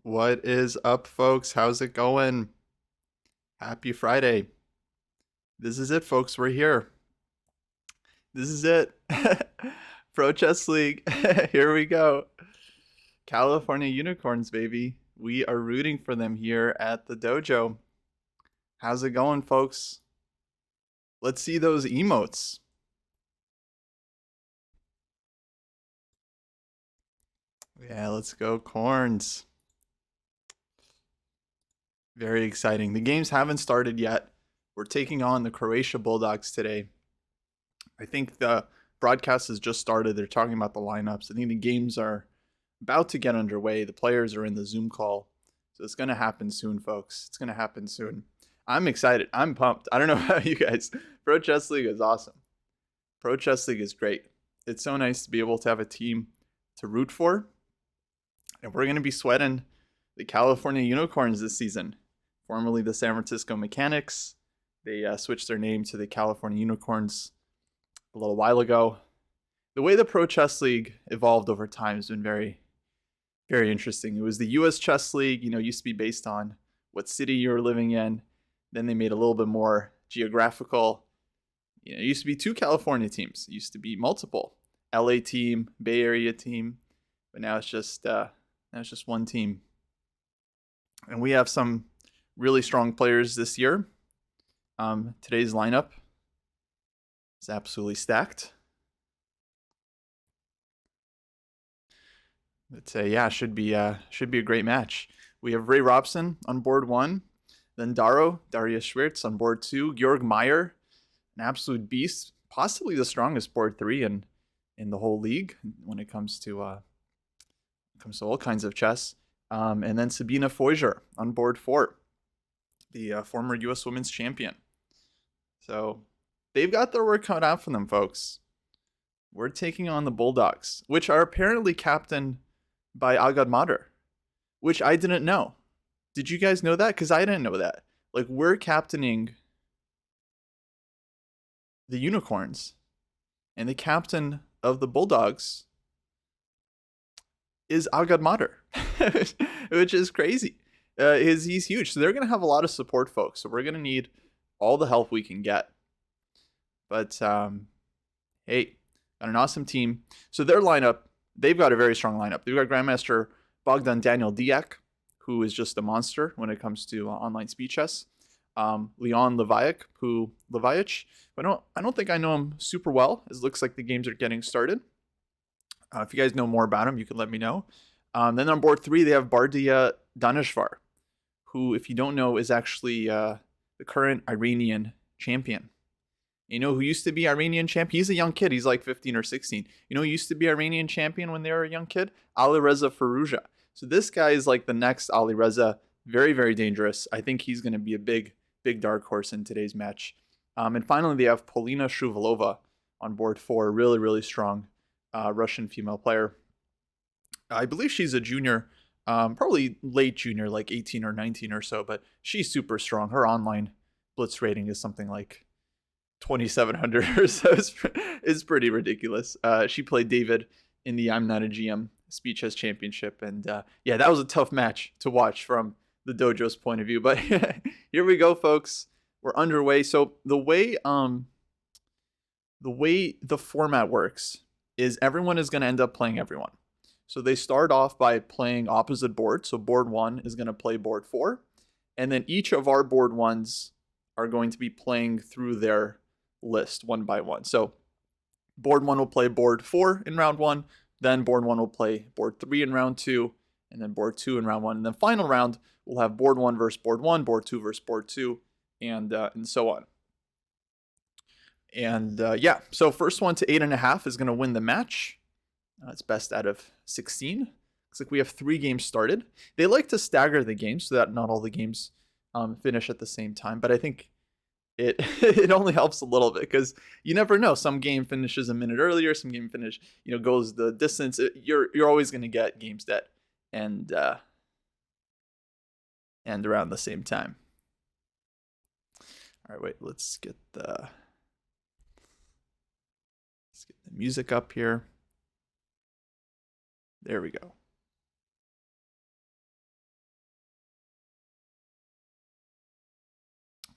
What is up, folks? How's it going? Happy Friday. This is it, folks. We're here. This is it. Pro Chess League. Here we go. California Unicorns, baby. We are rooting for them here at the dojo. How's it going, folks? Let's see those emotes. Yeah, let's go, Corns. Very exciting. The games haven't started yet. We're taking on the Croatia Bulldogs today. I think the broadcast has just started. They're talking about the lineups. I think the games are about to get underway. The players are in the Zoom call. So it's going to happen soon, folks. It's going to happen soon. I'm excited. I'm pumped. I don't know about you guys. Pro Chess League is awesome. Pro Chess League is great. It's so nice to be able to have a team to root for. And we're going to be sweating the California Unicorns this season, formerly the San Francisco Mechanics. They switched their name to the California Unicorns a little while ago. The way the Pro Chess League evolved over time has been very, very interesting. It was the US Chess League, used to be based on what city you were living in. Then they made a little bit more geographical. It used to be 2 California teams. It used to be multiple. LA team, Bay Area team. But now it's just one team. And we have some really strong players this year. Today's lineup is absolutely stacked. But should be a great match. We have Ray Robson on board 1, then Darius Schwartz on board 2, Georg Meyer, an absolute beast, possibly the strongest board 3 in the whole league when it comes to all kinds of chess. And then Sabina Foiger on board 4, the former U.S. Women's Champion. So they've got their work cut out for them, folks. We're taking on the Bulldogs, which are apparently captained by Agad Mader, which I didn't know. Did you guys know that? Because I didn't know that. Like, we're captaining the Unicorns, and the captain of the Bulldogs is Agad Mader, which is crazy. He's huge. So they're going to have a lot of support, folks. So we're going to need all the help we can get. But, hey, got an awesome team. So their lineup, they've got a very strong lineup. They've got Grandmaster Bogdan Daniel Diak, who is just a monster when it comes to online speed chess. Leon Levaich, but I don't think I know him super well. It looks like the games are getting started. If you guys know more about him, you can let me know. Then on board 3, they have Bardia Daneshvar, who, if you don't know, is actually the current Iranian champion. You know who used to be Iranian champion? He's a young kid. He's like 15 or 16. You know who used to be Iranian champion when they were a young kid? Alireza Firouzja. So this guy is like the next Alireza. Very, very dangerous. I think he's going to be a big dark horse in today's match. And finally, they have Polina Shuvalova on board 4. Really, really strong Russian female player. I believe she's a junior, probably late junior, like 18 or 19 or so, but she's super strong. Her online blitz rating is something like 2,700 or so. It's pretty ridiculous. She played David in the I'm Not a GM Speed Chess Championship, and that was a tough match to watch from the dojo's point of view. But here we go, folks. We're underway. So the way the format works is everyone is going to end up playing everyone. So they start off by playing opposite boards. So board 1 is going to play board 4, and then each of our board 1s are going to be playing through their list one by one. So board 1 will play board 4 in round 1, then board 1 will play board 3 in round 2, and then board 2 in round 1. And then final round, we'll have board 1 versus board 1, board 2 versus board 2, and so on. And so first one to 8.5 is going to win the match. It's best out of 16. Looks like we have 3 games started. They like to stagger the games so that not all the games finish at the same time, but I think it only helps a little bit because you never know. Some game finishes a minute earlier, some game goes the distance. You're always going to get games that end around the same time. All right, wait, let's get the music up here. There we go.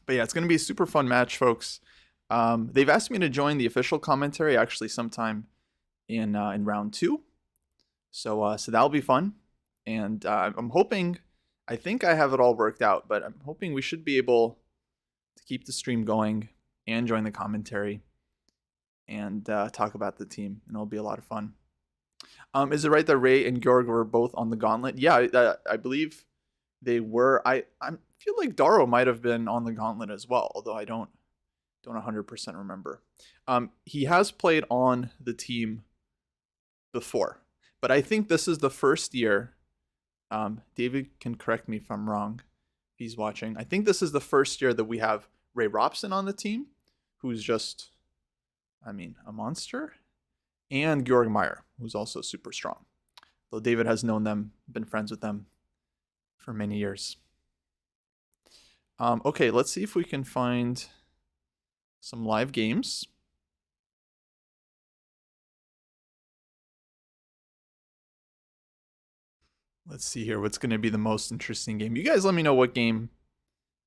But yeah, it's going to be a super fun match, folks. They've asked me to join the official commentary actually sometime in round 2. So that'll be fun. And I'm hoping, I think I have it all worked out, but I'm hoping we should be able to keep the stream going and join the commentary and talk about the team, and it'll be a lot of fun. Is it right that Ray and Georg were both on the gauntlet? Yeah, I believe they were. I feel like Daro might have been on the gauntlet as well, although I don't 100% remember. He has played on the team before, but I think this is the first year. David can correct me if I'm wrong. He's watching. I think this is the first year that we have Ray Robson on the team, who's just, a monster, and Georg Meyer, who's also super strong. Though David has known them, been friends with them for many years. Okay, let's see if we can find some live games. Let's see here. What's going to be the most interesting game? You guys let me know what game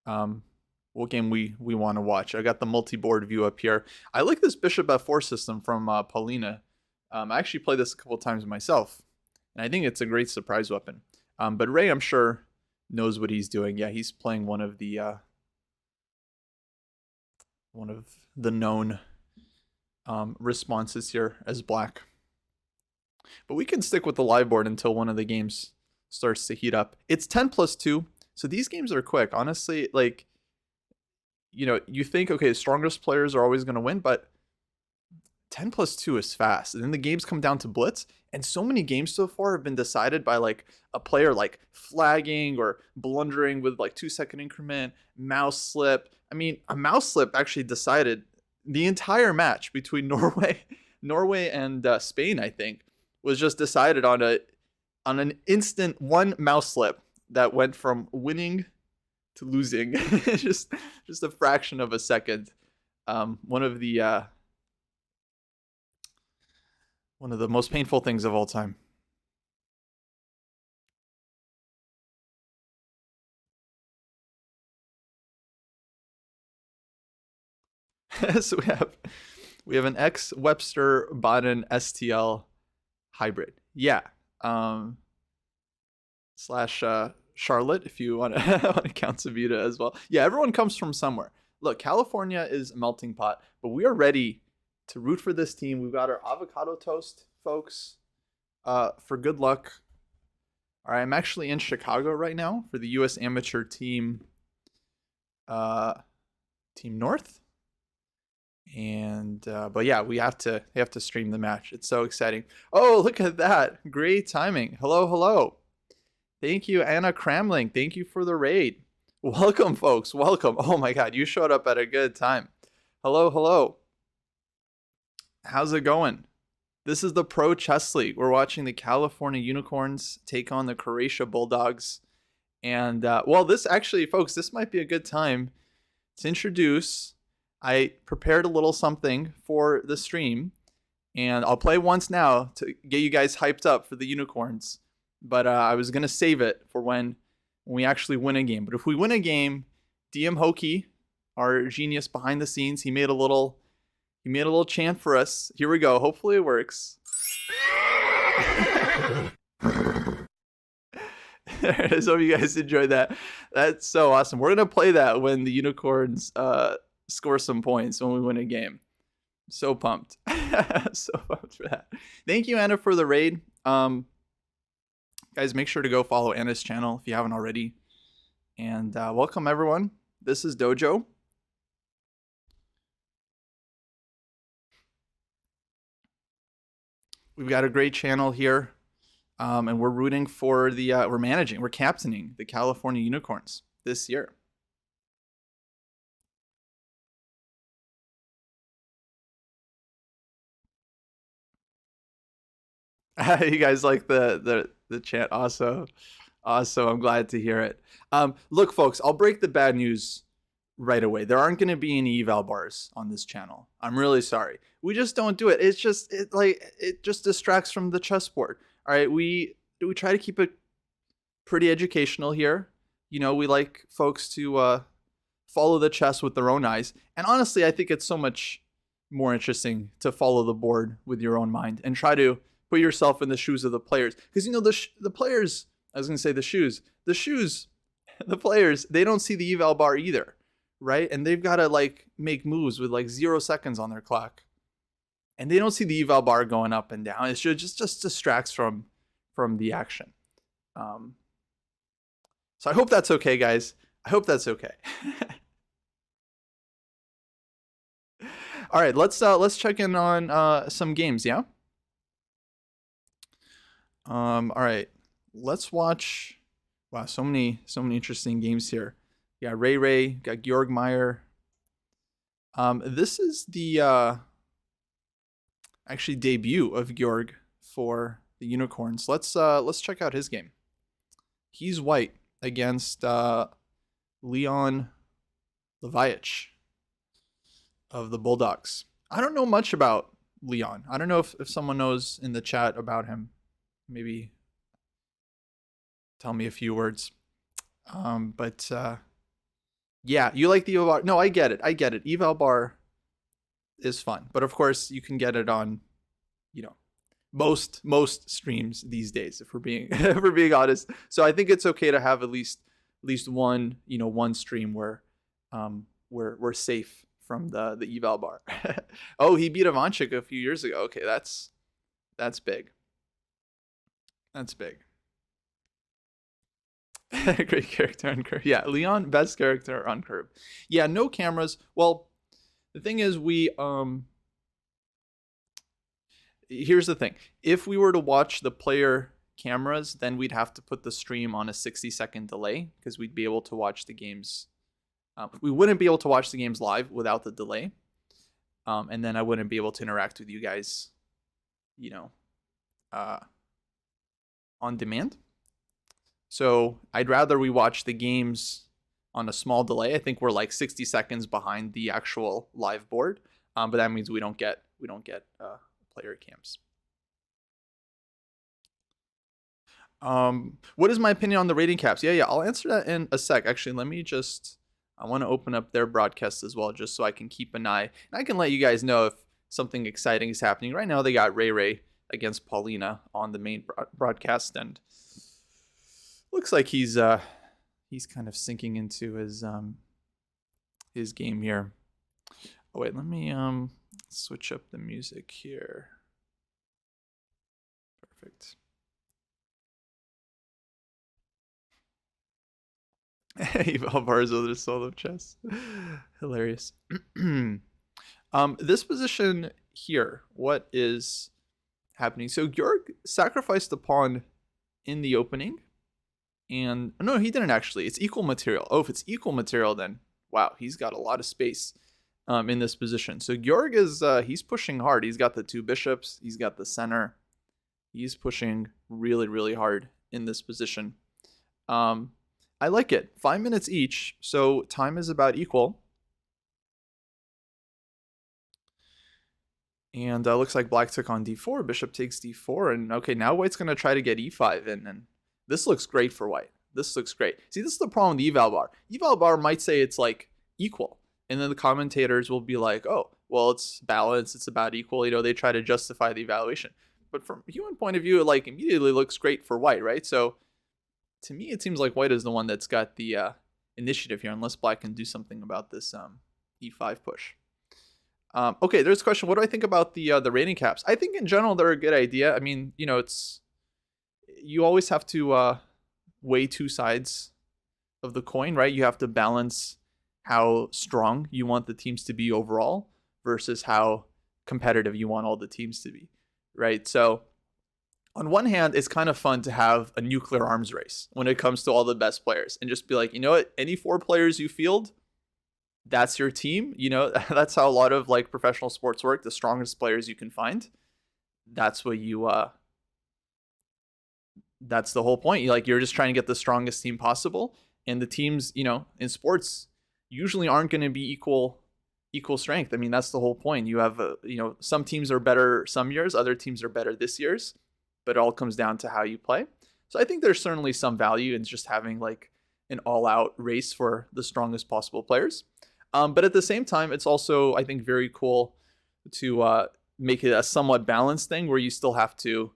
we want to watch. I got the multi-board view up here. I like this Bishop F4 system from Paulina. I actually played this a couple times myself, and I think it's a great surprise weapon. But Ray, I'm sure, knows what he's doing. Yeah, he's playing one of the known responses here as black. But we can stick with the live board until one of the games starts to heat up. It's 10+2, so these games are quick. Honestly, like, you think, okay, the strongest players are always going to win, but 10+2 is fast. And then the games come down to blitz, and so many games so far have been decided by like a player like flagging or blundering with like 2-second increment, mouse slip. A mouse slip actually decided the entire match between Norway and Spain, I think, was just decided on an instant one mouse slip that went from winning to losing. just a fraction of a second. One of the most painful things of all time. So we have an X Webster Baden STL hybrid. Yeah. Slash Charlotte, if you want to count Savita as well. Yeah, everyone comes from somewhere. Look, California is a melting pot, but we are ready to root for this team. We've got our avocado toast, folks, for good luck. All right, I'm actually in Chicago right now for the U.S. Amateur Team Team North. And but yeah, we have to stream the match. It's so exciting. Oh, look at that. Great timing. Hello. Thank you, Anna Kramling. Thank you for the raid. Welcome, folks. Welcome. Oh my god, you showed up at a good time. Hello. How's it going? This is the Pro Chess League. We're watching the California Unicorns take on the Croatia Bulldogs. And well, this actually, folks, this might be a good time to introduce. I prepared a little something for the stream, and I'll play once now to get you guys hyped up for the Unicorns. But I was going to save it for when we actually win a game. But if we win a game, DM Hoki, our genius behind the scenes, he made a little chant for us. Here we go. Hopefully it works. There it is. Hope you guys enjoyed that. That's so awesome. We're going to play that when the Unicorns score some points when we win a game. So pumped. So pumped for that. Thank you, Anna, for the raid. Guys, make sure to go follow Anna's channel if you haven't already. And welcome, everyone. This is Dojo. We've got a great channel here. And we're rooting for the, we're captaining the California Unicorns this year. You guys like the chant? Awesome. I'm glad to hear it. Look, folks, I'll break the bad news right away. There aren't going to be any eval bars on this channel. I'm really sorry. We just don't do it. It's just it just distracts from the chessboard. All right, we try to keep it pretty educational here. We like folks to follow the chess with their own eyes. And honestly, I think it's so much more interesting to follow the board with your own mind and try to put yourself in the shoes of the players. Because, you know, the players, I was going to say the players, they don't see the eval bar either, right? And they've got to like make moves with like 0 seconds on their clock. And they don't see the eval bar going up and down. It just distracts from the action. So I hope that's okay, guys. I hope that's okay. All right, let's check in on some games, yeah? All right. Let's watch. Wow, so many interesting games here. Yeah, Ray, got Georg Meyer. This is the actually debut of Georg for the Unicorns. Let's check out his game. He's white against Leon Levaich of the Bulldogs. I don't know much about Leon. I don't know if someone knows in the chat about him. Maybe tell me a few words. But yeah, you like the eval bar. No, I get it. Eval bar is fun. But of course, you can get it on, you know, most streams these days, if we're being if we're being honest. So I think it's okay to have at least one, you know, one stream where we're safe from the eval bar. Oh, he beat Ivanchik a few years ago. Okay, that's big. That's big. Great character on Curve. Yeah, Leon, best character on Curve. Yeah, no cameras. Well, the thing is, here's the thing. If we were to watch the player cameras, then we'd have to put the stream on a 60-second delay because we'd be able to watch the games. We wouldn't be able to watch the games live without the delay. And then I wouldn't be able to interact with you guys, you know, on demand. So I'd rather we watch the games on a small delay. I think we're like 60 seconds behind the actual live board, but that means we don't get player cams. What is my opinion on the rating caps? Yeah, I'll answer that in a sec. Actually, I want to open up their broadcast as well, just so I can keep an eye. And I can let you guys know if something exciting is happening. Right now, they got Ray against Paulina on the main broadcast, and looks like he's kind of sinking into his game here. Oh wait, let me switch up the music here. Perfect. Eval bars over solo chess. Hilarious. This position here, what is happening? So Georg sacrificed the pawn in the opening. And no, he didn't actually. It's equal material. Oh, if it's equal material, then wow, he's got a lot of space in this position. So Georg is he's pushing hard. He's got the 2 bishops. He's got the center. He's pushing really, really hard in this position. I like it. 5 minutes each, so time is about equal. And looks like black took on d4. Bishop takes d4, and okay, now white's gonna try to get e5 in, and this looks great for white. This looks great. See, this is the problem with the eval bar. Eval bar might say it's like equal, and then the commentators will be like, oh, well, it's balanced, it's about equal. You know, they try to justify the evaluation. But from a human point of view, it like immediately looks great for white, right? So to me, it seems like white is the one that's got the initiative here, unless black can do something about this e5 push. Okay, there's a question. What do I think about the rating caps? I think in general they're a good idea. I mean, you know, you always have to weigh 2 sides of the coin, right? You have to balance how strong you want the teams to be overall versus how competitive you want all the teams to be, right? So on one hand, it's kind of fun to have a nuclear arms race when it comes to all the best players and just be like, you know what, any 4 players you field, that's your team. You know, that's how a lot of like professional sports work. The strongest players you can find, that's what you that's the whole point. You're just trying to get the strongest team possible, and the teams, you know, in sports usually aren't going to be equal strength. I mean, that's the whole point. You have you know, some teams are better some years, other teams are better this year's, but it all comes down to how you play. So I think there's certainly some value in just having like an all-out race for the strongest possible players. But at the same time, it's also, I think, very cool to make it a somewhat balanced thing where you still have to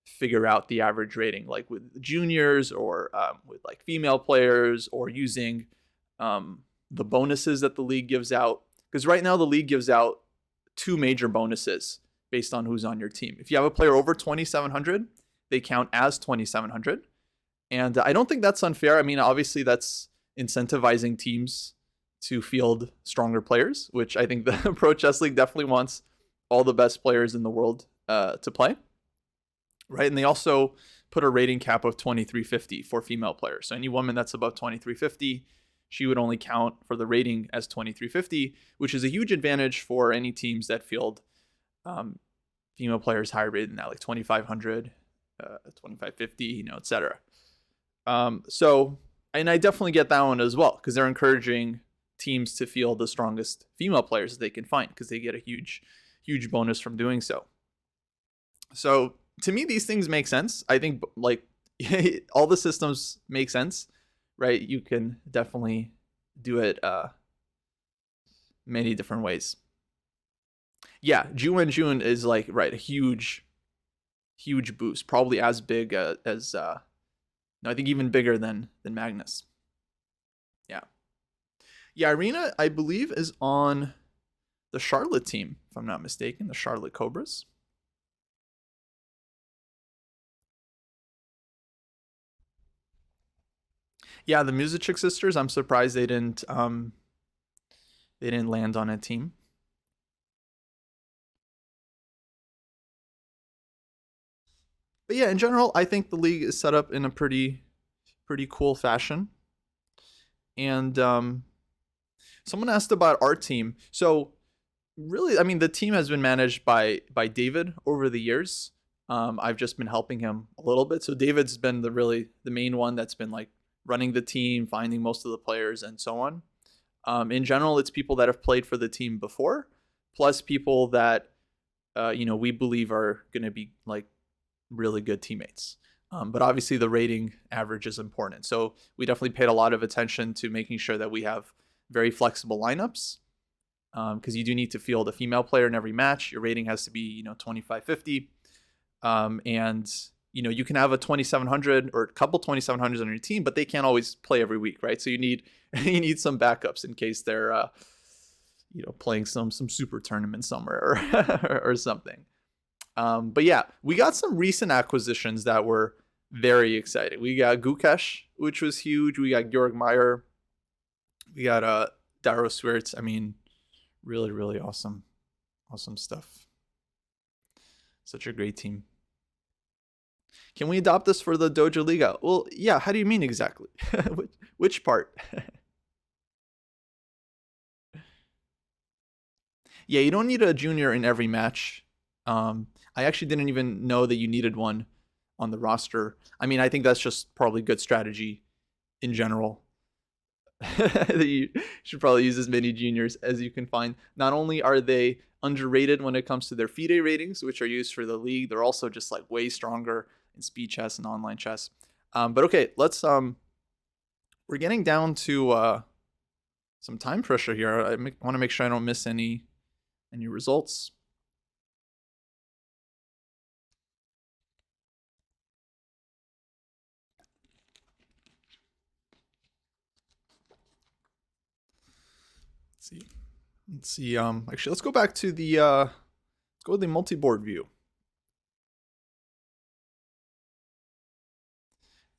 figure out the average rating, like with juniors or with like female players, or using the bonuses that the league gives out. Because right now the league gives out 2 major bonuses based on who's on your team. If you have a player over 2,700, they count as 2,700. And I don't think that's unfair. I mean, obviously that's incentivizing teams to field stronger players, which I think the Pro Chess League definitely wants all the best players in the world to play, right? And they also put a rating cap of 2,350 for female players. So any woman that's above 2,350, she would only count for the rating as 2,350, which is a huge advantage for any teams that field female players higher rated than that, like 2,500, 2,550, etc. So, and I definitely get that one as well, because they're encouraging teams to field the strongest female players that they can find, because they get a huge bonus from doing so. So to me, these things make sense. I think like all the systems make sense, right? You can definitely do it many different ways. Yeah, June is like, right, a huge boost, probably as big as no, I think even bigger than Magnus. Yeah, Irina, I believe, is on the Charlotte team, if I'm not mistaken, the Charlotte Cobras. Yeah, the Musicek sisters, I'm surprised they didn't land on a team. But yeah, in general, I think the league is set up in a pretty cool fashion. And someone asked about our team. So really, I mean, the team has been managed by David over the years. I've just been helping him a little bit. So David's been the main one that's been like running the team, finding most of the players, and so on. In general, it's people that have played for the team before, plus people that we believe are going to be like really good teammates. But obviously the rating average is important. So we definitely paid a lot of attention to making sure that we have very flexible lineups, because you do need to field a female player in every match. Your rating has to be 2,550, and you can have a 2,700 or a couple 2,700s on your team, but they can't always play every week, right? So you need some backups in case they're playing some super tournament somewhere or something. But yeah, we got some recent acquisitions that were very exciting. We got Gukesh, which was huge. We got Georg Meyer. We got Daro Swirtz. I mean, really awesome stuff. Such a great team. Can we adopt this for the Dojo Liga? Well, yeah. How do you mean exactly? Which part? Yeah, you don't need a junior in every match. I actually didn't even know that you needed one on the roster. I mean, I think that's just probably good strategy in general. You should probably use as many juniors as you can find. Not only are they underrated when it comes to their FIDE ratings, which are used for the league, they're also just like way stronger in speed chess and online chess. But okay, let's we're getting down to some time pressure here. I want to make sure I don't miss any results. Let's see. Actually, let's go back to the multi-board view.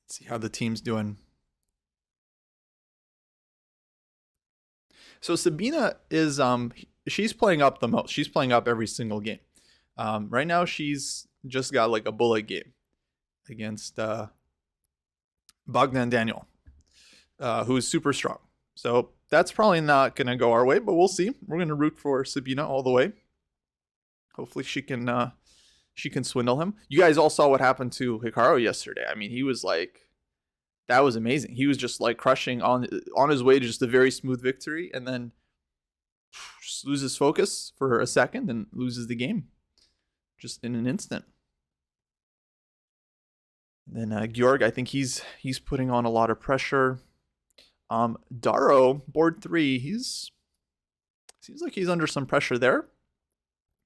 Let's see how the team's doing. So Sabina is she's playing up the most. She's playing up every single game. Right now, she's just got like a bullet game against Bogdan Daniel, who is super strong. So that's probably not going to go our way, but we'll see. We're going to root for Sabina all the way. Hopefully she can swindle him. You guys all saw what happened to Hikaru yesterday. I mean, he was like, that was amazing. He was just like crushing on his way to just a very smooth victory, and then just loses focus for a second and loses the game just in an instant. And then Georg, I think he's putting on a lot of pressure. Daro, board 3, seems like he's under some pressure there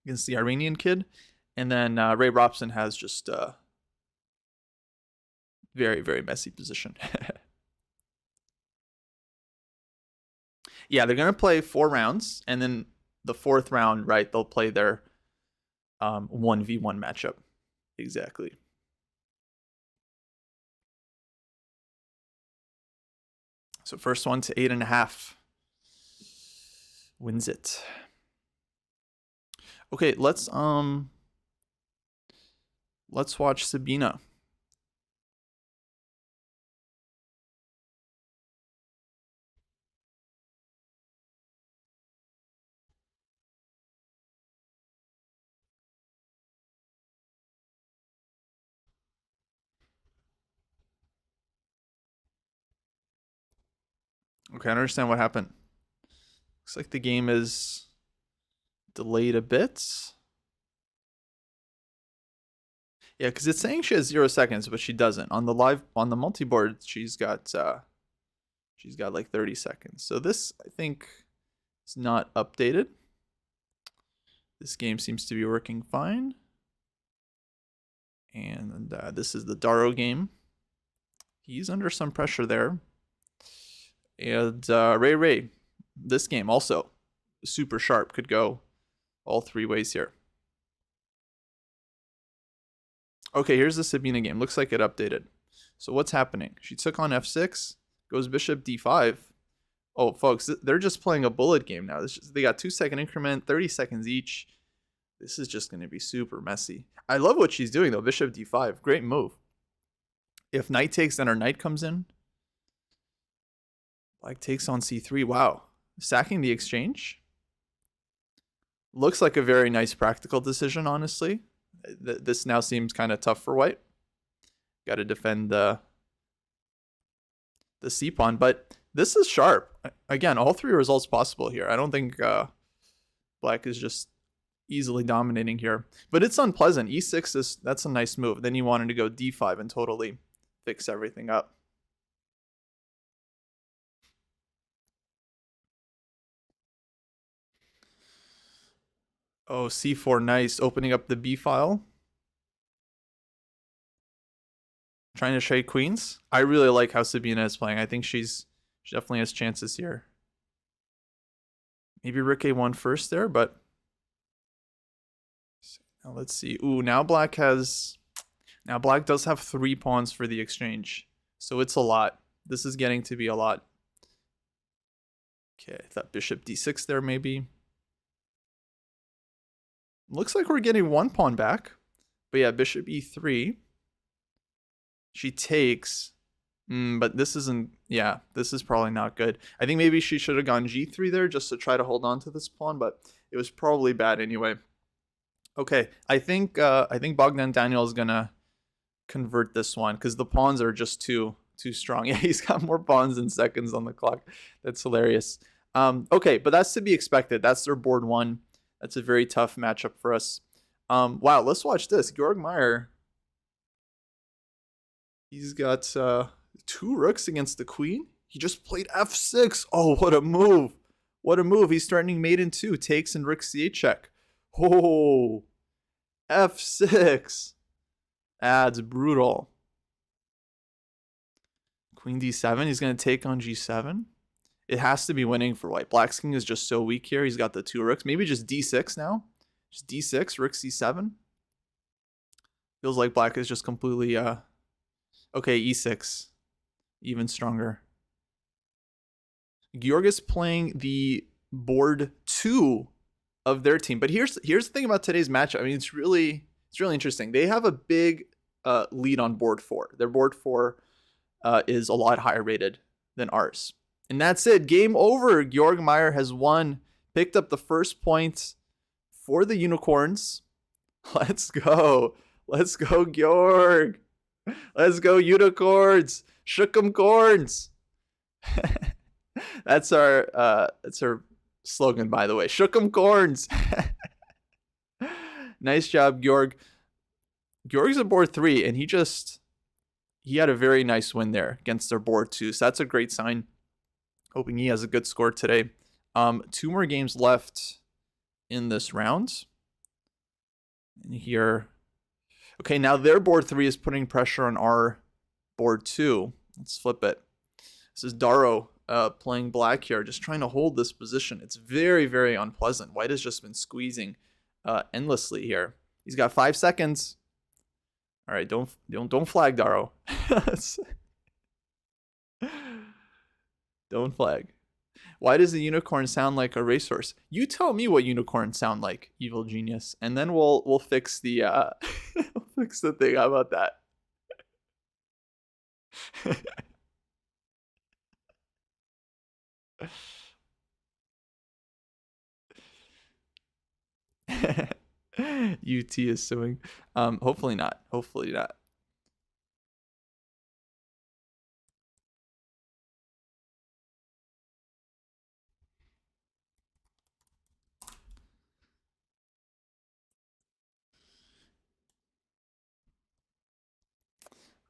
against the Iranian kid. And then Ray Robson has just very, very messy position. Yeah, they're going to play 4 rounds, and then the 4th round, right, they'll play their 1v1 matchup. Exactly. So first one to 8.5 wins it. Okay, let's watch Sabina. Okay, I understand what happened. Looks like the game is delayed a bit. Yeah, because it's saying she has 0 seconds, but she doesn't. On the multi-board, she's got like 30 seconds. So this, I think, is not updated. This game seems to be working fine. And this is the Daro game. He's under some pressure there. And Ray, this game also super sharp, could go all 3 ways here. Okay, here's the Sabina game. Looks like it updated. So what's happening? She took on f6, goes bishop d5. Oh, folks, they're just playing a bullet game now. They got 2-second increment, 30 seconds each. This is just going to be super messy. I love what she's doing, though. Bishop d5. Great move. If knight takes, then her knight comes in. Black takes on c3. Wow. Sacking the exchange. Looks like a very nice practical decision, honestly. This now seems kind of tough for white. Got to defend the c-pawn, but this is sharp. Again, all 3 results possible here. I don't think black is just easily dominating here, but it's unpleasant. e6 that's a nice move. Then you wanted to go d5 and totally fix everything up. Oh, c4, nice. Opening up the b file. Trying to trade queens. I really like how Sabina is playing. I think she definitely has chances here. Maybe rook a1 first there, but now let's see. Ooh, now black does have 3 pawns for the exchange. So it's a lot. This is getting to be a lot. Okay, I thought bishop d6 there maybe. Looks like we're getting 1 pawn back. But yeah, bishop e3. She takes. But this isn't... Yeah, this is probably not good. I think maybe she should have gone g3 there just to try to hold on to this pawn, but it was probably bad anyway. Okay, I think Bogdan Daniel is gonna convert this one because the pawns are just too strong. Yeah, he's got more pawns than seconds on the clock. That's hilarious. Okay, but that's to be expected. That's their board 1. That's a very tough matchup for us. Wow, let's watch this. Georg Meyer. He's got 2 rooks against the queen. He just played f6. Oh, what a move. What a move. He's threatening mate in 2. Takes and rook c8 check. Oh, f6. That's brutal. Queen d7. He's going to take on g7. It has to be winning for white. Black's king is just so weak here. He's got the 2 rooks. Maybe just d6 now. Just d6, rook c7. Feels like black is just completely... Okay, e6. Even stronger. Georg is playing the board 2 of their team. But here's the thing about today's matchup. I mean, it's really interesting. They have a big lead on board 4. Their board 4 is a lot higher rated than ours. And that's it. Game over. Georg Meyer has won. Picked up the first point for the Unicorns. Let's go. Let's go, Georg. Let's go, Unicorns. Shook 'em corns. That's our slogan, by the way. Shook 'em corns. Nice job, Georg. Georg's at board 3, and he had a very nice win there against their board 2. So that's a great sign. Hoping he has a good score today. 2 more games left in this round. And here, okay, now their board 3 is putting pressure on our board 2. Let's flip it. This is Daro playing black here, just trying to hold this position. It's very, very unpleasant. White has just been squeezing endlessly here. He's got 5 seconds. All right, don't flag, Daro. Don't flag. Why does the unicorn sound like a racehorse? You tell me what unicorns sound like, evil genius, and then we'll fix the we'll fix the thing. How about that? UT is suing. Hopefully not. Hopefully not.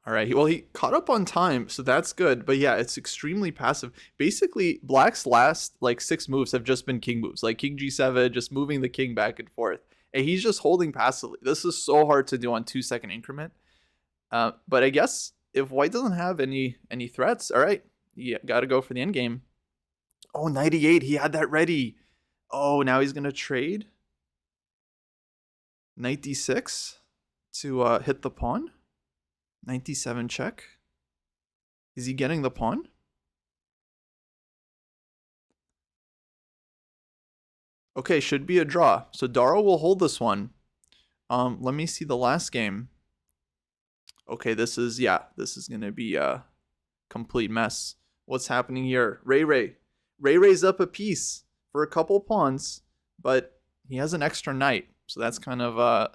All right. Well, he caught up on time, so that's good. But yeah, it's extremely passive. Basically, Black's last like 6 moves have just been king moves, like king g7, just moving the king back and forth. And he's just holding passively. This is so hard to do on 2-second increment. But I guess if White doesn't have any threats, all right, you got to go for the end game. Oh, 98. He had that ready. Oh, now he's gonna trade knight d6 to hit the pawn. 97 check. Is he getting the pawn? Okay, should be a draw. So Daro will hold this one. Let me see the last game. Okay, this is gonna be a complete mess. What's happening here? Ray's up a piece for a couple pawns, but he has an extra knight, so that's kind of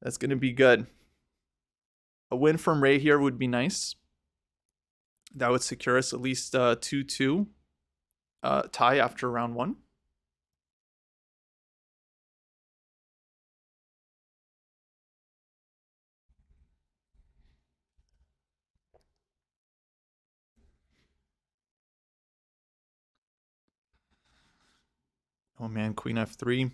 that's gonna be good. A win from Ray here would be nice. That would secure us at least 2-2 tie after round 1. Oh man, queen f3.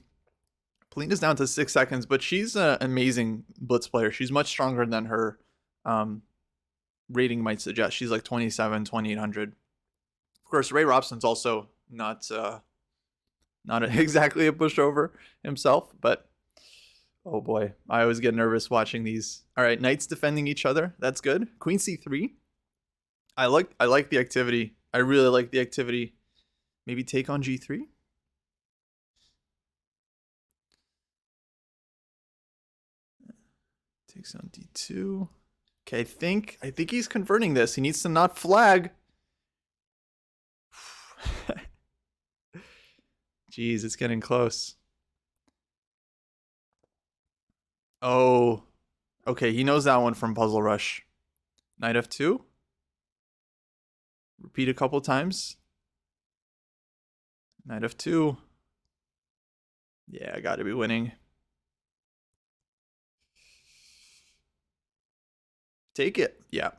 Polina's down to 6 seconds, but she's an amazing blitz player. She's much stronger than her rating might suggest. She's like 27, 2800. Of course, Ray Robson's also not exactly a pushover himself, but oh boy, I always get nervous watching these. All right, knights defending each other. That's good. Queen c3. I like the activity. I really like the activity. Maybe take on g3. Takes on d2. Okay, I think he's converting this. He needs to not flag. Jeez, it's getting close. Oh, okay, he knows that one from Puzzle Rush. Knight f2. Repeat a couple times. Knight f2. Yeah, I gotta be winning. Take it. Yeah.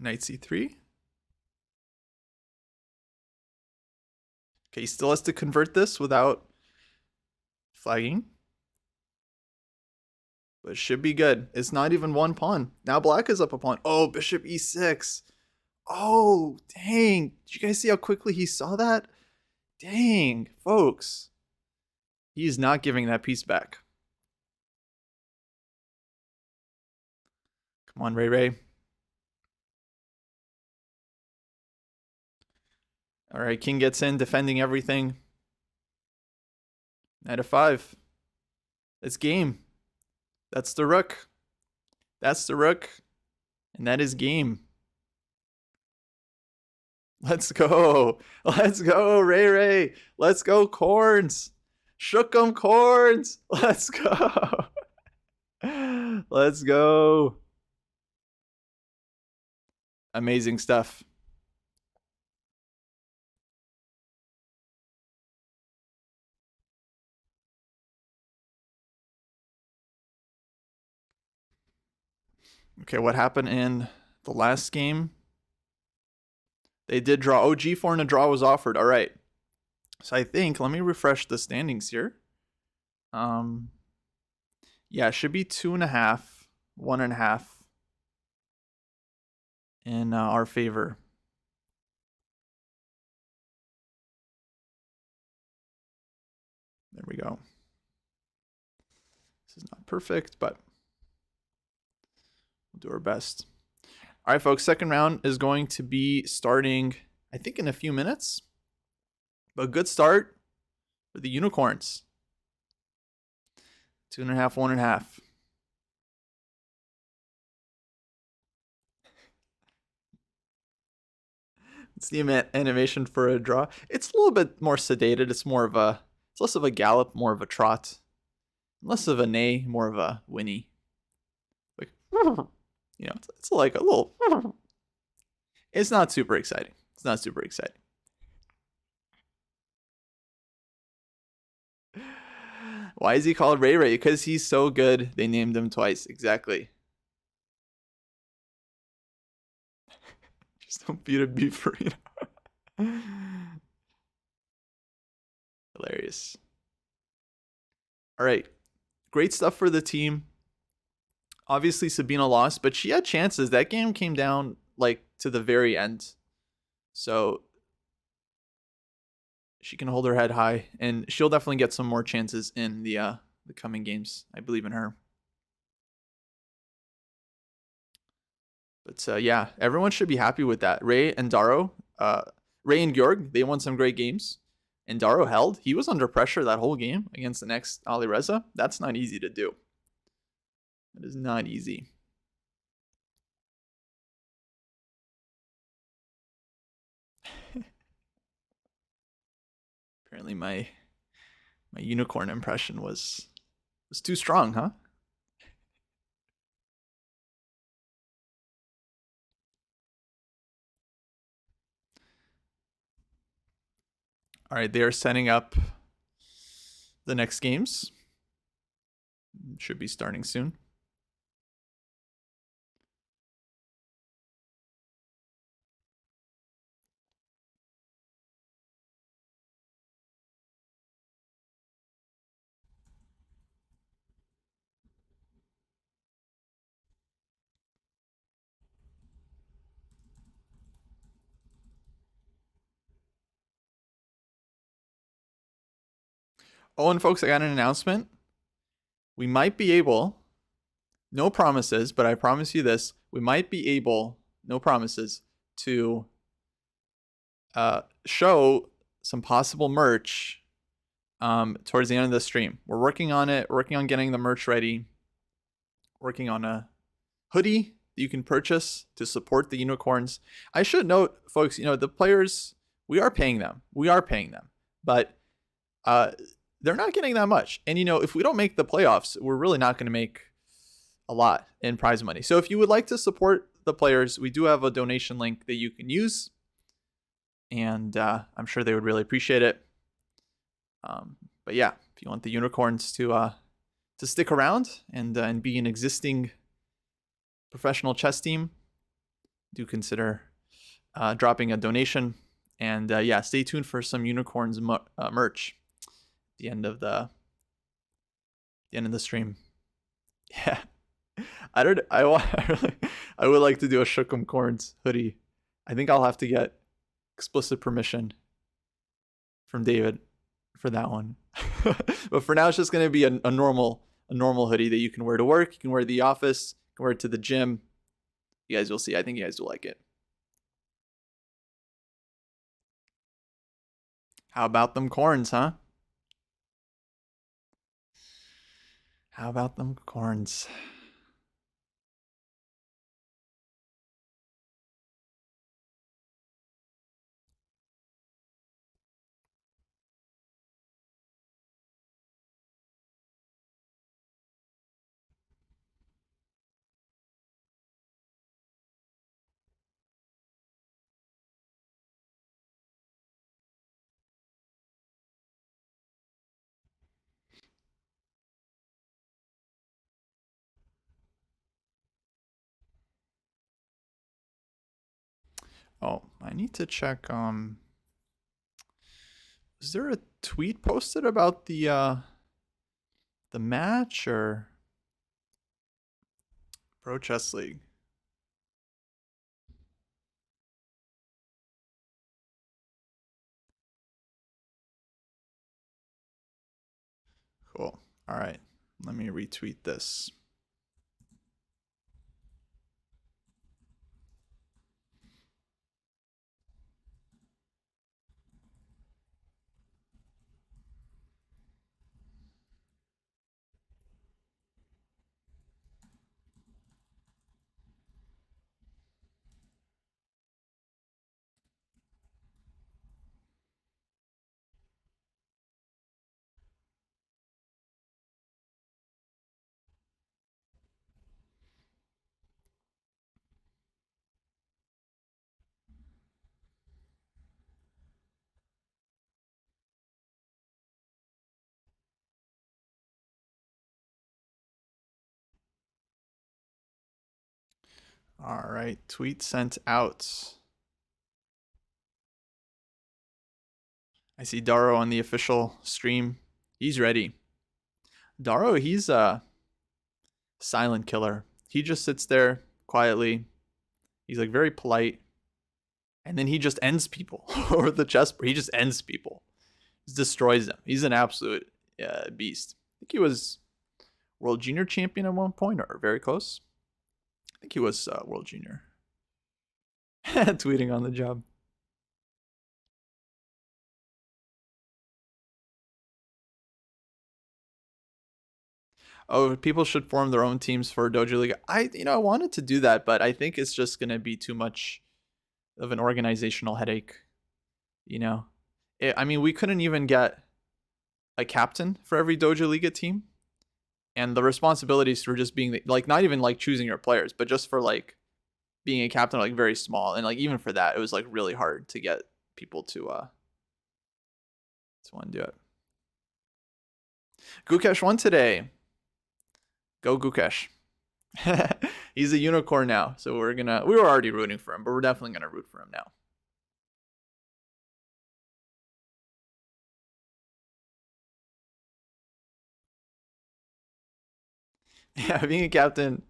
Knight c3. Okay, he still has to convert this without flagging. But it should be good. It's not even one pawn. Now black is up a pawn. Oh, bishop e6. Oh, dang. Did you guys see how quickly he saw that? Dang, folks. He's not giving that piece back. Come on, Ray. All right, king gets in, defending everything. Knight f5. It's game. That's the rook. That's the rook. And that is game. Let's go. Let's go, Ray. Let's go, Corns. Shook 'em, Corns. Let's go. Let's go. Amazing stuff. Okay, what happened in the last game? They did draw. Oh, G4 and a draw was offered. All right. So I think, let me refresh the standings here. Yeah, it should be 2.5, 1.5 in our favor. There we go. This is not perfect, but we'll do our best. All right, folks, second round is going to be starting, I think, in a few minutes. But good start for the Unicorns. 2.5, 1.5. It's the animation for a draw. It's a little bit more sedated. It's less of a gallop, more of a trot. Less of a neigh, more of a whinny. Like, you know, it's like a little. It's not super exciting. It's not super exciting. Why is he called Ray Ray? Because he's so good, they named him twice. Exactly. Just don't beat a beef burrito. Hilarious. All right. Great stuff for the team. Obviously, Sabina lost, but she had chances. That game came down like to the very end. So she can hold her head high, and she'll definitely get some more chances in the coming games. I believe in her. But yeah, everyone should be happy with that. Ray and Daro, Ray and Georg, they won some great games. And Daro held. He was under pressure that whole game against the next Ali Reza. That's not easy to do. That is not easy. Apparently my unicorn impression was too strong, huh? All right, they are setting up the next games. Should be starting soon. Oh, and folks, I got an announcement. We might be able, no promises, but I promise you this, we might be able, no promises, to show some possible merch towards the end of the stream. We're working on it, working on getting the merch ready, working on a hoodie that you can purchase to support the unicorns. I should note, folks, you know, the players, we are paying them. We are paying them. But they're not getting that much. And, you know, if we don't make the playoffs, we're really not going to make a lot in prize money. So if you would like to support the players, we do have a donation link that you can use. And I'm sure they would really appreciate it. But yeah, if you want the unicorns to stick around and be an existing professional chess team, do consider dropping a donation. And yeah, stay tuned for some unicorns merch at the end of the stream. Yeah, I would like to do a Shookum Corns hoodie. I think I'll have to get explicit permission from David for that one. But for now, it's just going to be a normal hoodie that you can wear to work. You can wear to the office. You can wear it to the gym. You guys will see. I think you guys will like it. How about them corns, huh? How about them corns? Oh, I need to check. Is there a tweet posted about the match or Pro Chess League? Cool. All right. Let me retweet this. All right. Tweet sent out. I see Daro on the official stream. He's ready. Daro, he's a silent killer. He just sits there quietly. He's like very polite. And then he just ends people over the chessboard. He just ends people. He destroys them. He's an absolute beast. I think he was World Junior Champion at one point, or very close. I think he was World Junior. Tweeting on the job. Oh, people should form their own teams for Dojo League. I wanted to do that, but I think it's just going to be too much of an organizational headache. I mean, we couldn't even get a captain for every Dojo Liga team. And the responsibilities for just being like, not even like choosing your players, but just for like being a captain, like very small. And like, even for that, it was like really hard to get people to want to do it. Gukesh won today. Go Gukesh. He's a unicorn now. So we were already rooting for him, but we're definitely going to root for him now. Yeah, being a captain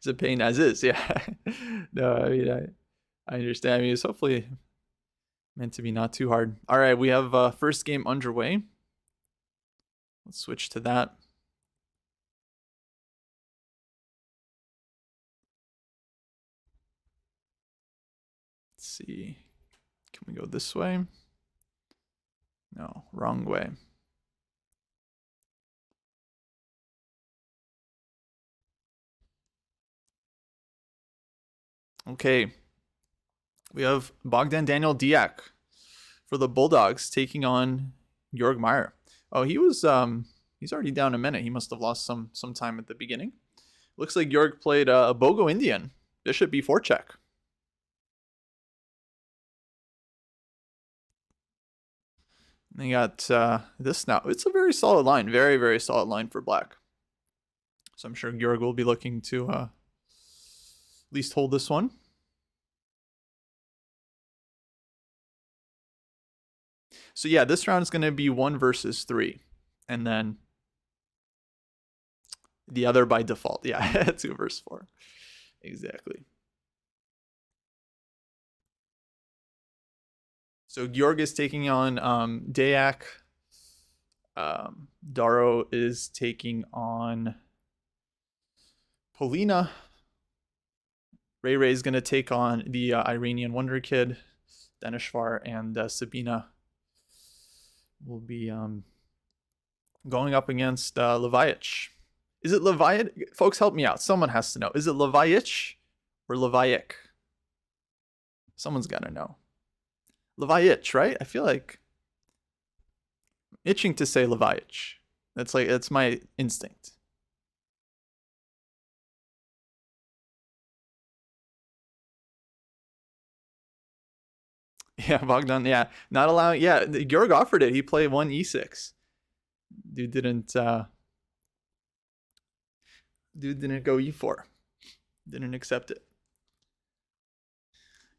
is a pain as is. Yeah. No, I mean, I understand. I mean, it's hopefully meant to be not too hard. All right, we have first game underway. Let's switch to that. Let's see. Can we go this way? No, wrong way. Okay. We have Bogdan Daniel Diak for the Bulldogs taking on Georg Meyer. Oh, he's already down a minute. He must have lost some time at the beginning. Looks like Georg played a Bogo Indian. Bishop b4 check. They got this now. It's a very solid line. Very, very solid line for black. So I'm sure Georg will be looking to at least hold this one. So yeah, this round is going to be 1 versus 3. And then the other by default. Yeah, 2 versus 4. Exactly. So Georg is taking on Dayak. Daro is taking on Polina. Ray Ray is going to take on the Iranian Wonder Kid. Danishvar and Sabina will be going up against Levaich. Is it Levaich? Folks, help me out. Someone has to know. Is it Levaich or Levaich? Someone's got to know. Levaich, right? I feel like I'm itching to say Levaich. That's my instinct. Yeah, Bogdan. Yeah, not allowing. Yeah, Georg offered it. He played 1 e6. Dude didn't go e4. Didn't accept it.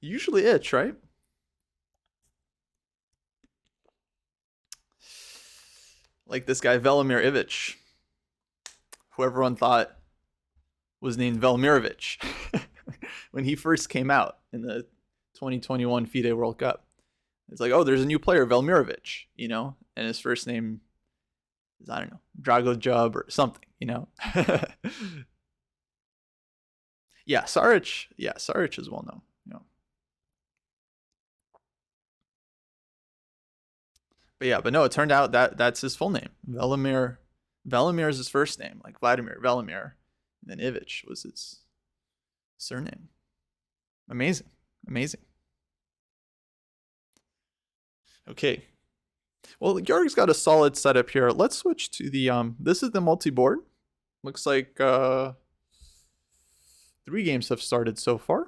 Usually itch, right? Like this guy, Velimir Ivic, who everyone thought was named Velimirovich when he first came out in the 2021 FIDE World Cup. It's like, oh, there's a new player, Velimirovich, you know, and his first name is, I don't know, Dragojub or something, you know. Yeah, Saric. Yeah, Saric is well known. You know. But yeah, but no, it turned out that that's his full name. Velimir. Velimir is his first name, like Vladimir Velimir, and then Ivic was his surname. Amazing, amazing. Okay. Well, Georg's got a solid setup here. Let's switch to the this is the multi-board. Looks like 3 games have started so far.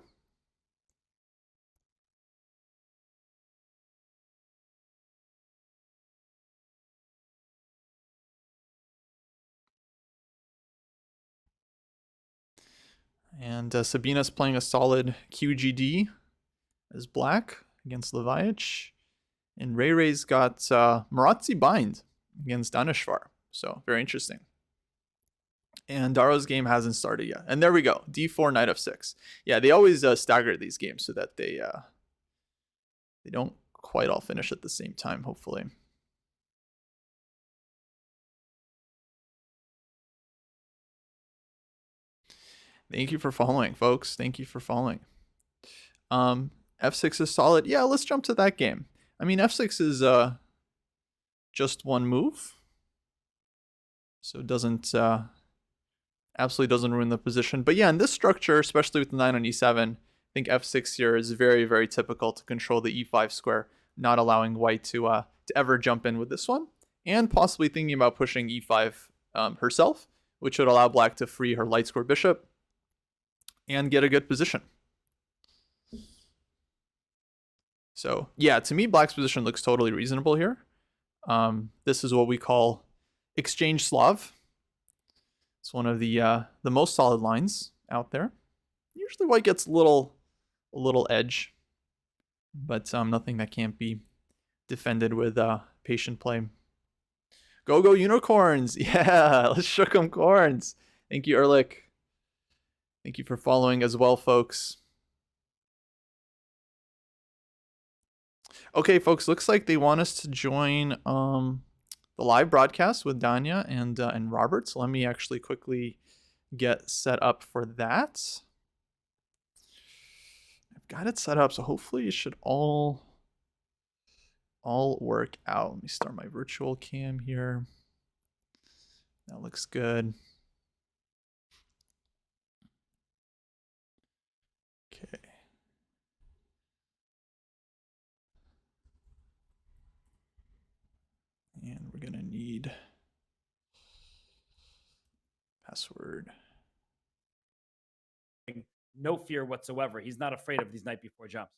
And Sabina's playing a solid QGD as black against Levaich. And Ray Ray's got Marazzi Bind against Danishvar. So very interesting. And Daro's game hasn't started yet. And there we go. D4, Knight F6. Yeah, they always stagger these games so that they don't quite all finish at the same time, hopefully. Thank you for following, folks. Thank you for following. F6 is solid. Yeah, let's jump to that game. I mean, F6 is just one move. So it doesn't absolutely doesn't ruin the position. But yeah, in this structure, especially with the 9 on E7, I think F6 here is very, very typical to control the E5 square, not allowing white to ever jump in with this one. And possibly thinking about pushing E5 herself, which would allow black to free her light square bishop and get a good position. So yeah, to me, black's position looks totally reasonable here. This is what we call exchange Slav. It's one of the most solid lines out there. Usually white gets a little edge, but nothing that can't be defended with patient play. Go unicorns! Yeah, let's shook 'em corns. Thank you, Ehrlich. Thank you for following as well, folks. Okay, folks, looks like they want us to join the live broadcast with Danya and Robert. So let me actually quickly get set up for that. I've got it set up, so hopefully it should all work out. Let me start my virtual cam here. That looks good. Okay. And we're gonna need password. No fear whatsoever. He's not afraid of these knight b4 jumps.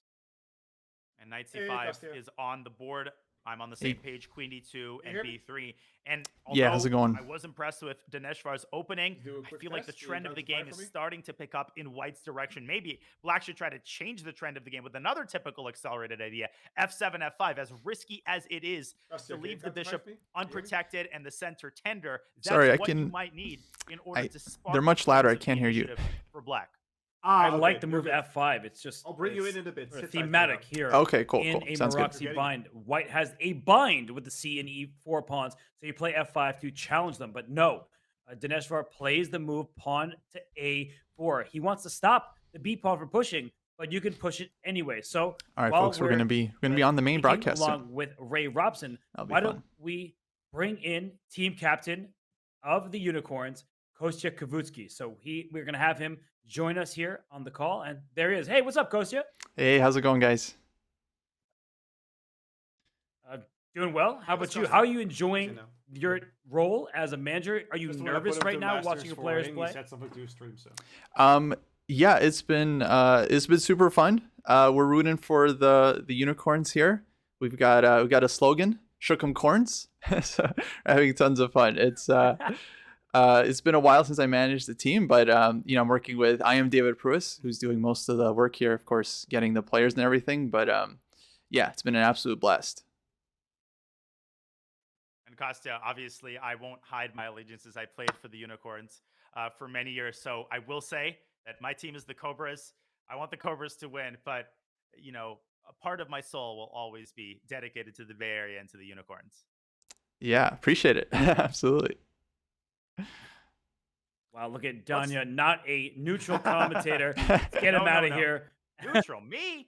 And knight c5 is on the board. I'm on the same page, queen d2 and b3. And yeah, how's it going? I was impressed with Daneshvar's opening. I feel like the trend of the game is starting to pick up in white's direction. Maybe black should try to change the trend of the game with another typical accelerated idea. f7, f5, as risky as it is to leave the bishop unprotected and the center tender. That's what you might need in order to spark. They're much louder. I can't hear you. For black. I like the move f5. It's just I'll bring you in a bit. Thematic here. Okay, cool. In a Sounds Marazzi good. bind, white has a bind with the c and e4 pawns, so you play f5 to challenge them. But no, Daneshvar plays the move pawn to a4. He wants to stop the b pawn from pushing, but you can push it anyway. So all right, folks, we're gonna be on the main broadcast along with Ray Robson. Why don't we bring in team captain of the Unicorns, Kostya Kavutskiy? So we're gonna have him join us here on the call, and there he is. Hey, what's up, Kostya? Hey, how's it going, guys? Doing well. How about you? How are you enjoying your role as a manager? Are you nervous right now watching your players play? Yeah, it's been super fun. We're rooting for the unicorns here. We've got a slogan, "Shook 'em corns." So we're having tons of fun. It's It's been a while since I managed the team, but I'm working with David Pruess, who's doing most of the work here, of course, getting the players and everything. But yeah, it's been an absolute blast. And Kostya, obviously, I won't hide my allegiances. I played for the Unicorns for many years, so I will say that my team is the Cobras. I want the Cobras to win, but a part of my soul will always be dedicated to the Bay Area and to the Unicorns. Yeah, appreciate it. Absolutely. Wow, look at Danya, not a neutral commentator. Let's get him out of here. Neutral, me?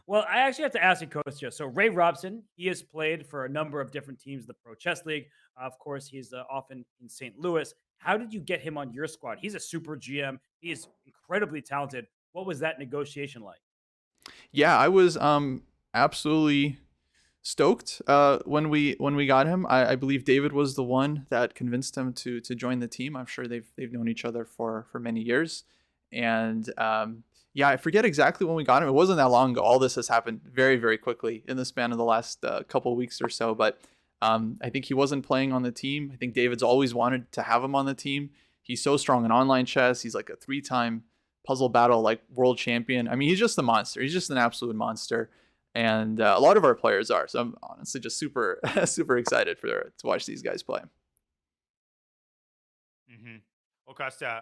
Well, I actually have to ask you, Kostya. So Ray Robson, he has played for a number of different teams in the Pro Chess League. Of course, he's often in St. Louis. How did you get him on your squad? He's a super GM. He is incredibly talented. What was that negotiation like? Yeah, I was absolutely stoked when we got him. I believe David was the one that convinced him to join the team. I'm sure they've known each other for many years, and yeah, I forget exactly when we got him. It wasn't that long ago. All this has happened very, very quickly in the span of the last couple of weeks or so. But I think he wasn't playing on the team. I think David's always wanted to have him on the team. He's so strong in online chess. He's like a 3-time puzzle battle like world champion. I mean, he's just a monster. He's just an absolute monster. And a lot of our players are. So I'm honestly just super, super excited to watch these guys play. Mm-hmm. Well, Kostya,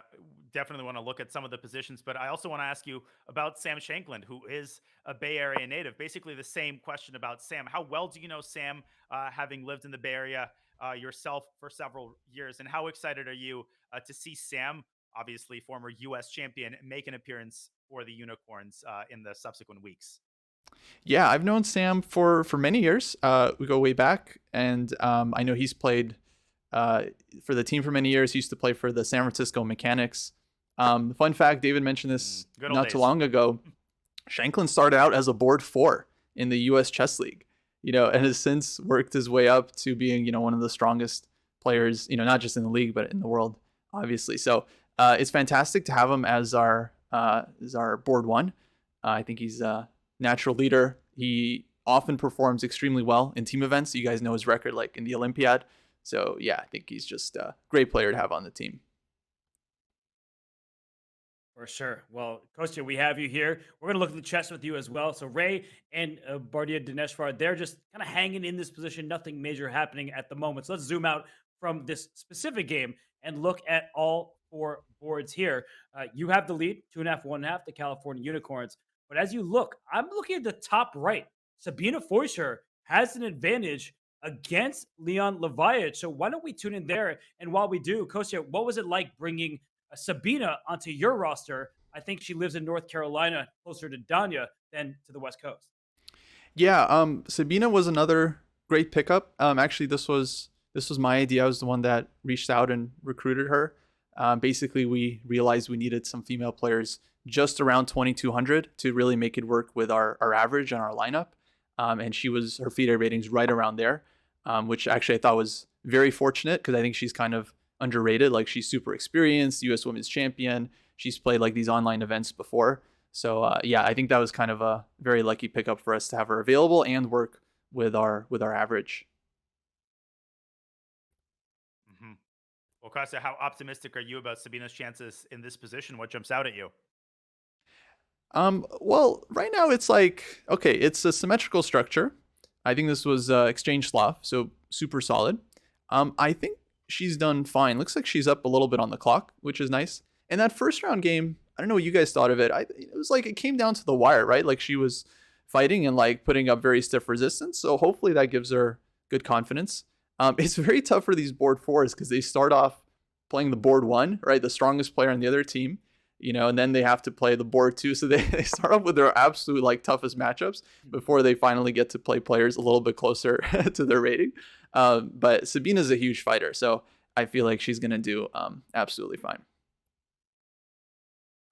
definitely want to look at some of the positions, but I also want to ask you about Sam Shankland, who is a Bay Area native. Basically the same question about Sam. How well do you know Sam, having lived in the Bay Area yourself for several years? And how excited are you to see Sam, obviously former U.S. champion, make an appearance for the Unicorns in the subsequent weeks? Yeah, I've known Sam for many years. We go way back, and I know he's played for the team for many years. He used to play for the San Francisco Mechanics. Fun fact, David mentioned this not too long ago. Shankland started out as a board 4 in the U.S. Chess League, and has since worked his way up to being, one of the strongest players, not just in the league, but in the world, obviously. So it's fantastic to have him as our board 1. I think he's a natural leader. He often performs extremely well in team events. You guys know his record, like in the Olympiad. So yeah, I think he's just a great player to have on the team. For sure. Well, Kostya, we have you here. We're going to look at the chess with you as well. So Ray and Bardia Dineshvar, they're just kind of hanging in this position. Nothing major happening at the moment. So let's zoom out from this specific game and look at all 4 boards here. You have the lead, 2.5, 1.5, the California Unicorns. But as you look, I'm looking at the top right. Sabina Foysher has an advantage against Leon Levaich. So why don't we tune in there? And while we do, Kostya, what was it like bringing Sabina onto your roster? I think she lives in North Carolina, closer to Danya than to the West Coast. Yeah, Sabina was another great pickup. Actually, this was my idea. I was the one that reached out and recruited her. Basically, we realized we needed some female players just around 2,200 to really make it work with our average and our lineup. And her FIDE rating's right around there, which actually I thought was very fortunate because I think she's kind of underrated. Like, she's super experienced, U.S. Women's Champion. She's played like these online events before. So yeah, I think that was kind of a very lucky pickup for us to have her available and work with our average. Mm-hmm. Well, Kostya, how optimistic are you about Sabina's chances in this position? What jumps out at you? Well, right now it's like, okay, it's a symmetrical structure. I think this was exchange Slav, so super solid. I think she's done fine. Looks like she's up a little bit on the clock, which is nice. And that first round game, I don't know what you guys thought of it. It was like it came down to the wire, right? Like, she was fighting and like putting up very stiff resistance. So hopefully that gives her good confidence. It's very tough for these board 4s because they start off playing the board 1, right? The strongest player on the other team. And then they have to play the board 2. So they start off with their absolute like toughest matchups before they finally get to play players a little bit closer to their rating. But Sabina's a huge fighter, so I feel like she's going to do absolutely fine.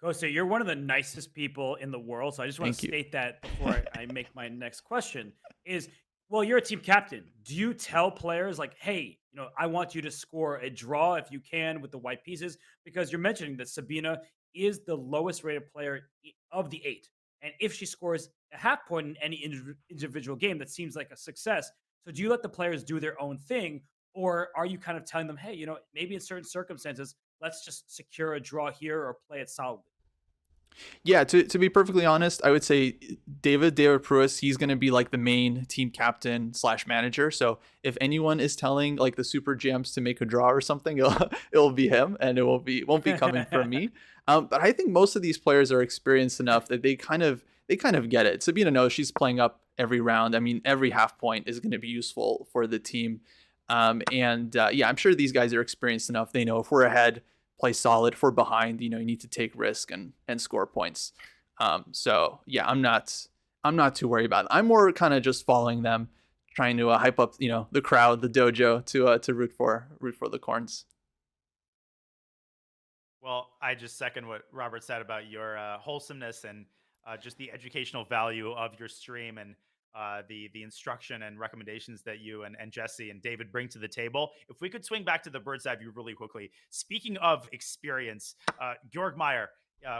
Kostya, you're one of the nicest people in the world. So I just want to state that before I make my next question is, well, you're a team captain. Do you tell players like, hey, I want you to score a draw if you can with the white pieces? Because you're mentioning that Sabina is the lowest rated player of the 8. And if she scores a half point in any individual game, that seems like a success. So do you let the players do their own thing? Or are you kind of telling them, hey, maybe in certain circumstances, let's just secure a draw here or play it solidly? Yeah, to be perfectly honest, I would say David Pruess, he's going to be like the main team captain / manager. So if anyone is telling like the super GMs to make a draw or something, it'll be him, and it won't be coming from me. But I think most of these players are experienced enough that they kind of get it. Sabina knows she's playing up every round. I mean, every half point is going to be useful for the team. Yeah, I'm sure these guys are experienced enough. They know if we're ahead, play solid. If we're behind, you need to take risk and score points. So yeah, I'm not too worried about it. I'm more kind of just following them, trying to hype up, the crowd, the dojo to root for the Corns. Well, I just second what Robert said about your wholesomeness and just the educational value of your stream and the instruction and recommendations that you and Jesse and David bring to the table. If we could swing back to the bird's eye view really quickly. Speaking of experience, Georg Meyer,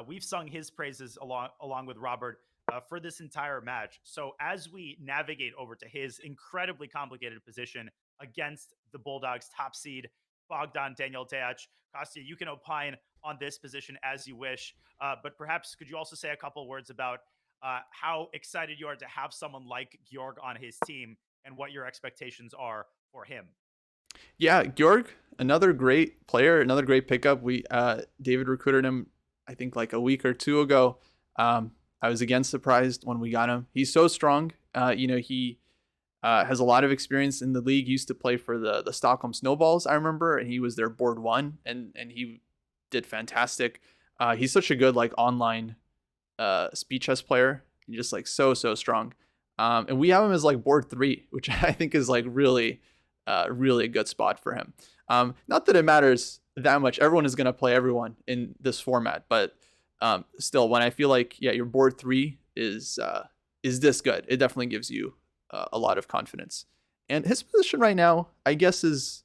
we've sung his praises along with Robert for this entire match. So as we navigate over to his incredibly complicated position against the Bulldogs top seed, Bogdan Daniel Teach, Kostya, you can opine on this position as you wish. But perhaps could you also say a couple words about how excited you are to have someone like Georg on his team and what your expectations are for him? Yeah, Georg, another great player, another great pickup. David recruited him, I think, like a week or two ago. I was again surprised when we got him. He's so strong. He has a lot of experience in the league. He used to play for the Stockholm Snowballs, I remember, and he was their board 1, and he did fantastic. He's such a good like online speed chess player. He's just like so strong. And we have him as like board 3, which I think is like really a good spot for him. Not that it matters that much. Everyone is going to play everyone in this format, but still, when I feel like your board 3 is this good, it definitely gives you a lot of confidence. And his position right now, I guess, is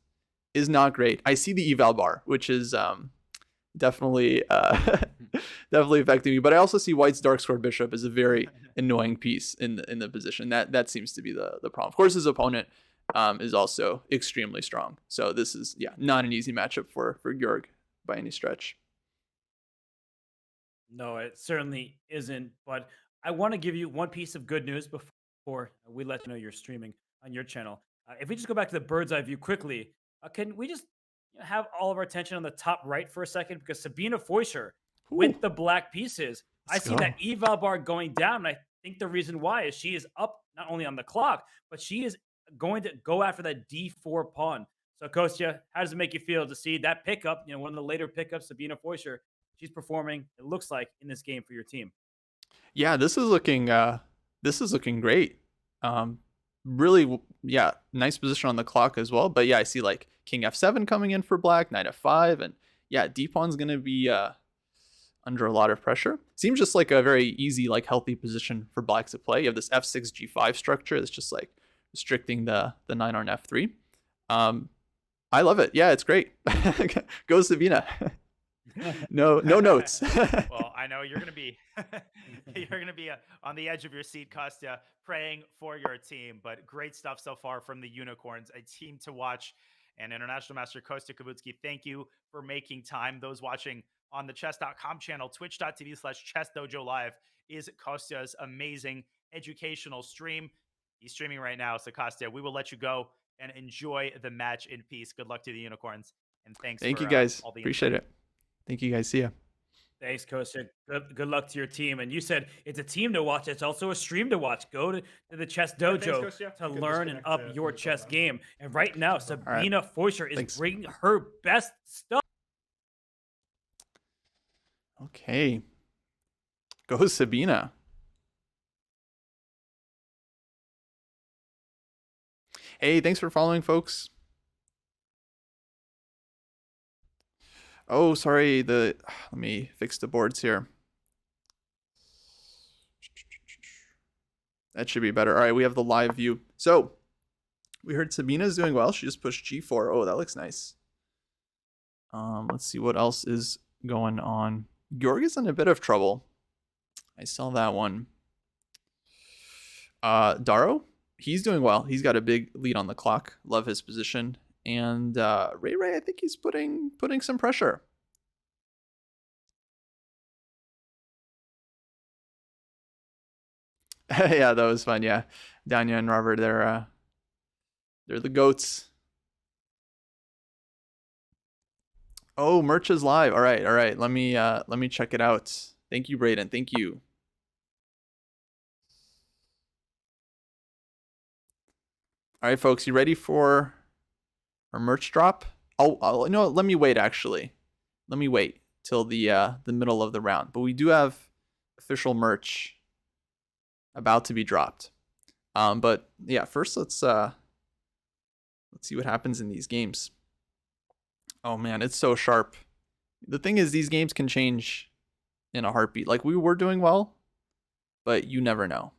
not great. I see the eval bar, which is definitely affecting me. But I also see White's dark square bishop as a very annoying piece in the position. That seems to be the problem. Of course, his opponent is also extremely strong. So this is not an easy matchup for Georg by any stretch. No, it certainly isn't. But I want to give you one piece of good news before we let you know you're streaming on your channel. If we just go back to the bird's eye view quickly, can we just have all of our attention on the top right for a second? Because Sabina Fleischer with the black pieces, I see that eval bar going down. And I think the reason why is she is up not only on the clock, but she is going to go after that D4 pawn. So Kostya, how does it make you feel to see that pickup, one of the later pickups, Sabina Fleischer, she's performing, it looks like, in this game for your team? Yeah, this is looking great. Really, nice position on the clock as well. But I see like King F7 coming in for black, Knight F5, and D pawn's gonna be under a lot of pressure. Seems just like a very easy, like healthy position for black to play. You have this F6 G5 structure that's just like restricting the knight on F3. I love it. Yeah, it's great. Go Sabina. No notes. Well, I know you're gonna be on the edge of your seat, Kostya, praying for your team. But great stuff so far from the Unicorns, a team to watch. And International Master Kostya Kavutskiy, thank you for making time. Those watching on the chess.com channel, twitch.tv/ChessDojoLive is Kostya's amazing educational stream. He's streaming right now. So Kostya, we will let you go and enjoy the match in peace. Good luck to the Unicorns. And thank you guys. Appreciate it. Thank you guys. See ya. Thanks, Kostya. Good luck to your team. And you said it's a team to watch. It's also a stream to watch. Go to the Chess Dojo to learn and up your chess game. And right now, Sabina Fleischer is bringing her best stuff. Okay. Go Sabina. Hey, thanks for following, folks. Oh, sorry. Let me fix the boards here. That should be better. All right, we have the live view. So we heard Sabina's doing well. She just pushed G4. Oh, that looks nice. Let's see what else is going on. Georg is in a bit of trouble. I saw that one. Daro, he's doing well. He's got a big lead on the clock. Love his position. And Ray, I think he's putting some pressure. Yeah, that was fun. Yeah, Danya and Robert, they're the goats. Oh, merch is live. All right. Let me check it out. Thank you, Brayden. Thank you. All right, folks, you ready for our merch drop? Oh, no, let me wait. Actually, let me wait till the middle of the round. But we do have official merch about to be dropped. But yeah, first let's see what happens in these games. Oh man, it's so sharp. The thing is, these games can change in a heartbeat. Like, we were doing well, but you never know.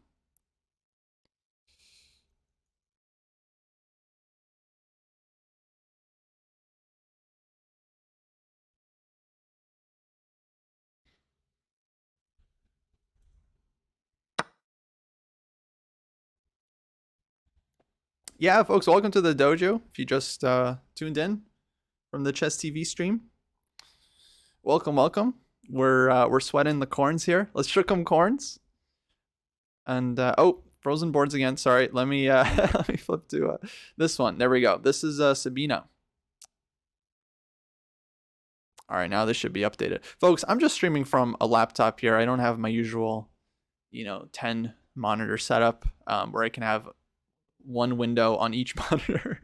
Yeah, folks, welcome to the dojo. If you just tuned in from the Chess TV stream, welcome. We're sweating the corns here. Let's shook 'em corns. And oh, frozen boards again. Sorry, let me let me flip to this one. There we go. This is Sabina. All right, now this should be updated, folks. I'm just streaming from a laptop here. I don't have my usual, 10 monitor setup where I can have one window on each monitor.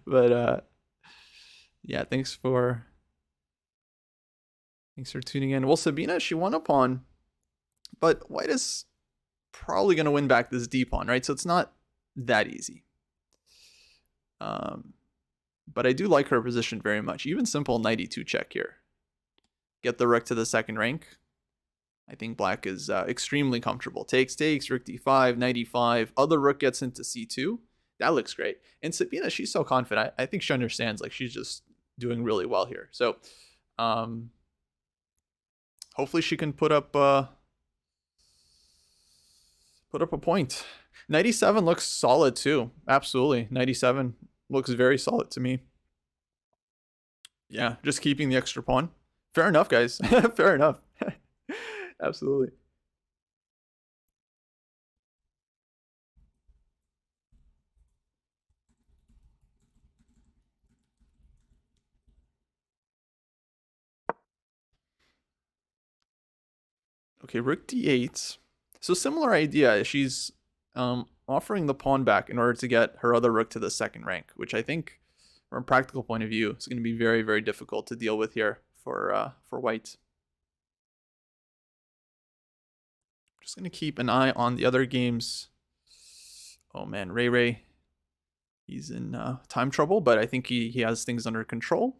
But yeah, thanks for tuning in. Well, Sabina, she won a pawn, but white is probably going to win back this d pawn, right? So it's not that easy. But I do like her position very much. Even simple knight e2 check here. Get the rook to the second rank. I think black is extremely comfortable. Takes, rook d5, knight e5. Other rook gets into c2. That looks great. And Sabina, she's so confident. I think she understands, like, she's just doing really well here. So hopefully she can put up a point. Knight e7 looks solid too. Absolutely. Knight e7 looks very solid to me. Yeah, just keeping the extra pawn. Fair enough, guys. Fair enough. Absolutely. Okay, rook d8. So similar idea. She's offering the pawn back in order to get her other rook to the second rank, which I think, from a practical point of view, is going to be very, very difficult to deal with here for white. Just going to keep an eye on the other games. Oh man, Ray, he's in time trouble, but I think he has things under control.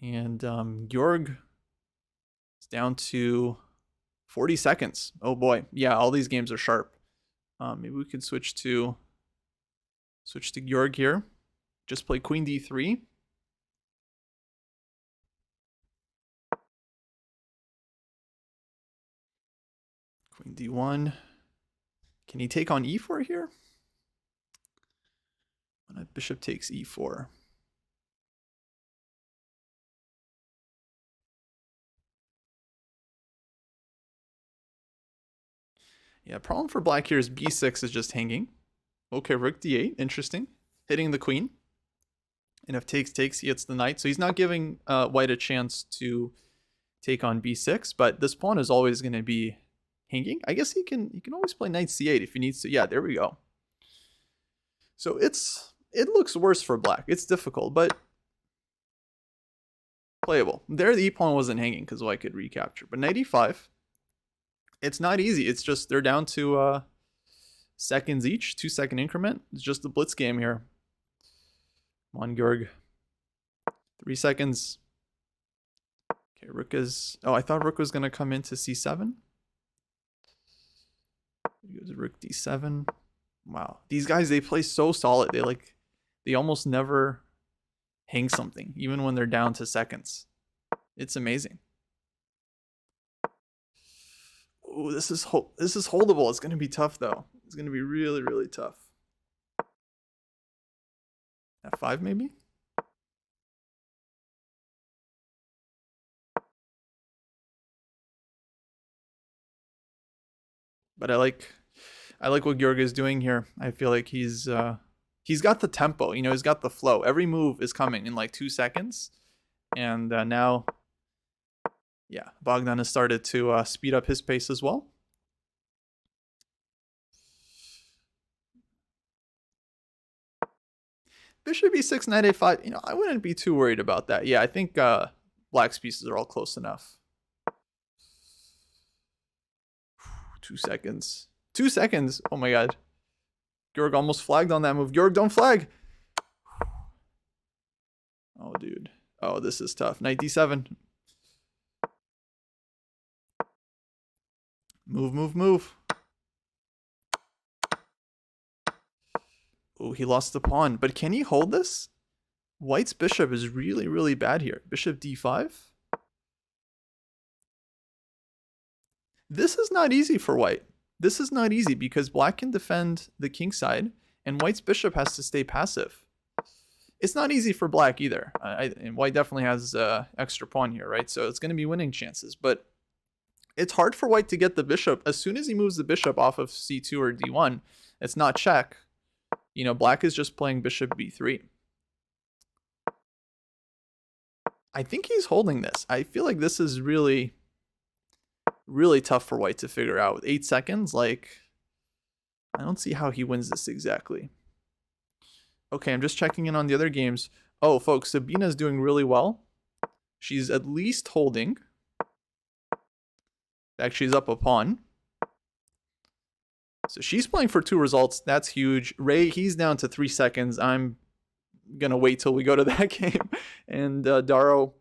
And Georg is down to 40 seconds. Oh boy, yeah, all these games are sharp. Maybe we could switch to Georg here. Just play queen d3. Queen d1. Can he take on e4 here? When a bishop takes e4. Yeah, problem for black here is b6 is just hanging. Okay, rook d8, interesting. Hitting the queen. And if takes, he hits the knight. So he's not giving white a chance to take on b6, but this pawn is always going to be hanging. I guess he can always play knight c8 if he needs to. Yeah, there we go. So it looks worse for black. It's difficult, but playable. There the e-pawn wasn't hanging because white could recapture. But knight e5, it's not easy. It's just they're down to seconds each, 2-second increment. It's just the blitz game here. Come on, Georg. 3 seconds. Okay, rook is... Oh, I thought rook was going to come into c7. He goes rook d7. Wow. These guys, they play so solid. They almost never hang something, even when they're down to seconds. It's amazing. Oh, this is holdable. It's going to be tough, though. It's going to be really, really tough. F5 maybe? But I like what Georg is doing here. I feel like he's got the tempo, you know, he's got the flow. Every move is coming in like 2 seconds. And now, yeah, Bogdan has started to speed up his pace as well. Bishop e6, knight a5. You know, I wouldn't be too worried about that. Yeah, I think black's pieces are all close enough. 2 seconds. 2 seconds. Oh my god. Georg almost flagged on that move. Georg, don't flag. Oh, dude. Oh, this is tough. Knight d7. Move, move, move. Oh, he lost the pawn. But can he hold this? White's bishop is really, really bad here. Bishop d5. This is not easy for white. This is not easy because black can defend the king side and white's bishop has to stay passive. It's not easy for black either. And white definitely has extra pawn here, right? So it's going to be winning chances. But it's hard for white to get the bishop. As soon as he moves the bishop off of c2 or d1, it's not check. You know, black is just playing bishop b3. I think he's holding this. I feel like this is really, really tough for white to figure out. With 8 seconds, like, I don't see how he wins this exactly. Okay, I'm just checking in on the other games. Oh, folks, Sabina's doing really well. She's at least holding. In fact, she's up a pawn. So she's playing for 2 results. That's huge. Ray, he's down to 3 seconds. I'm going to wait till we go to that game. And Daro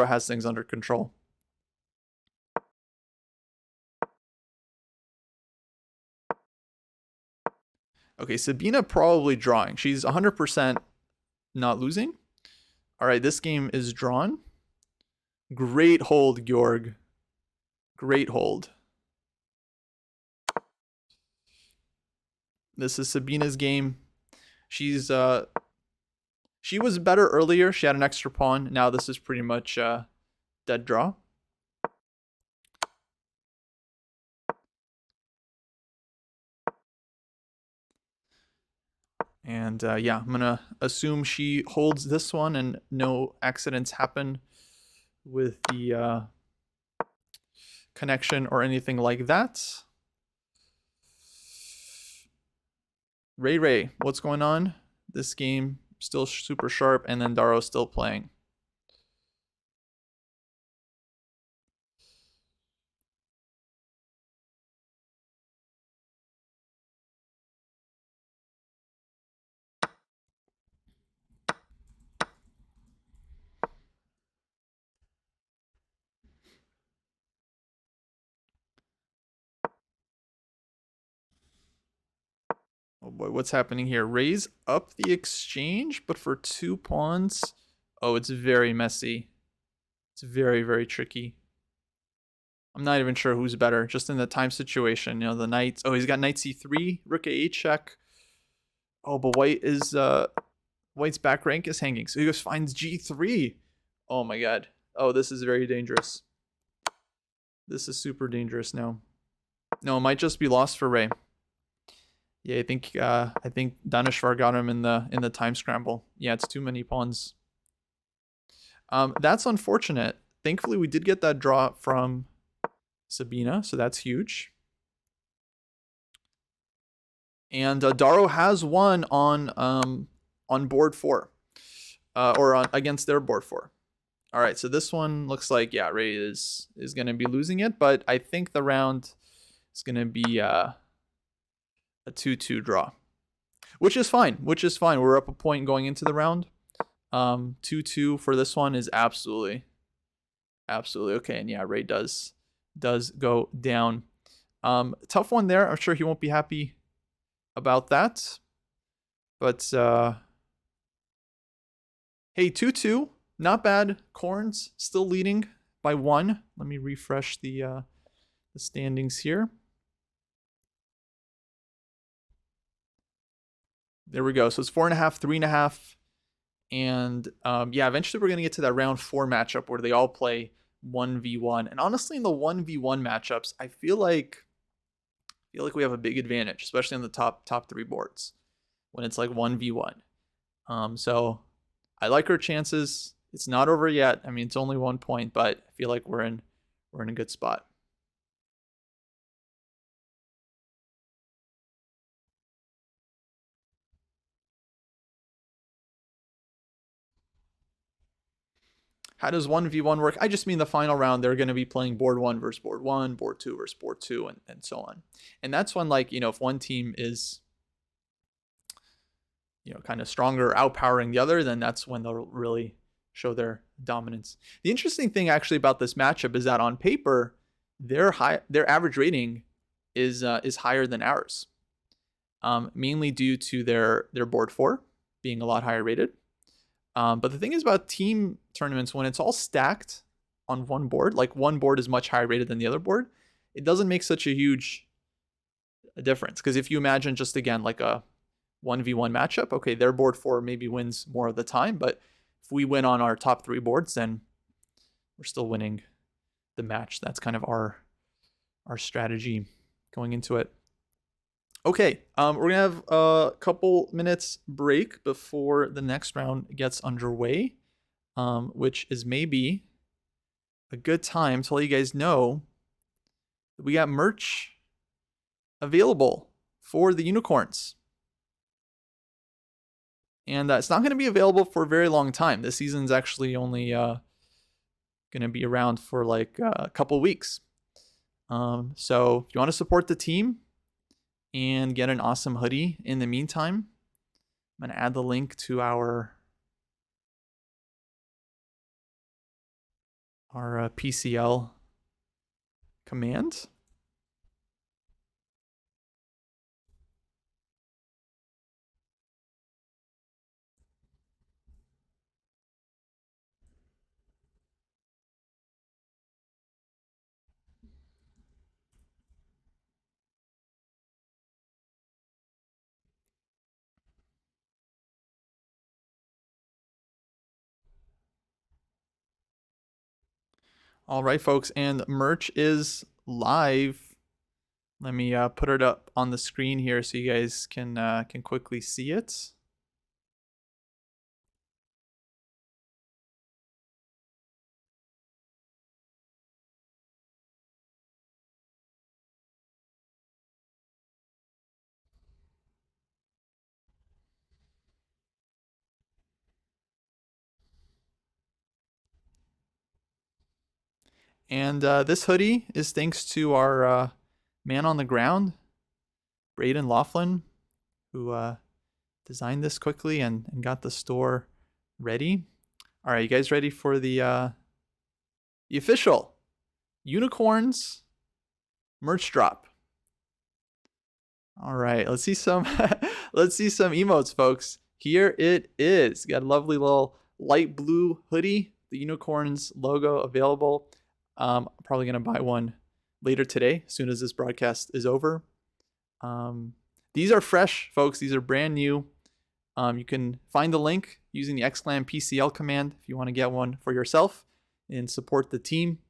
has things under control. Okay, Sabina probably drawing. She's 100% not losing. All right, this game is drawn. Great hold, Georg. Great hold. This is Sabina's game. She was better earlier. She had an extra pawn. Now this is pretty much dead draw. And yeah, I'm going to assume she holds this one and no accidents happen with the connection or anything like that. Ray, what's going on? This game still super sharp, and then Daro's still playing. Oh boy, what's happening here? Raise up the exchange, but for 2 pawns. Oh, it's very messy. It's very, very tricky. I'm not even sure who's better, just in the time situation. You know, the knights. Oh, he's got knight c3, rook a8 check. Oh, but white's back rank is hanging. So he just finds g3. Oh my god. Oh, this is very dangerous. This is super dangerous now. No, it might just be lost for Ray. Yeah, I think Daneshvar got him in the time scramble. Yeah, it's too many pawns. That's unfortunate. Thankfully, we did get that draw from Sabina, so that's huge. And Daro has won on board 4, or against their board 4. All right, so this one looks like, yeah, Ray is going to be losing it, but I think the round is going to be a 2-2 draw, which is fine. We're up a point going into the round. 2-2 for this one is absolutely okay. And yeah, Ray does go down. Tough one there. I'm sure he won't be happy about that. But hey, 2-2, not bad. Corns still leading by 1. Let me refresh the standings here. There we go. So it's 4.5, 3.5. And yeah, eventually we're going to get to that round 4 matchup where they all play 1v1. And honestly, in the 1v1 matchups, I feel like we have a big advantage, especially on the top 3 boards when it's like 1v1. So I like our chances. It's not over yet. I mean, it's only 1 point, but I feel like we're in a good spot. How does 1v1 work? I just mean the final round, they're going to be playing board 1 versus board 1, board 2 versus board 2, and so on. And that's when, like, if one team is, kind of stronger, outpowering the other, then that's when they'll really show their dominance. The interesting thing actually about this matchup is that on paper, their average rating is higher than ours, mainly due to their board 4 being a lot higher rated. But the thing is about team tournaments, when it's all stacked on one board, like one board is much higher rated than the other board, it doesn't make such a huge difference. Because if you imagine just, again, like a 1v1 matchup, okay, their board 4 maybe wins more of the time, but if we win on our top 3 boards, then we're still winning the match. That's kind of our strategy going into it. Okay, we're going to have a couple minutes break before the next round gets underway, which is maybe a good time to let you guys know that we got merch available for the unicorns. And it's not going to be available for a very long time. This season's actually only going to be around for like a couple weeks. So if you want to support the team and get an awesome hoodie in the meantime, I'm going to add the link to our PCL command. All right, folks, and merch is live. Let me put it up on the screen here so you guys can quickly see it. And this hoodie is thanks to our man on the ground, Braden Laughlin, who designed this quickly and got the store ready. All right, you guys ready for the official Unicorns merch drop? All right, let's see some let's see some emotes, folks. Here it is. Got a lovely little light blue hoodie, the Unicorns logo available. I'm probably gonna buy one later today, as soon as this broadcast is over. These are fresh, folks. These are brand new. You can find the link using the exclam PCL command if you want to get one for yourself and support the team,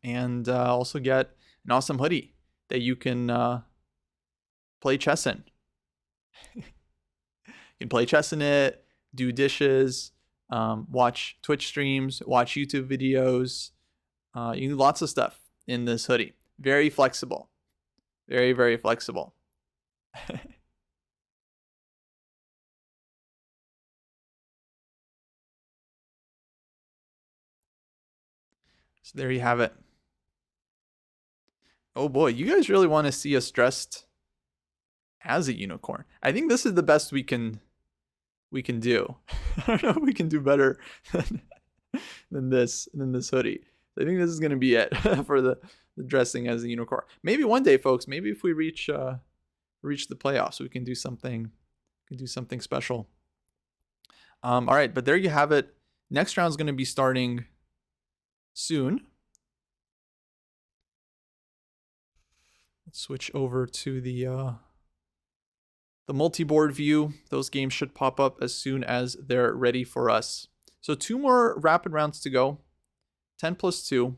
and also get an awesome hoodie that you can play chess in. You can play chess in it, do dishes, watch Twitch streams, watch YouTube videos. You can do lots of stuff in this hoodie. Very flexible. Very, very flexible. So there you have it. Oh boy, you guys really want to see us dressed as a unicorn. I think this is the best we can do. I don't know if we can do better than this hoodie. I think this is going to be it for the dressing as a unicorn. Maybe one day, folks, maybe if we reach the playoffs, we can do something special. All right, but there you have it. Next round is going to be starting soon. Let's switch over to the the multi-board view. Those games should pop up as soon as they're ready for us. So 2 more rapid rounds to go. 10 plus 2.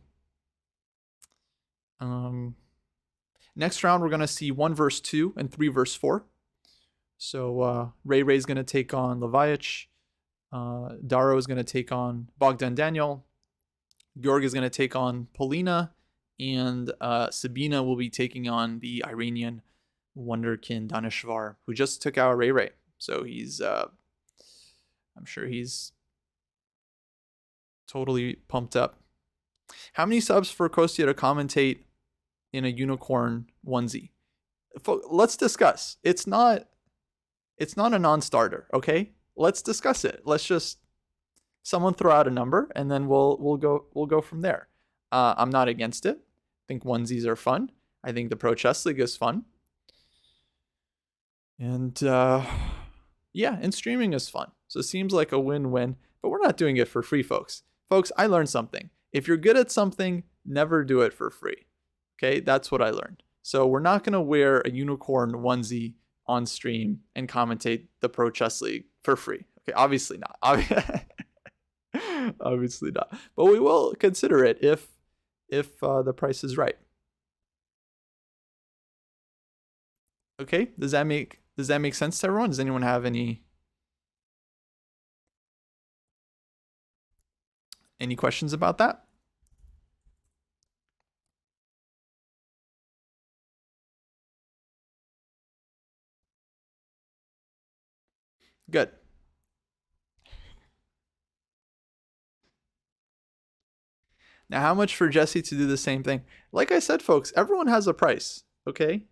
Next round, we're going to see 1 versus 2 and 3 versus 4. So Ray Ray's going to take on Levaich. Daro is going to take on Bogdan Daniel. Georg is going to take on Polina. And Sabina will be taking on the Iranian wonderkin Daneshvar, who just took out Ray Ray. So he's, I'm sure he's totally pumped up. How many subs for Kostya to commentate in a unicorn onesie? Let's discuss. It's not a non-starter, okay? Let's discuss it. Let's just someone throw out a number and then we'll go from there. I'm not against it. I think onesies are fun. I think the Pro Chess League is fun. And yeah, and streaming is fun. So it seems like a win-win, but we're not doing it for free, folks. Folks, I learned something. If you're good at something, never do it for free. Okay, that's what I learned. So we're not going to wear a unicorn onesie on stream and commentate the Pro Chess League for free. Okay, obviously not. Obviously not. But we will consider it if the price is right. Okay, does that make sense to everyone? Does anyone have any questions about that? Good. Now, how much for Jesse to do the same thing? Like I said, folks, everyone has a price, okay?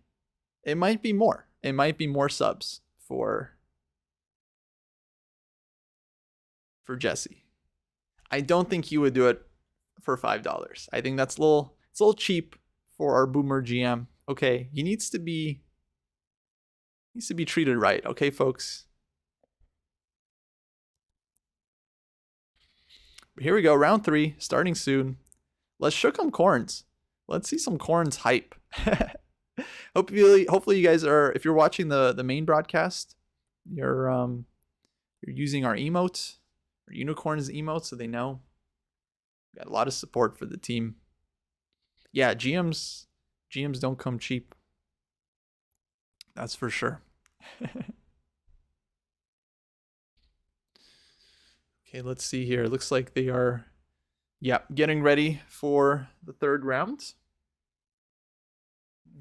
It might be more. It might be more subs for Jesse. I don't think he would do it for $5. I think that's it's a little cheap for our boomer GM. Okay, he needs to be treated right, okay, folks? Here we go, round 3, starting soon. Let's shook 'em corns. Let's see some corns hype. Hopefully you guys are, if you're watching the main broadcast, you're using our emote, our unicorns emote, so they know. We got a lot of support for the team. Yeah, GMs don't come cheap. That's for sure. Okay, let's see here. It looks like they are, getting ready for the 3rd round.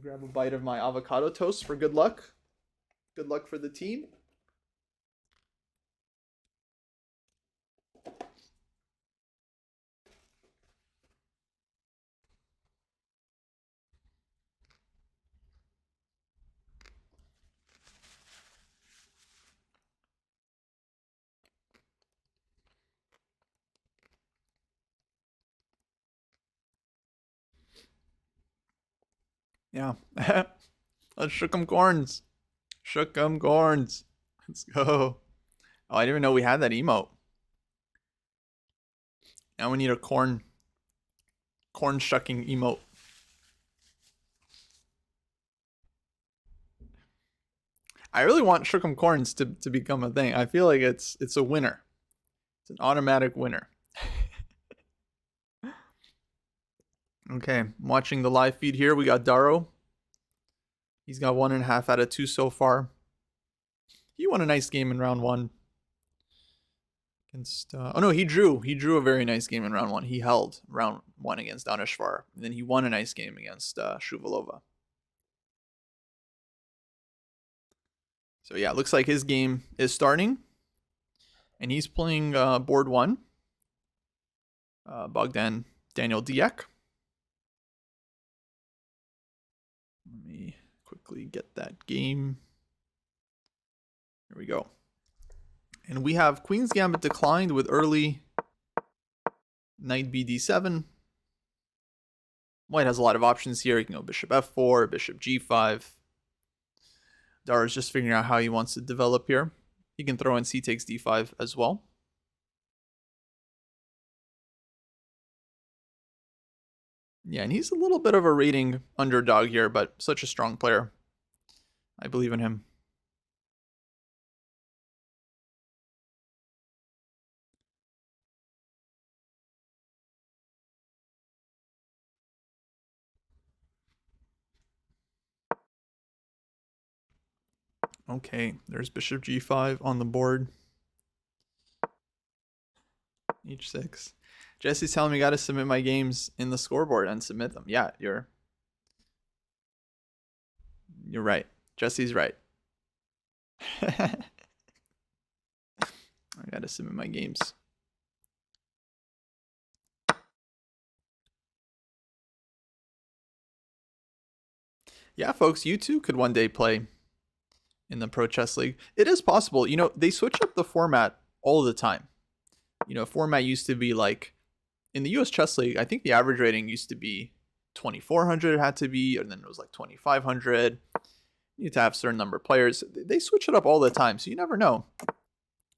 Grab a bite of my avocado toast for good luck. Good luck for the team. Yeah. Let's shook 'em corns. Shook 'em corns. Let's go. Oh, I didn't even know we had that emote. Now we need a corn shucking emote. I really want shook 'em corns to become a thing. I feel like it's a winner. It's an automatic winner. Okay, I'm watching the live feed here. We got Daro. He's got 1.5 out of 2 so far. He won a nice game in round 1. Against, oh no, he drew a very nice game in round 1. He held round 1 against Daneshvar. And then he won a nice game against Shuvalova. So yeah, it looks like his game is starting. And he's playing board 1. Bogdan Daniel Diek. Let me quickly get that game. Here we go. And we have Queen's Gambit declined with early Knight BD7. White has a lot of options here. He can go Bishop F4, Bishop G5. Dara's just figuring out how he wants to develop here. He can throw in C takes D5 as well. Yeah, and he's a little bit of a rating underdog here, but such a strong player. I believe in him. Okay, there's bishop g5 on the board. h6. Jesse's telling me I gotta submit my games in the scoreboard and submit them. Yeah, you're right. Jesse's right. I gotta submit my games. Yeah, folks, you too could one day play in the Pro Chess League. It is possible. You know, they switch up the format all the time. You know, format used to be like, in the US Chess League, I think the average rating used to be 2,400 it had to be, and then it was like 2,500. You need to have a certain number of players. They switch it up all the time, so you never know.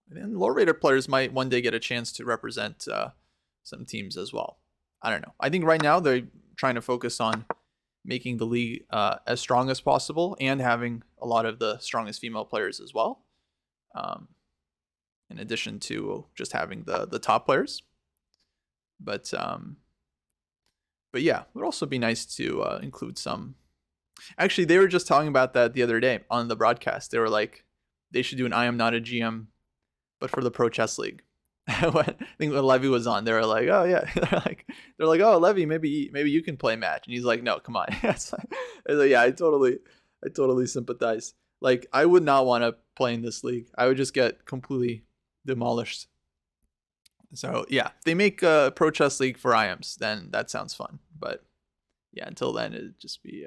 And low-rated players might one day get a chance to represent some teams as well. I don't know. I think right now they're trying to focus on making the league as strong as possible and having a lot of the strongest female players as well. In addition to just having the top players. But yeah, it would also be nice to include some. Actually, they were just talking about that the other day on the broadcast. They were like, they should do an I Am Not a GM, but for the Pro Chess League. I think when Levy was on, they were like, oh yeah, they're like, oh Levy, maybe you can play match, and he's like, no, come on. Like, yeah, I totally sympathize. Like, I would not want to play in this league. I would just get completely demolished. So yeah, if they make a Pro Chess League for IAMs, then that sounds fun. But yeah, until then, it'd just be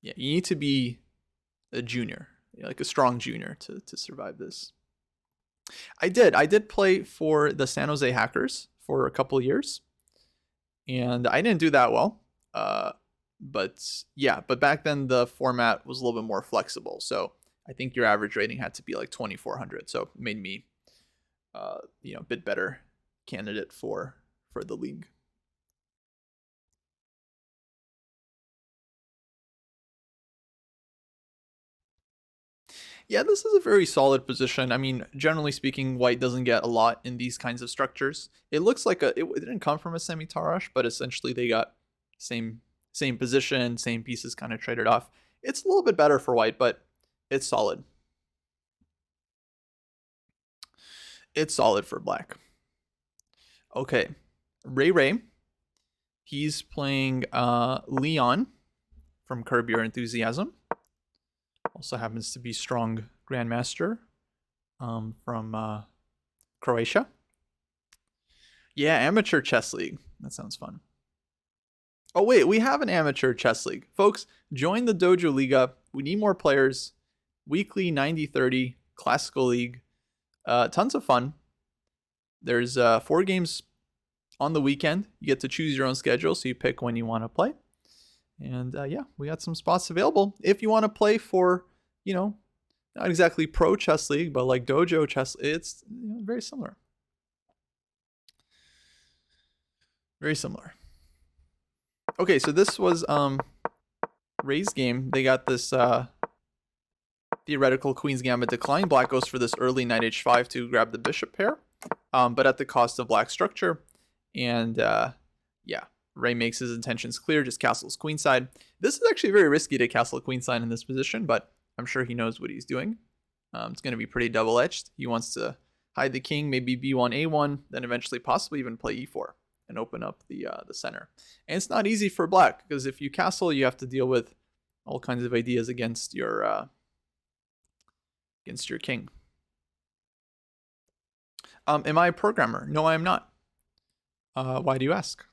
yeah, you need to be a junior, like a strong junior to survive this. I did play for the San Jose Hackers for a couple years, and I didn't do that well. But yeah, but back then the format was a little bit more flexible. So I think your average rating had to be like 2,400. So it made me, a bit better candidate for the league. Yeah, this is a very solid position. I mean, generally speaking, white doesn't get a lot in these kinds of structures. It looks like it didn't come from a semi-Tarrasch, but essentially they got same position, same pieces kind of traded off. It's a little bit better for white, but it's solid. It's solid for black. Okay, Ray. He's playing Leon from Curb Your Enthusiasm. Also happens to be strong grandmaster from Croatia. Yeah, amateur chess league. That sounds fun. Oh wait, we have an amateur chess league. Folks, join the Dojo Liga. We need more players. Weekly 90-30 classical league. Tons of fun. There's 4 games on the weekend. You get to choose your own schedule, so you pick when you want to play. And yeah, we got some spots available. If you want to play for, not exactly pro chess league, but like dojo chess, it's very similar. Very similar. Okay, so this was Ray's game. They got this theoretical Queen's Gambit decline. Black goes for this early knight h5 to grab the bishop pair, but at the cost of black structure. And yeah, Ray makes his intentions clear, just castles queenside. This is actually very risky to castle queenside in this position, but I'm sure he knows what he's doing. It's going to be pretty double-edged. He wants to hide the king, maybe b1, a1, then eventually possibly even play e4 and open up the center. And it's not easy for black, because if you castle, you have to deal with all kinds of ideas against your king. Am I a programmer? No, I am not. Why do you ask?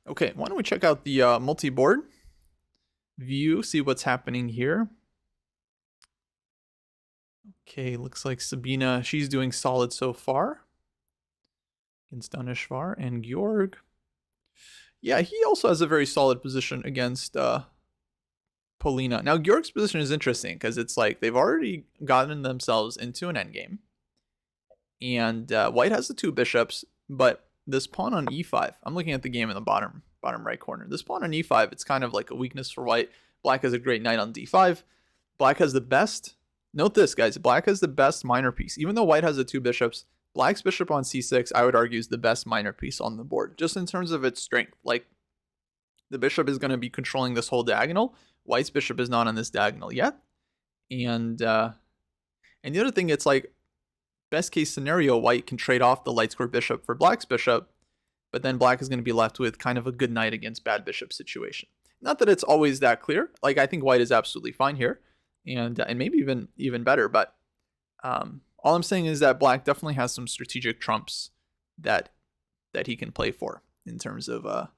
Okay, why don't we check out the multi-board view, see what's happening here. Okay, looks like Sabina, she's doing solid so far against Daneshvar, and Georg. Yeah, he also has a very solid position against Polina. Now, Georg's position is interesting because it's like they've already gotten themselves into an endgame. And white has the 2 bishops, but this pawn on e5, I'm looking at the game in the bottom right corner. This pawn on e5, it's kind of like a weakness for white. Black has a great knight on d5. Black has the best, note this guys, black has the best minor piece. Even though white has the 2 bishops, Black's bishop on c6, I would argue, is the best minor piece on the board, just in terms of its strength. Like, the bishop is going to be controlling this whole diagonal. White's bishop is not on this diagonal yet. And the other thing, it's like, best case scenario, White can trade off the light square bishop for Black's bishop, but then Black is going to be left with kind of a good knight against bad bishop situation. Not that it's always that clear. Like, I think White is absolutely fine here, and maybe even better. But all I'm saying is that Black definitely has some strategic trumps that he can play for in terms of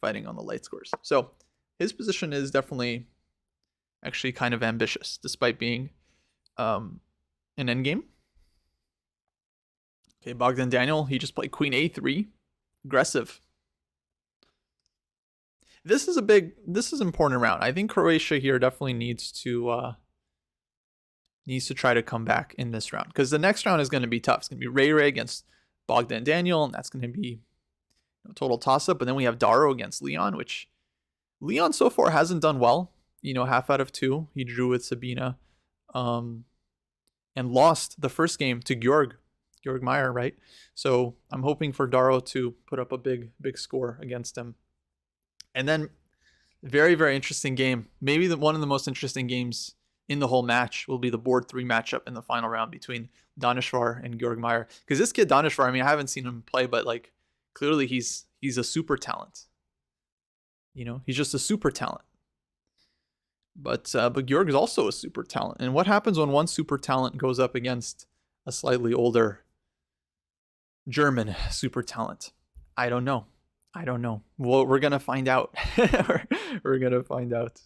fighting on the light squares. So his position is definitely actually kind of ambitious, despite being an endgame. Okay, Bogdan Daniel, he just played Queen A3, aggressive. This is an important round. I think Croatia here definitely needs to try to come back in this round, because the next round is going to be tough. It's going to be Ray against Bogdan Daniel, and that's going to be a total toss-up. But then we have Daro against Leon, which Leon so far hasn't done well. Half out of 2. He drew with Sabina, and lost the first game to Georg Meyer, right? So I'm hoping for Daro to put up a big score against him. And then, very, very interesting game. Maybe one of the most interesting games in the whole match will be the board 3 matchup in the final round between Daneshvar and Georg Meyer. Because this kid Daneshvar, I mean, I haven't seen him play, but like, clearly he's a super talent. He's just a super talent. But Georg is also a super talent. And what happens when one super talent goes up against a slightly older German super talent? I don't know. Well, we're going to find out. We're going to find out.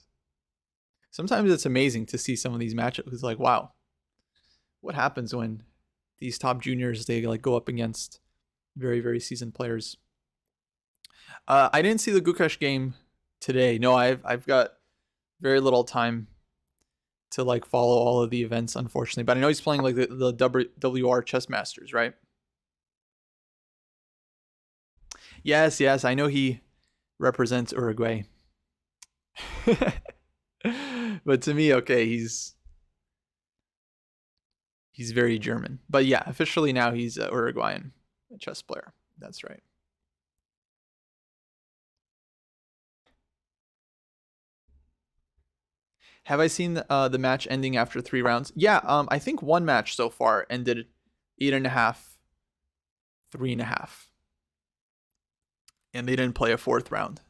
Sometimes it's amazing to see some of these matchups. It's like, wow, what happens when these top juniors, they like go up against very, very seasoned players? I didn't see the Gukesh game today. No, I've got very little time to like follow all of the events, unfortunately. But I know he's playing like the WR Chess Masters, right? Yes, I know he represents Uruguay. But to me, okay, he's very German. But yeah, officially now he's an Uruguayan chess player. That's right. Have I seen the match ending after 3 rounds? Yeah, I think one match so far ended 8.5, 3.5. And they didn't play a 4th round.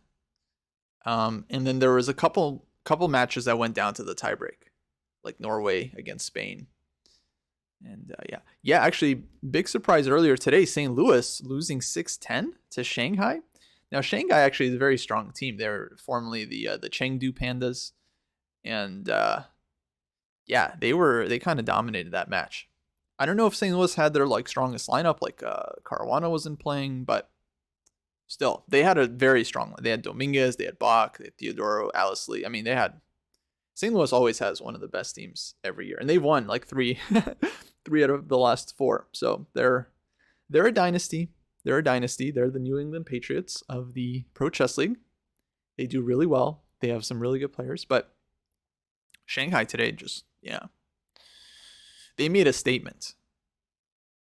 And then there was a couple matches that went down to the tiebreak, like Norway against Spain. And yeah, actually, big surprise earlier today, St. Louis losing 6-10 to Shanghai. Now, Shanghai actually is a very strong team. They're formerly the Chengdu Pandas. And yeah, they kind of dominated that match. I don't know if St. Louis had their like strongest lineup, like Caruana wasn't playing, but still, they had a very strong one. They had Dominguez, they had Bach, they had Theodoro, Alice Lee. I mean, St. Louis always has one of the best teams every year, and they've won like three out of the last 4. So they're a dynasty. They're a dynasty. They're the New England Patriots of the Pro Chess League. They do really well. They have some really good players, but Shanghai today they made a statement.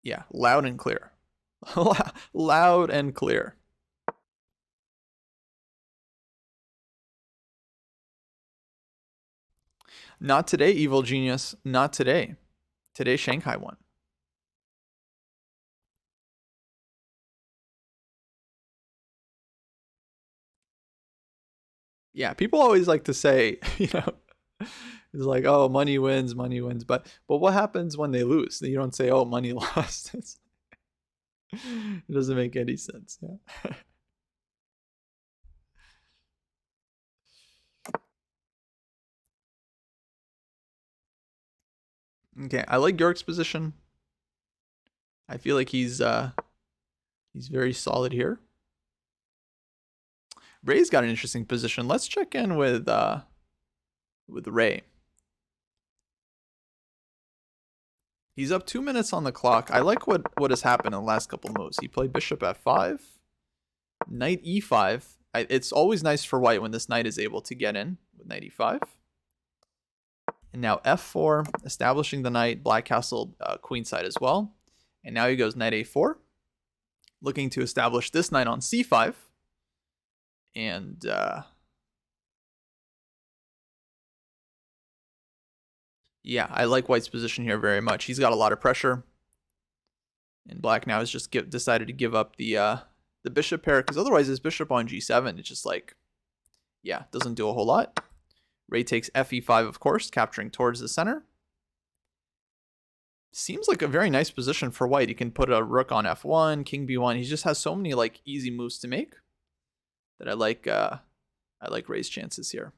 Yeah, loud and clear. Loud and clear. Not today, Evil Genius. Not today. Today, Shanghai won. Yeah, people always like to say, it's like, oh, money wins. But what happens when they lose? You don't say, oh, money lost. It doesn't make any sense. Yeah. Okay, I like York's position. I feel like he's very solid here. Ray's got an interesting position. Let's check in with Ray. He's up 2 minutes on the clock. I like what has happened in the last couple moves. He played bishop f5, knight e5. It's always nice for white when this knight is able to get in with knight e5. And now f4, establishing the knight, black castle queenside as well. And now he goes knight a4, looking to establish this knight on c5. And yeah, I like white's position here very much. He's got a lot of pressure. And black now has just decided to give up the bishop pair, because otherwise his bishop on g7, it's just like, yeah, doesn't do a whole lot. Ray takes fe5, of course, capturing towards the center. Seems like a very nice position for white. He can put a rook on f1, king b1. He just has so many like easy moves to make that I like Ray's chances here.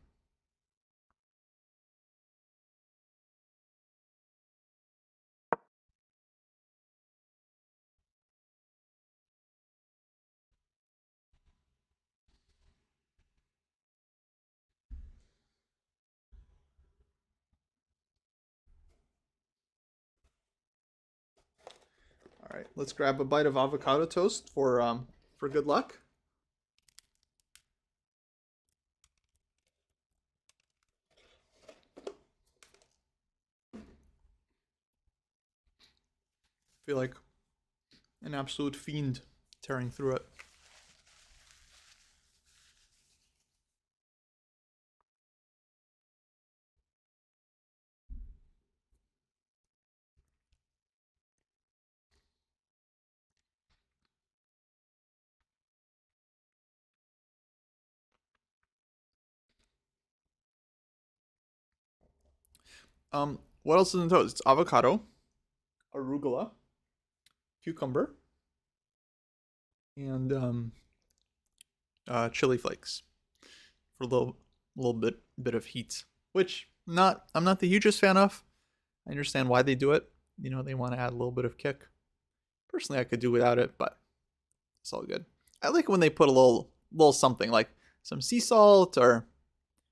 All right, let's grab a bite of avocado toast for good luck. Feel like an absolute fiend tearing through it. What else is in the toast? It's avocado, arugula, cucumber, and chili flakes for a little bit of heat, which I'm not the hugest fan of. I understand why they do it. You know, they want to add a little bit of kick. Personally, I could do without it, but it's all good. I like when they put a little something like some sea salt or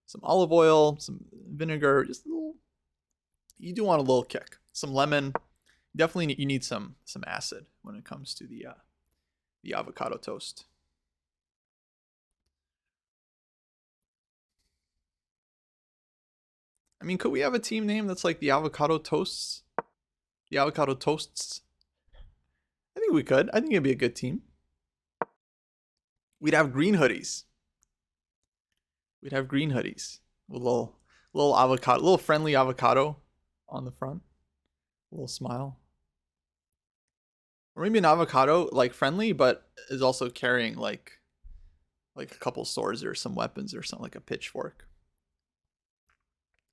some olive oil, some vinegar, just a little. You do want a little kick. Some lemon. Definitely you need some acid when it comes to the avocado toast. I mean, could we have a team name that's like the avocado toasts? The avocado toasts? I think we could. I think it'd be a good team. We'd have green hoodies. We'd have green hoodies with a little avocado, little friendly avocado on the front. A little smile. Or maybe an avocado, like friendly, but is also carrying like a couple swords or some weapons or something, like a pitchfork.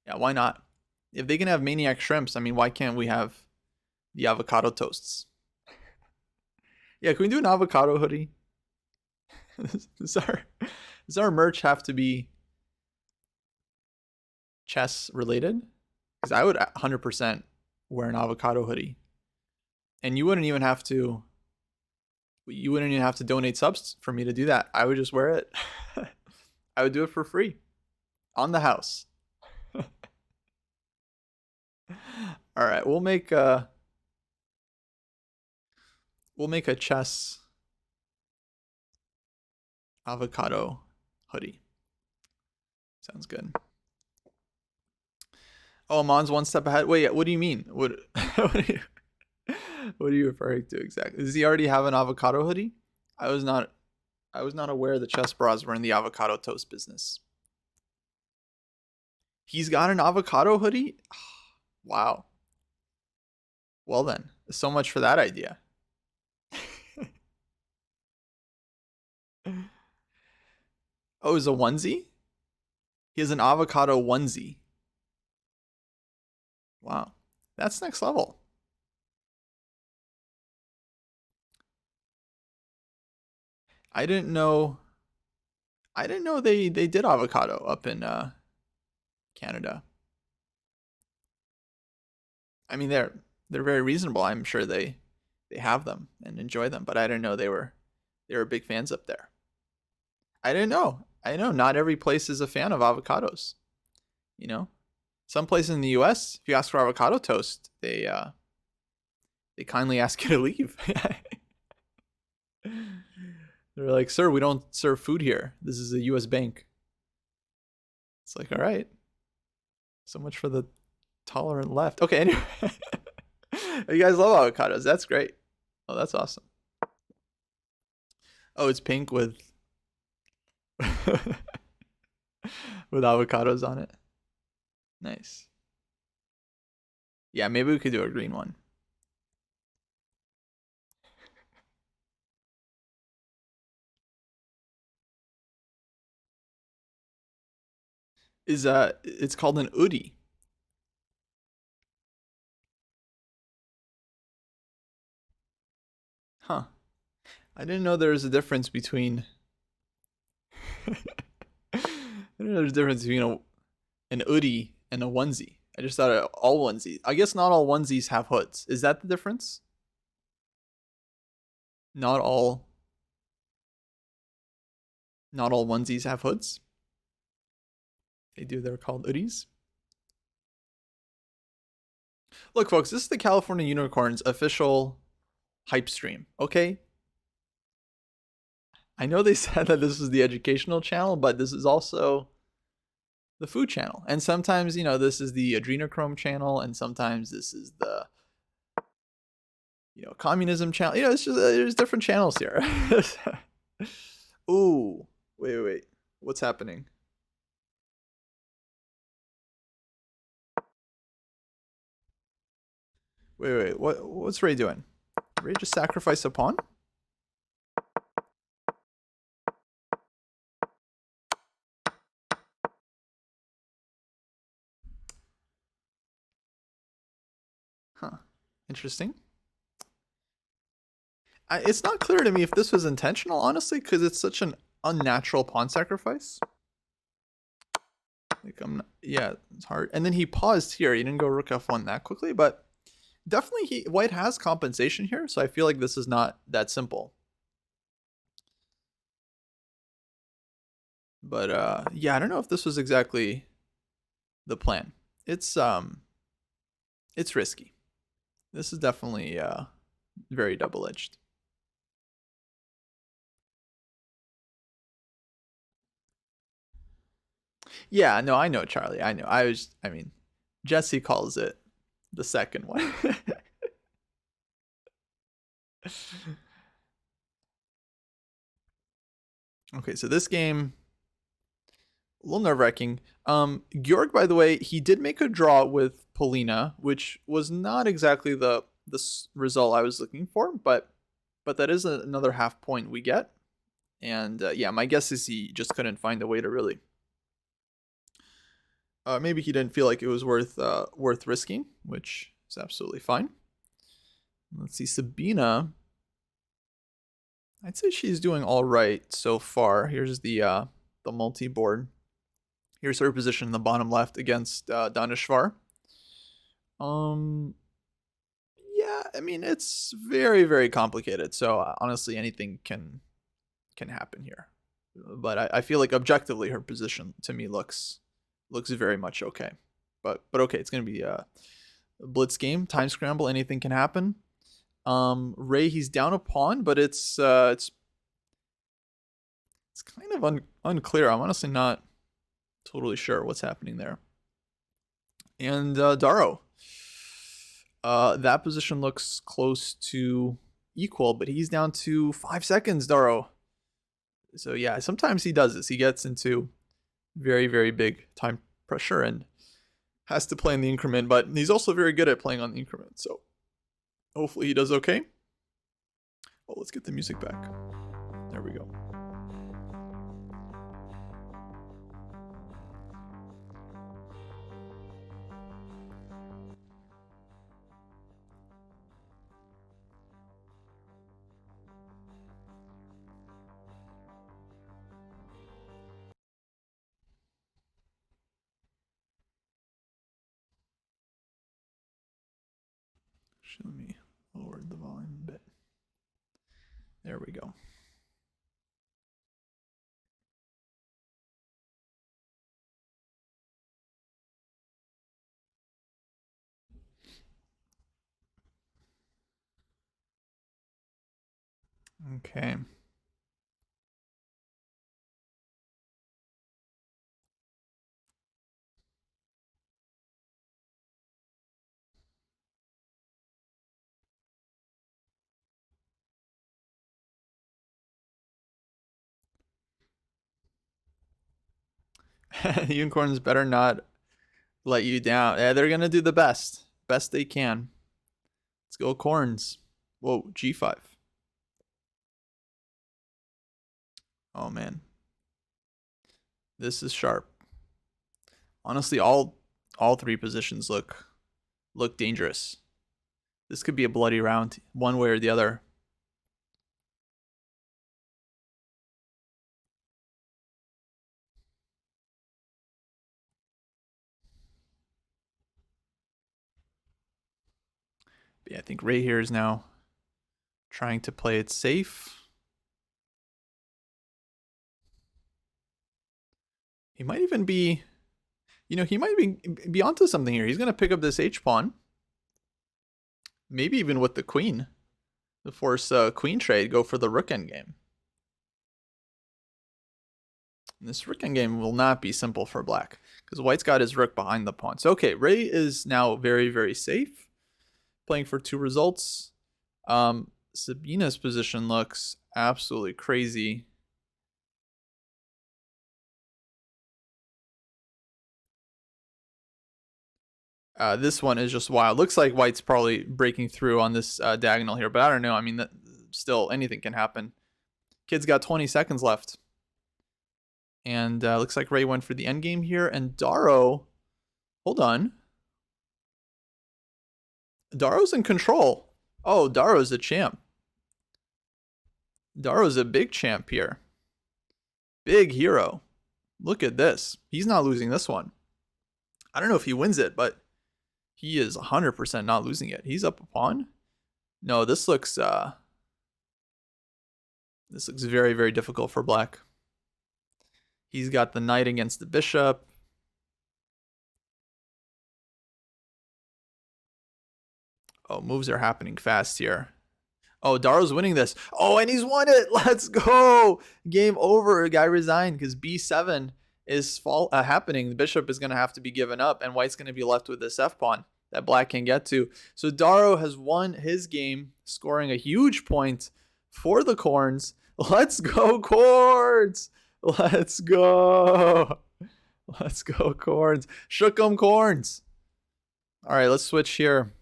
Yeah, why not? If they can have maniac shrimps, I mean, why can't we have the avocado toasts? Yeah, can we do an avocado hoodie? Does our merch have to be chess related? Because I would 100% wear an avocado hoodie. And you wouldn't even have to donate subs for me to do that. I would just wear it. I would do it for free on the house. All right, we'll make a chess avocado hoodie. Sounds good. Oh, Amon's one step ahead. Wait, what do you mean? What are you referring to exactly? Does he already have an avocado hoodie? I was not aware the chess bras were in the avocado toast business. He's got an avocado hoodie? Wow. Well then, so much for that idea. Oh, it's a onesie? He has an avocado onesie. Wow. That's next level. I didn't know they did avocado up in Canada. I mean, they're very reasonable. I'm sure they have them and enjoy them, but I didn't know they were big fans up there. I didn't know. I know not every place is a fan of avocados. You know, some places in the U.S., if you ask for avocado toast, they kindly ask you to leave. They're like, "Sir, we don't serve food here. This is a U.S. bank." It's like, all right. So much for the tolerant left. Okay, anyway. You guys love avocados. That's great. Oh, that's awesome. Oh, it's pink with with avocados on it. Nice. Yeah, maybe we could do a green one. It's called an udi. Huh. I didn't know there was a difference between I didn't know there's a difference between an udi and a onesie. I just thought all onesies. I guess not all onesies have hoods. Is that the difference? Not all onesies have hoods. They do. They're called udis. Look, folks, this is the California Unicorns official hype stream. Okay. I know they said that this is the educational channel, but this is also the food channel. And sometimes, you know, this is the adrenochrome channel, and sometimes this is the, you know, communism channel. You know, it's just, there's different channels here. Ooh, wait. What's happening? Wait. What's Ray doing? Ray just sacrificed a pawn? Huh. Interesting. It's not clear to me if this was intentional, honestly, because it's such an unnatural pawn sacrifice. Like, yeah, it's hard. And then he paused here. He didn't go rook f1 that quickly, but definitely White has compensation here, so I feel like this is not that simple. But yeah, I don't know if this was exactly the plan. It's risky. This is definitely very double-edged. Yeah, no, I know, Charlie. I know. I mean, Jesse calls it the second one. Okay, so this game, a little nerve-wracking. Georg, by the way, he did make a draw with Polina, which was not exactly the result I was looking for, but that is another half point we get. And yeah, my guess is he just couldn't find a way to really. Maybe he didn't feel like it was worth risking, which is absolutely fine. Let's see, Sabina. I'd say she's doing all right so far. Here's the multi-board. Here's her position in the bottom left against Daneshvar. Yeah, I mean, it's very, very complicated. So honestly, anything can happen here. But I feel like objectively her position to me looks very much okay. But okay, it's gonna be a blitz game, time scramble, anything can happen. Ray, he's down a pawn, but it's kind of unclear. I'm honestly not totally sure what's happening there. And Daro, that position looks close to equal, but he's down to 5 seconds, Daro. So yeah, sometimes he does this. He gets into very, very big time pressure and has to play in the increment, but he's also very good at playing on the increment. So hopefully he does okay. Oh, let's get the music back. There we go. Let me lower the volume a bit. There we go. Okay. Unicorns better not let you down. Yeah, they're gonna do the best they can. Let's go corns. Whoa, G5. Oh man, this is sharp. Honestly, all three positions look dangerous. This could be a bloody round, one way or the other. But yeah, I think Ray here is now trying to play it safe. He might even be, he might be onto something here. He's going to pick up this H-pawn. Maybe even with the queen. To force queen trade, go for the rook endgame. This rook endgame will not be simple for black, because white's got his rook behind the pawn. So, okay, Ray is now very, very safe. Playing for 2 results. Sabina's position looks absolutely crazy. This one is just wild. Looks like white's probably breaking through on this diagonal here, but I don't know. I mean, still, anything can happen. Kid's got 20 seconds left. And looks like Ray went for the endgame here. And Daro, hold on. Daro's in control. Oh, Daro's a champ. Daro's a big champ here. Big hero. Look at this. He's not losing this one. I don't know if he wins it, but he is 100% not losing it. He's up a pawn. No, this looks very, very difficult for black. He's got the knight against the bishop. Oh, moves are happening fast here. Oh, Daro's winning this. Oh, and he's won it. Let's go. Game over. Guy resigned because B7 is happening. The bishop is going to have to be given up, and white's going to be left with this f-pawn that black can get to. So Daro has won his game, scoring a huge point for the corns. Let's go, corns. Let's go. Let's go, corns. Shook 'em, corns. All right, let's switch here.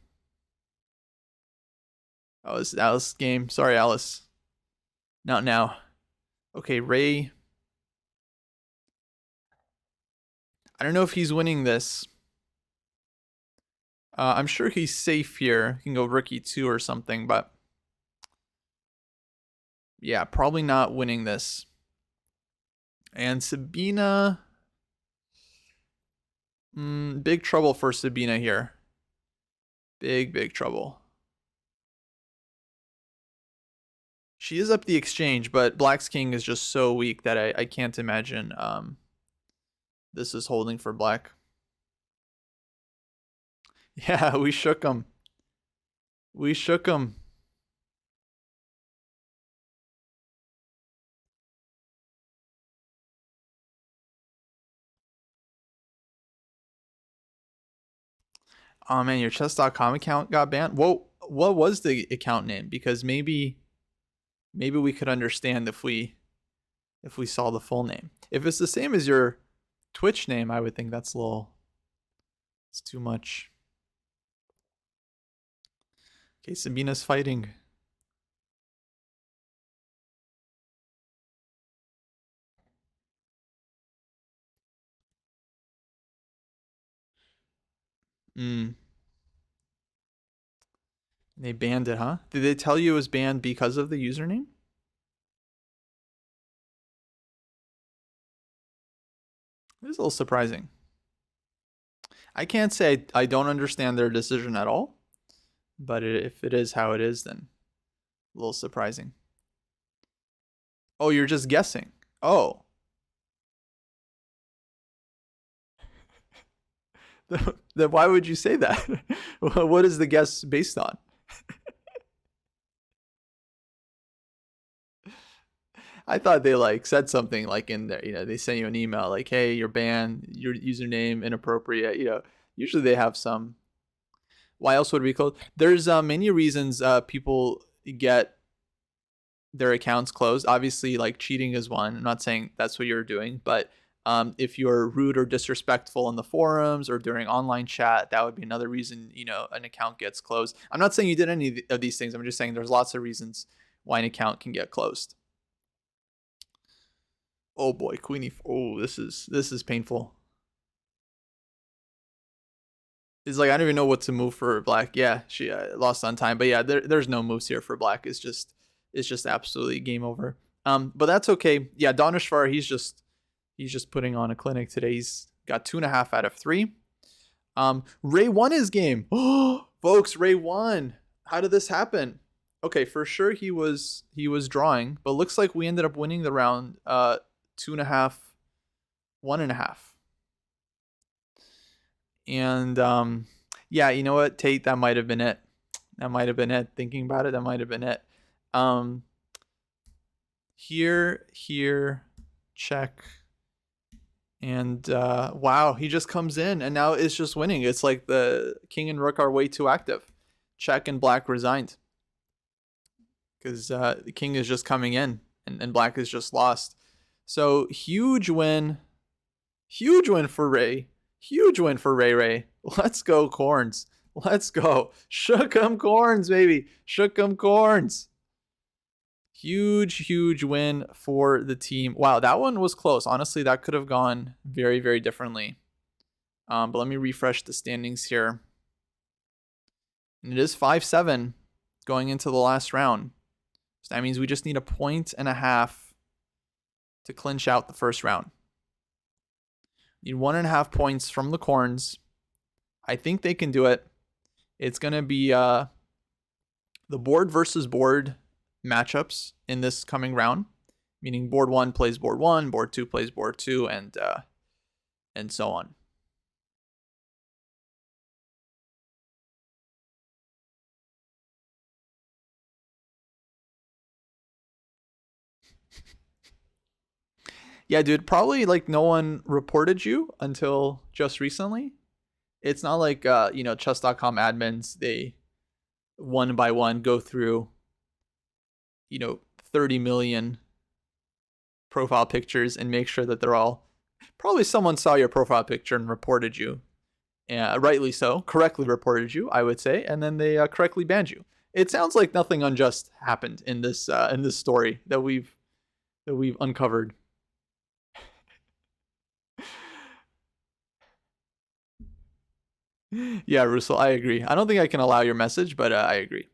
Oh, this is Alice's game. Sorry, Alice. Not now. Okay, Ray. I don't know if he's winning this. I'm sure he's safe here. He can go rook e2 or something, but yeah, probably not winning this. And Sabina, big trouble for Sabina here. Big trouble. She is up the exchange, but black's king is just so weak that I can't imagine this is holding for black. Yeah, we shook him. We shook him. Oh man, your chess.com account got banned? Whoa, what was the account name? Because maybe we could understand if we saw the full name. If it's the same as your Twitch name, I would think that's it's too much. Okay, Sabina's fighting. They banned it, huh? Did they tell you it was banned because of the username? It is a little surprising. I can't say I don't understand their decision at all, but if it is how it is, then a little surprising. Oh, you're just guessing. Oh. Then why would you say that? What is the guess based on? I thought they said something in there, they sent you an email like, hey, you're banned, your username inappropriate, usually they have some. Why else would it be closed? There's many reasons people get their accounts closed. Obviously, cheating is one. I'm not saying that's what you're doing, but If you're rude or disrespectful in the forums or during online chat, that would be another reason, an account gets closed. I'm not saying you did any of these things. I'm just saying there's lots of reasons why an account can get closed. Oh boy, Queenie. Oh, this is painful. It's like I don't even know what to move for black. Yeah, she lost on time, but yeah, there's no moves here for black. It's just absolutely game over. But that's okay. Yeah, Donishvar, he's just putting on a clinic today. He's got 2.5 out of 3. Ray won his game. Oh, folks, Ray won. How did this happen? Okay, for sure he was drawing, but looks like we ended up winning the round 2.5, 1.5. And yeah, you know what, Tate, that might have been it. Thinking about it, that might have been it. Here, check. And wow, he just comes in and now it's just winning. It's like the king and rook are way too active. Check and black resigned. Because the king is just coming in and black is just lost. So huge win for Ray. Huge win for Ray. Let's go, Corns. Let's go. Shook 'em Corns, baby. Shook 'em Corns. Huge win for the team. Wow, that one was close. Honestly, that could have gone very, very differently. But let me refresh the standings here. And it is 5-7 going into the last round. So that means we just need 1.5 points to clinch out the first round. Need 1.5 points from the Corns. I think they can do it. It's going to be the board versus board matchups in this coming round, meaning board 1 plays board 1, board 2 plays board 2, and so on. Yeah, dude, probably like no one reported you until just recently. It's not like chess.com admins, they one by one go through 30 million profile pictures and make sure that they're all, probably someone saw your profile picture and reported you. Rightly so, correctly reported you, I would say, and then they correctly banned you. It sounds like nothing unjust happened in this story that we've uncovered. Yeah, Russell, I agree. I don't think I can allow your message, but I agree.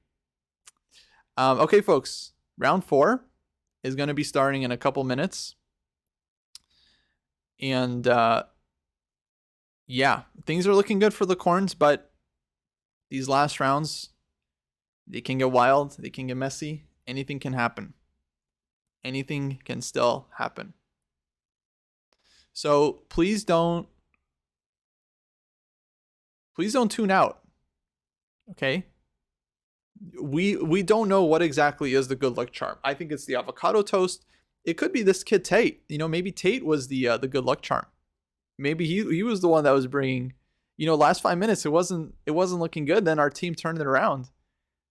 Okay, folks, round 4 is going to be starting in a couple minutes. And yeah, things are looking good for the Corns, but these last rounds, they can get wild, they can get messy, anything can happen. Anything can still happen. So please don't tune out. Okay? We don't know what exactly is the good luck charm. I think it's the avocado toast. It could be this kid Tate. Maybe Tate was the good luck charm. Maybe he was the one that was bringing. Last 5 minutes it wasn't looking good. Then our team turned it around.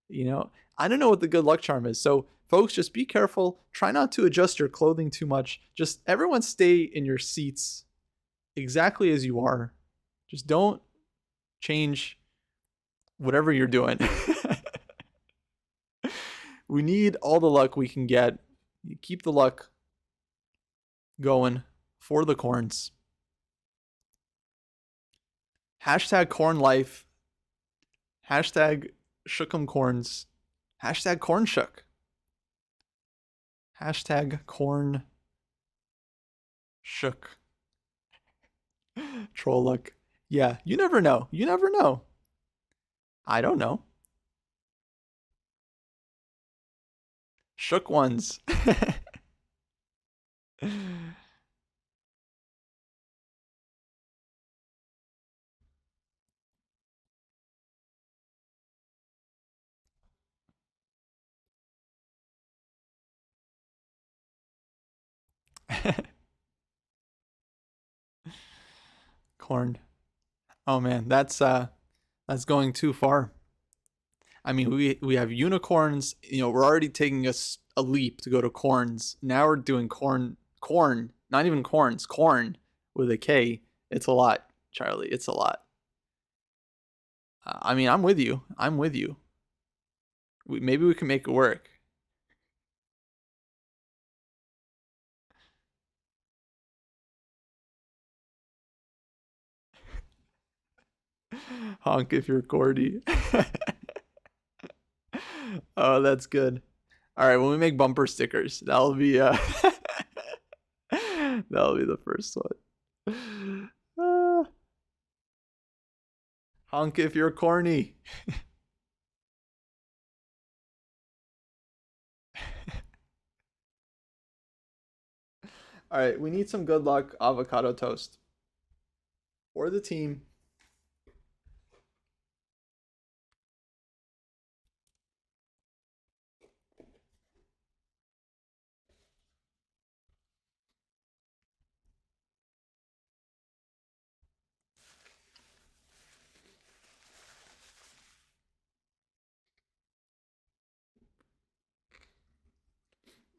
I don't know what the good luck charm is. So folks, just be careful. Try not to adjust your clothing too much. Just everyone stay in your seats exactly as you are. Just don't change whatever you're doing. We need all the luck we can get. Keep the luck going for the Corns. Hashtag corn life. Hashtag shookem corns. Hashtag corn shook. Hashtag corn shook. Troll luck. Yeah, you never know. You never know. I don't know. Shook ones. Corn. Oh man, that's going too far. I mean, we have unicorns. We're already taking a leap to go to corns. Now we're doing corn. Not even corns. Corn. with a K. It's a lot, Charlie. It's a lot. I mean, I'm with you. I'm with you. Maybe we can make it work. Honk if you're cordy. Oh, that's good. All right, when we make bumper stickers, that'll be that'll be the first one. Honk if you're corny. All right, we need some good luck avocado toast for the team.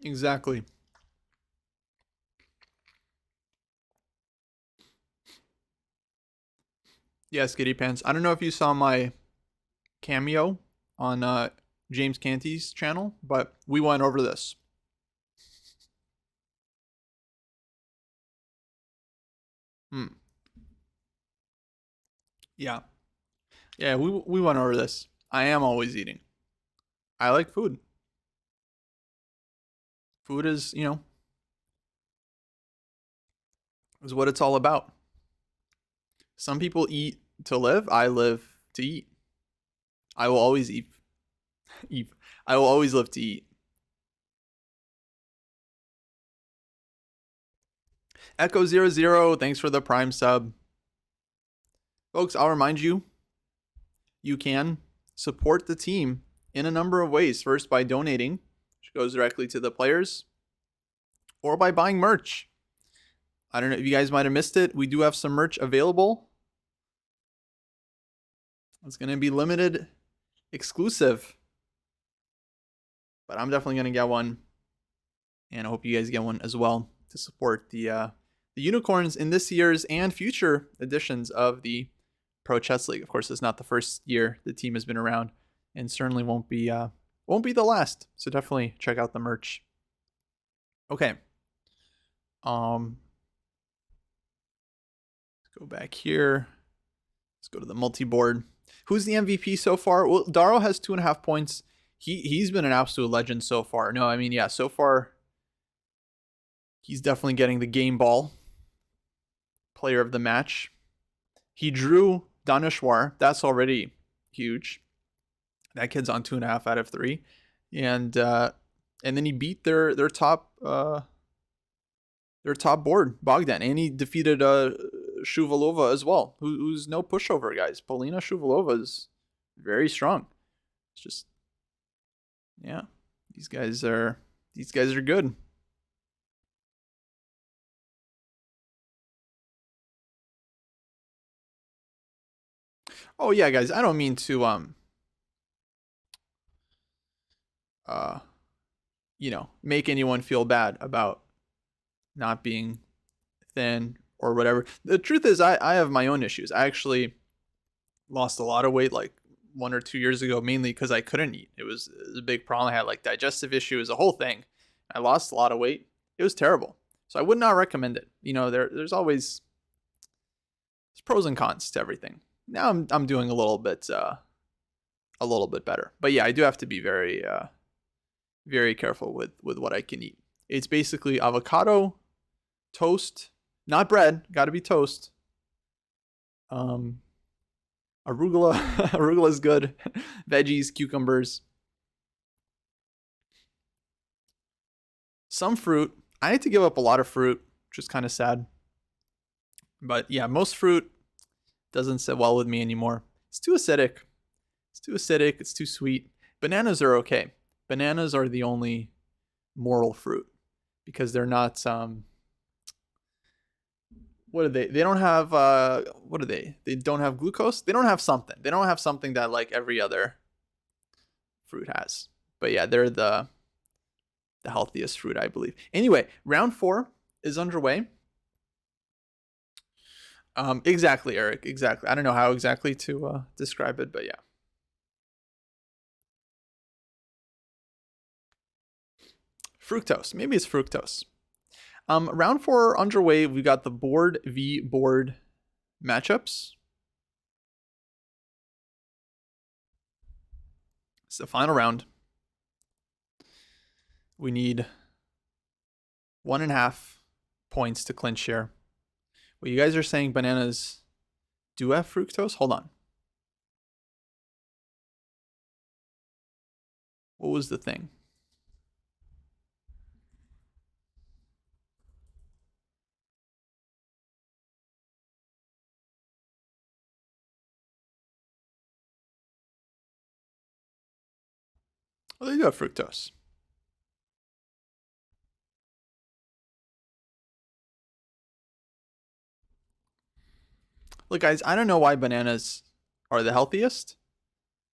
Exactly. Yes, Giddy Pants. I don't know if you saw my cameo on James Canty's channel, but we went over this. Yeah. Yeah, we went over this. I am always eating. I like food. Food is, is what it's all about. Some people eat to live. I live to eat. I will always eat. I will always live to eat. Echo00, thanks for the Prime sub. Folks, I'll remind you, you can support the team in a number of ways. First, by donating, which goes directly to the players, or by buying merch. I don't know if you guys might have missed it. We do have some merch available. It's going to be limited exclusive, but I'm definitely going to get one, and I hope you guys get one as well to support the unicorns in this year's and future editions of the Pro Chess League. Of course, it's not the first year the team has been around, and certainly won't be the last. So definitely check out the merch. Okay. Let's go back here. Let's go to the multi-board. Who's the MVP so far? Well, Daro has 2.5 points. He's been an absolute legend so far. No, I mean, yeah, so far he's definitely getting the game ball player of the match. He drew Daneshwar. That's already huge. That kid's on 2.5 out of 3. And then he beat their top board, Bogdan, and he defeated Shuvalova as well, who's no pushover, guys. Polina Shuvalova is very strong. It's just, yeah, these guys are good. Oh yeah, guys, I don't mean to make anyone feel bad about not being thin or whatever. The truth is, I have my own issues. I actually lost a lot of weight like 1 or 2 years ago, mainly because I couldn't eat. It was a big problem. I had like digestive issues, a whole thing. I lost a lot of weight. It was terrible. So I would not recommend it. There's always pros and cons to everything. Now I'm doing a little bit better. But yeah, I do have to be very very careful with what I can eat. It's basically avocado, toast, not bread, got to be toast. Arugula, arugula is good. Veggies, cucumbers. Some fruit. I had to give up a lot of fruit, which is kind of sad. But yeah, most fruit doesn't sit well with me anymore. It's too acidic. It's too sweet. Bananas are okay. Bananas are the only moral fruit because they're not what are they? They don't have what are they? They don't have glucose. They don't have something. They don't have something that like every other fruit has. But yeah, they're the healthiest fruit, I believe. Anyway, round 4 is underway. Exactly, Eric. Exactly. I don't know how exactly to describe it, but yeah. Fructose. Maybe it's fructose. Round 4 underway. We got the board v board matchups. It's the final round. We need 1.5 points to clinch here. Well, you guys are saying bananas do have fructose? Hold on. What was the thing? Well, they do have fructose. Look, guys, I don't know why bananas are the healthiest,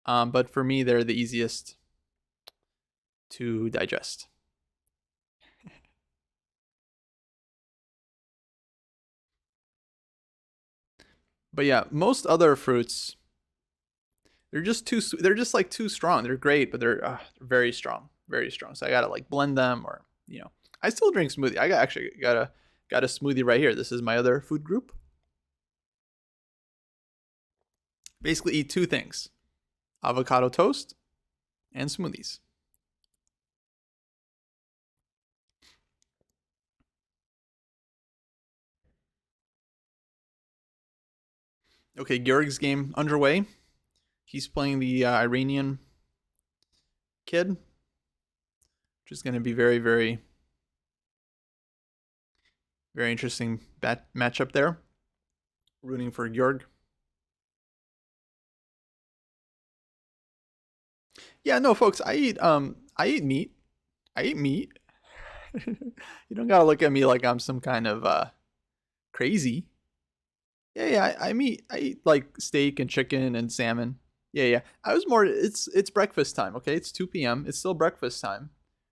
but for me, they're the easiest to digest. But yeah, most other fruits, they're just like too strong. They're great, but they're very strong, very strong. So I gotta like blend them, or I still drink smoothie. I actually got a smoothie right here. This is my other food group. Basically eat 2 things: avocado toast and smoothies. Okay, Georg's game underway. He's playing the Iranian kid, which is going to be very, very, very interesting matchup there. Rooting for Georg. Yeah, no, folks, I eat meat. I eat meat. You don't gotta look at me like I'm some kind of crazy. Yeah, I eat like steak and chicken and salmon. Yeah. I was more. It's breakfast time. Okay, it's 2 p.m. It's still breakfast time.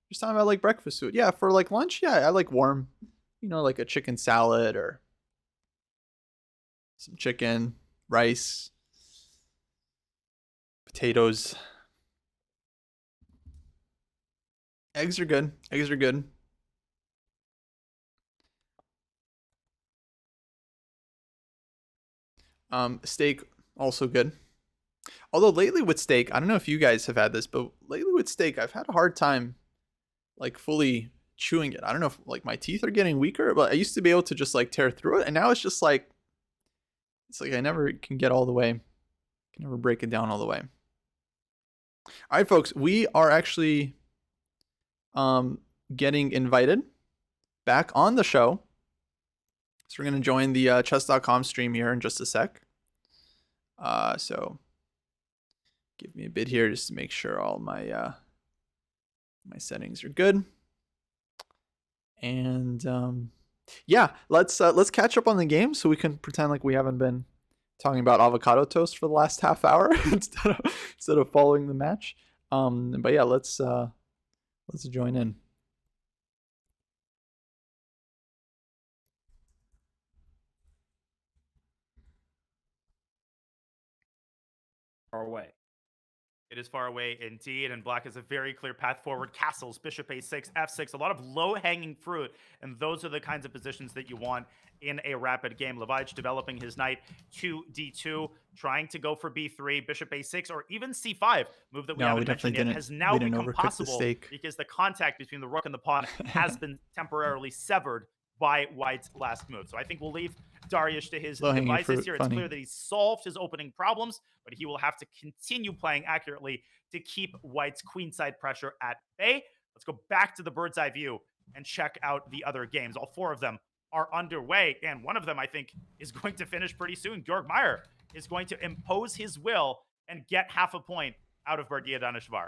Just talking about like breakfast food. Yeah, for like lunch. Yeah, I like warm. Like a chicken salad or some chicken, rice, potatoes. Eggs are good. Eggs are good. Steak also good. Although lately with steak, I don't know if you guys have had this, but lately with steak, I've had a hard time like fully chewing it. I don't know if like my teeth are getting weaker, but I used to be able to just like tear through it, and now it's just like I never can get all the way. Can never break it down all the way. All right, folks, we are actually getting invited back on the show. So we're going to join the chess.com stream here in just a sec. So give me a bit here just to make sure all my my settings are good. And yeah, let's catch up on the game so we can pretend like we haven't been talking about avocado toast for the last half hour instead of following the match. But yeah, let's join in. Far away. It is far away indeed, and black has a very clear path forward. Castles, bishop a6, f6, a lot of low-hanging fruit, and those are the kinds of positions that you want in a rapid game. Levaich developing his knight to d2, trying to go for b3, bishop a6, or even c5, move that we haven't mentioned yet, has now become possible because the contact between the rook and the pawn has been temporarily severed by White's last move. So I think we'll leave Dariush to his devices here. It's clear that he's solved his opening problems, but he will have to continue playing accurately to keep White's queenside pressure at bay. Let's go back to the bird's eye view and check out the other games. All 4 of them are underway, and one of them, I think, is going to finish pretty soon. Georg Meyer is going to impose his will and get half a point out of Bardia Danishvar.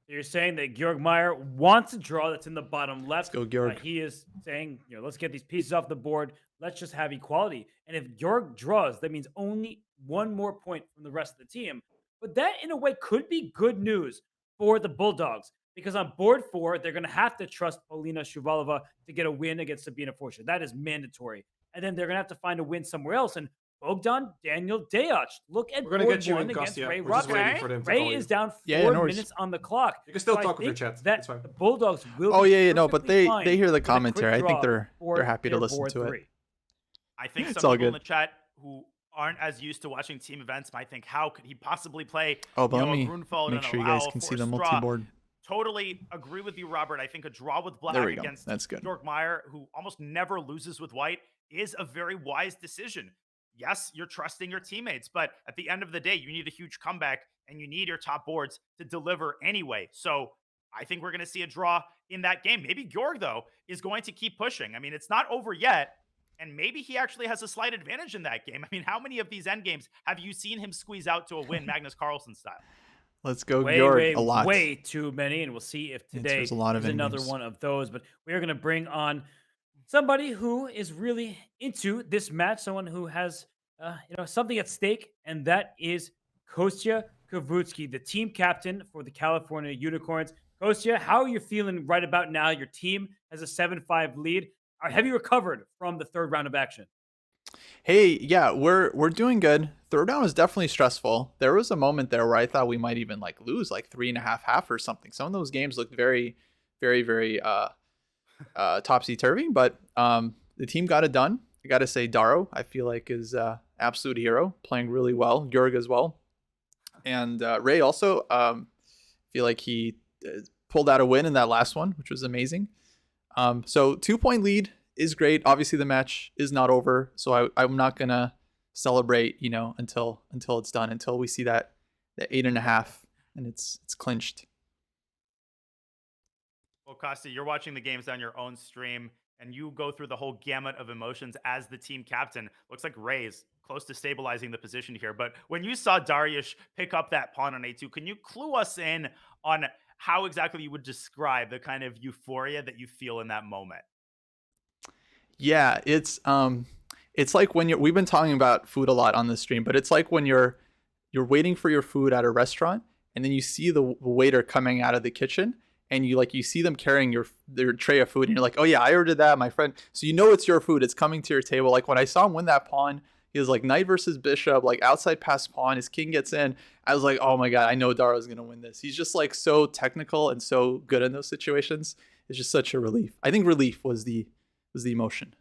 You're saying that Georg Meyer wants a draw that's in the bottom left. Let's go, Georg. He is saying, let's get these pieces off the board. Let's just have equality. And if Georg draws, that means only 1 more point from the rest of the team. But that, in a way, could be good news for the Bulldogs. Because on board 4, they're going to have to trust Polina Shuvalova to get a win against Sabina Forscher. That is mandatory. and then they're gonna have to find a win somewhere else. And Bogdan Daniel Deoch, look at We're gonna board get you in, one against Kostya. Ray We're just waiting Robson. for them to Ray call is you. down Yeah, 4 no worries. minutes on the clock. You can still So I talk with your think chat. that It's fine. the Bulldogs will. Oh be yeah, no, but perfectly they fine hear the with a quick commentary. I think draw they're for happy to their listen board to it. 3. I think It's some all people in good. the chat who aren't as used to watching team events might think, how could he possibly play Oh, but you let know, a me Grunfeld make and sure you allow guys a can see the forced draw? multi-board. Totally agree with you, Robert. I think a draw with There black we go. against That's good. Georg Meyer, who almost never loses with white, is a very wise decision. Yes, you're trusting your teammates, but at the end of the day, you need a huge comeback and you need your top boards to deliver anyway. So I think we're going to see a draw in that game. Maybe Georg, though, is going to keep pushing. I mean, it's not over yet. And maybe he actually has a slight advantage in that game. I mean, how many of these end games have you seen him squeeze out to a win, Magnus Carlsen style? Let's go, Way, Georg. way, A lot. way too many, and we'll see if today There's a lot of is another endgames. one of those. But we are going to bring on somebody who is really into this match, someone who has something at stake, and that is Kostya Kavutskiy, the team captain for the California Unicorns. Kostya, how are you feeling right about now? Your team has a 7-5 lead. Have you recovered from the third round of action? Hey, yeah, we're doing good. Third round was definitely stressful. There was a moment there where I thought we might even like lose like 3.5 or something. Some of those games looked very, very, very topsy-turvy, but the team got it done. I gotta say, Daro, I feel like is absolute hero, playing really well. Georg as well, and Ray also. Feel like he pulled out a win in that last one, which was amazing. So 2-point lead is great. Obviously, the match is not over, so I'm not gonna celebrate, until it's done, until we see that 8.5 and it's clinched. Well, Kostya, you're watching the games on your own stream, and you go through the whole gamut of emotions as the team captain. Looks like Ray's close to stabilizing the position here. But when you saw Dariush pick up that pawn on A2, can you clue us in on how exactly you would describe the kind of euphoria that you feel in that moment? Yeah, it's like when we've been talking about food a lot on this stream, but it's like when you're waiting for your food at a restaurant, and then you see the waiter coming out of the kitchen, and you see them carrying their tray of food, and you're like, oh yeah, I ordered that, my friend. So it's your food, it's coming to your table. Like when I saw him win that pawn, he was like knight versus bishop, like outside pass pawn, his king gets in. I was like, oh my god, I know Daro's gonna win this. He's just like so technical and so good in those situations. It's just such a relief. I think relief was the emotion.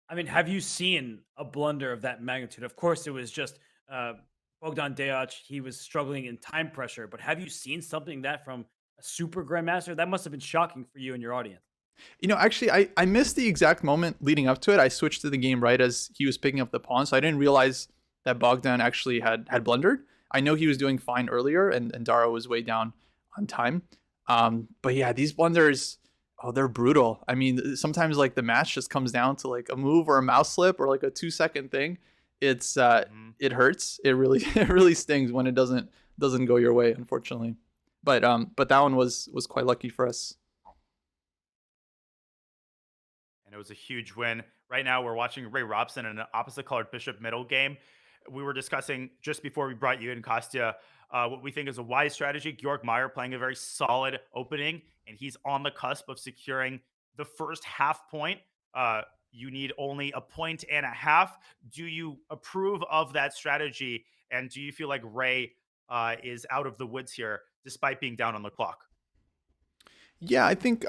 I mean, have you seen a blunder of that magnitude? Of course, it was just Bogdan Deoch. He was struggling in time pressure, but have you seen something that from a super grandmaster? That must have been shocking for you and your audience. Actually, I missed the exact moment leading up to it. I switched to the game right as he was picking up the pawn, so I didn't realize that Bogdan actually had blundered. I know he was doing fine earlier, and Daro was way down on time. But yeah, these blunders, oh, they're brutal. I mean, sometimes like the match just comes down to like a move or a mouse slip or like a 2-second thing. It's it hurts. It really stings when it doesn't go your way, unfortunately. But that one was quite lucky for us. And it was a huge win. Right now, we're watching Ray Robson in an opposite colored bishop middle game. We were discussing just before we brought you in, Kostya, what we think is a wise strategy. Georg Meyer playing a very solid opening, and he's on the cusp of securing the first half point. You need only a 1.5 points. Do you approve of that strategy? And do you feel like Ray is out of the woods here, despite being down on the clock? Yeah, I think.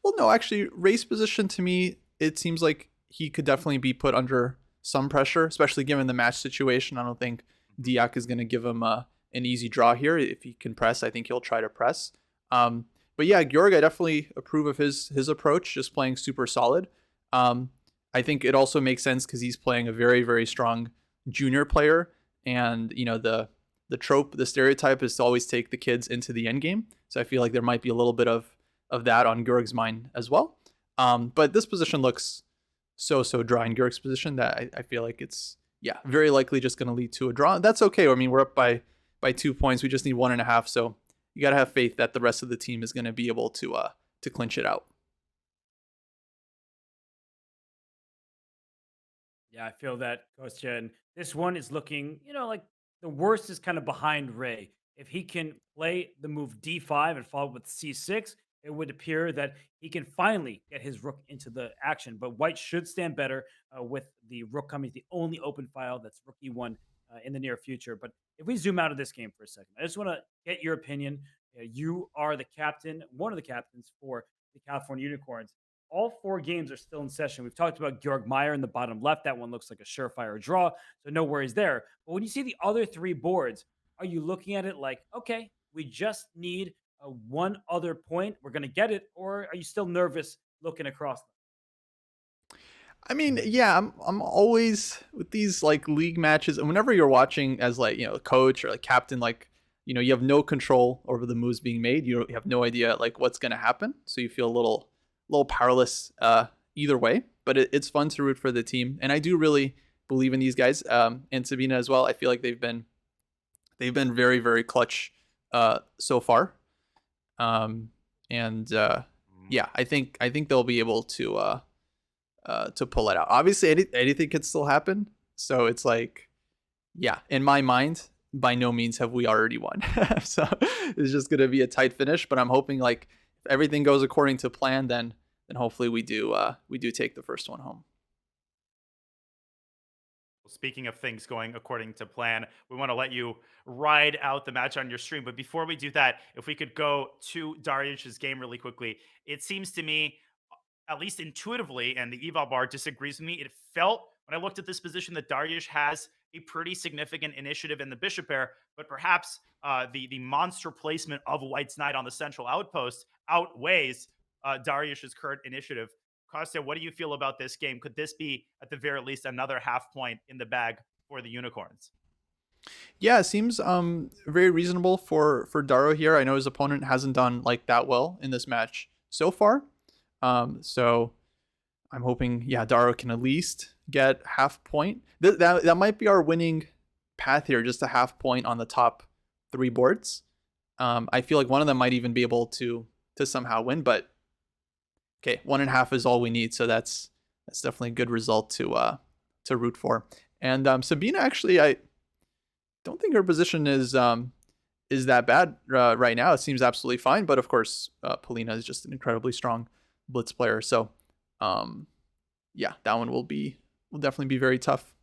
Well, no, actually, Ray's position to me, it seems like he could definitely be put under some pressure, especially given the match situation. I don't think Diak is going to give him an easy draw here. If he can press, I think he'll try to press. But yeah, Georg, I definitely approve of his approach, just playing super solid. I think it also makes sense because he's playing a very, very strong junior player, and the trope, the stereotype is to always take the kids into the end game. So I feel like there might be a little bit of that on Georg's mind as well. But this position looks so dry in Georg's position that I feel like it's very likely just going to lead to a draw. That's okay. I mean, we're up by 2 points. We just need 1.5. So you got to have faith that the rest of the team is going to be able to clinch it out. Yeah, I feel that, Kostya. And this one is looking, like the worst is kind of behind Ray. If he can play the move D5 and follow with C6, it would appear that he can finally get his rook into the action. But white should stand better with the rook coming to the only open file that's rook e1 in the near future. But if we zoom out of this game for a second, I just want to get your opinion. You are the captain, one of the captains for the California Unicorns. All 4 games are still in session. We've talked about Georg Meyer in the bottom left. That one looks like a surefire draw, so no worries there. But when you see the other 3 boards, are you looking at it like, okay, we just need one other point, we're going to get it, or are you still nervous looking across them? I mean, yeah, I'm always with these like league matches, and whenever you're watching as like, a coach or like captain, like, you have no control over the moves being made. You have no idea like what's going to happen, so you feel a little powerless either way. But it's fun to root for the team, and I do really believe in these guys, and Sabina as well. I feel like they've been very, very clutch so far, and yeah, I think they'll be able to pull it out. Obviously, anything could still happen, so it's like, yeah, in my mind, by no means have we already won. So it's just going to be a tight finish, but I'm hoping like if everything goes according to plan, then hopefully we do take the first one home. Speaking of things going according to plan, we want to let you ride out the match on your stream. But before we do that, if we could go to Dariush's game really quickly, it seems to me, at least intuitively, and the eval bar disagrees with me, it felt when I looked at this position that Dariush has a pretty significant initiative in the bishop pair, but perhaps the monster placement of White's knight on the central outpost outweighs Dariush's current initiative. Kostya, what do you feel about this game? Could this be, at the very least, another half point in the bag for the Unicorns? Yeah, it seems very reasonable for Daro here. I know his opponent hasn't done like that well in this match so far. So I'm hoping, yeah, Daro can at least get half point. That might be our winning path here, just a half point on the top 3 boards. I feel like one of them might even be able to somehow win, but okay, 1.5 is all we need, so that's definitely a good result to root for. And Sabina, actually, I don't think her position is that bad right now. It seems absolutely fine, but of course, Polina is just an incredibly strong blitz player. So, yeah, that one will definitely be very tough.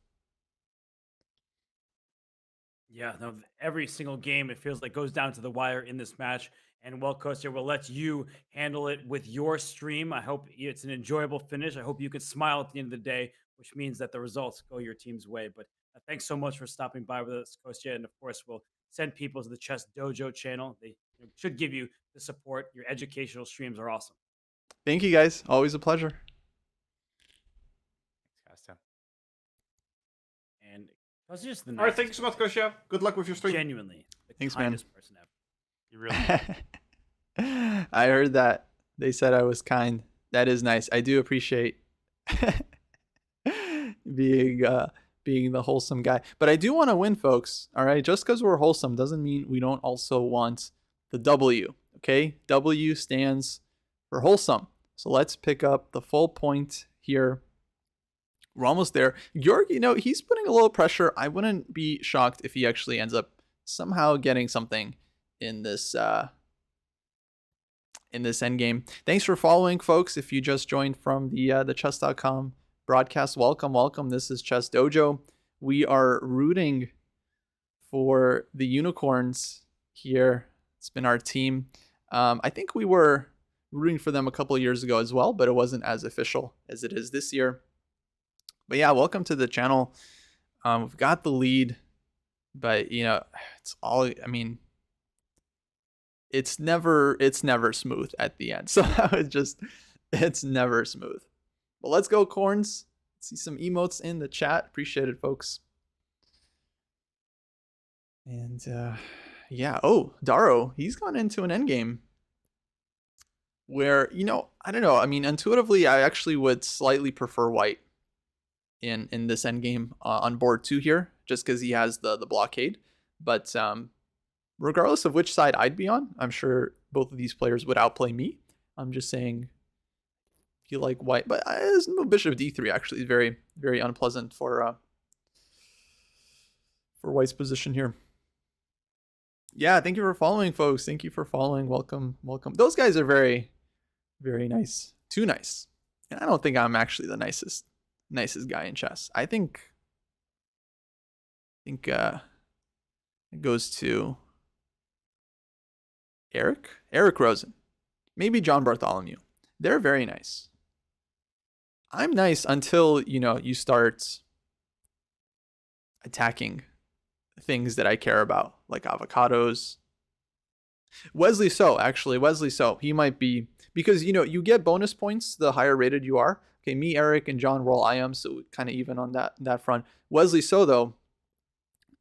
Yeah, no, every single game, it feels like goes down to the wire in this match. And well, Kostya, we'll let you handle it with your stream. I hope it's an enjoyable finish. I hope you can smile at the end of the day, which means that the results go your team's way. But thanks so much for stopping by with us, Kostya. And of course, we'll send people to the Chess Dojo channel. They should give you the support. Your educational streams are awesome. Thank you, guys. Always a pleasure. Thanks, Kostya. And Kostya is the All right, thank you so much, Kostya. Good luck with your stream. Genuinely, the Thanks, man. kindest person ever. You really I heard that. They said I was kind. That is nice. I do appreciate being the wholesome guy. But I do want to win, folks. All right? Just because we're wholesome doesn't mean we don't also want the W. Okay? W stands for wholesome. So let's pick up the full point here. We're almost there. Georg, he's putting a little pressure. I wouldn't be shocked if he actually ends up somehow getting something in this endgame. Thanks for following, folks. If you just joined from the chess.com broadcast, welcome. This is Chess Dojo. We are rooting for the Unicorns here. It's been our team. I think we were rooting for them a couple of years ago as well, but it wasn't as official as it is this year. But yeah, welcome to the channel. We've got the lead, but it's all, it's never smooth at the end. So it's never smooth. But let's go, Corns. See some emotes in the chat. Appreciate it, folks. And yeah. Oh, Daro, he's gone into an endgame where, I don't know. Intuitively, I actually would slightly prefer white in this endgame on board 2 here, just because he has the blockade. But regardless of which side I'd be on, I'm sure both of these players would outplay me. I'm just saying, you like white, but his move bishop d3 actually is very, very unpleasant for white's position here. Yeah, thank you for following, folks. Thank you for following. Welcome. Those guys are very, very nice. Too nice. And I don't think I'm actually the nicest guy in chess. I think it goes to Eric Rosen, maybe John Bartholomew. They're very nice. I'm nice until, you start attacking things that I care about, like avocados. Wesley So, he might be, because, you get bonus points the higher rated you are. Okay, me, Eric, and John roll IM, so kind of even on that front. Wesley So, though,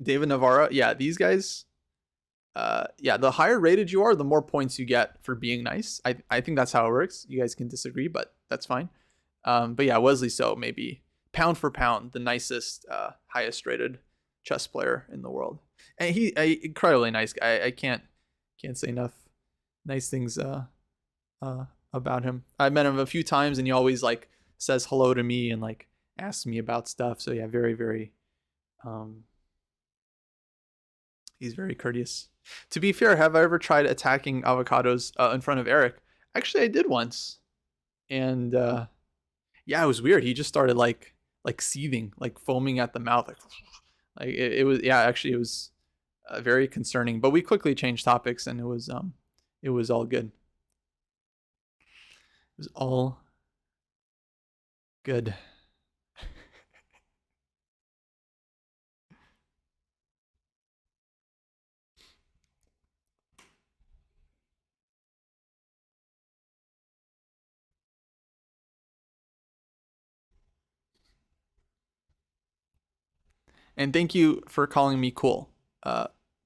David Navarra, yeah, these guys, the higher rated you are, the more points you get for being nice. I think that's how it works. You guys can disagree, but that's fine. But yeah, Wesley So, maybe pound for pound, the nicest, highest rated chess player in the world. And he incredibly nice guy. I can't say enough nice things about him. I met him a few times, and he always like says hello to me and like asks me about stuff. So yeah, very, very he's very courteous. To be fair, have I ever tried attacking avocados in front of Eric? Actually, I did once. And yeah, it was weird. He just started like seething, like foaming at the mouth. Like it was, yeah, actually it was very concerning, but we quickly changed topics, and it was all good. It was all good. And thank you for calling me cool.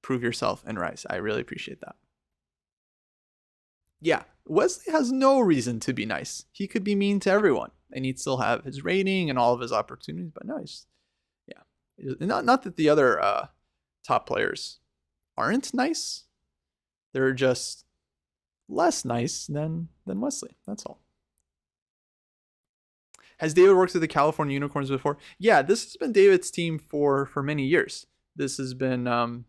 Prove yourself and rise. I really appreciate that. Yeah, Wesley has no reason to be nice. He could be mean to everyone, and he'd still have his rating and all of his opportunities. But no, not that the other top players aren't nice. They're just less nice than Wesley. That's all. Has David worked with the California Unicorns before? Yeah, this has been David's team for many years. This has been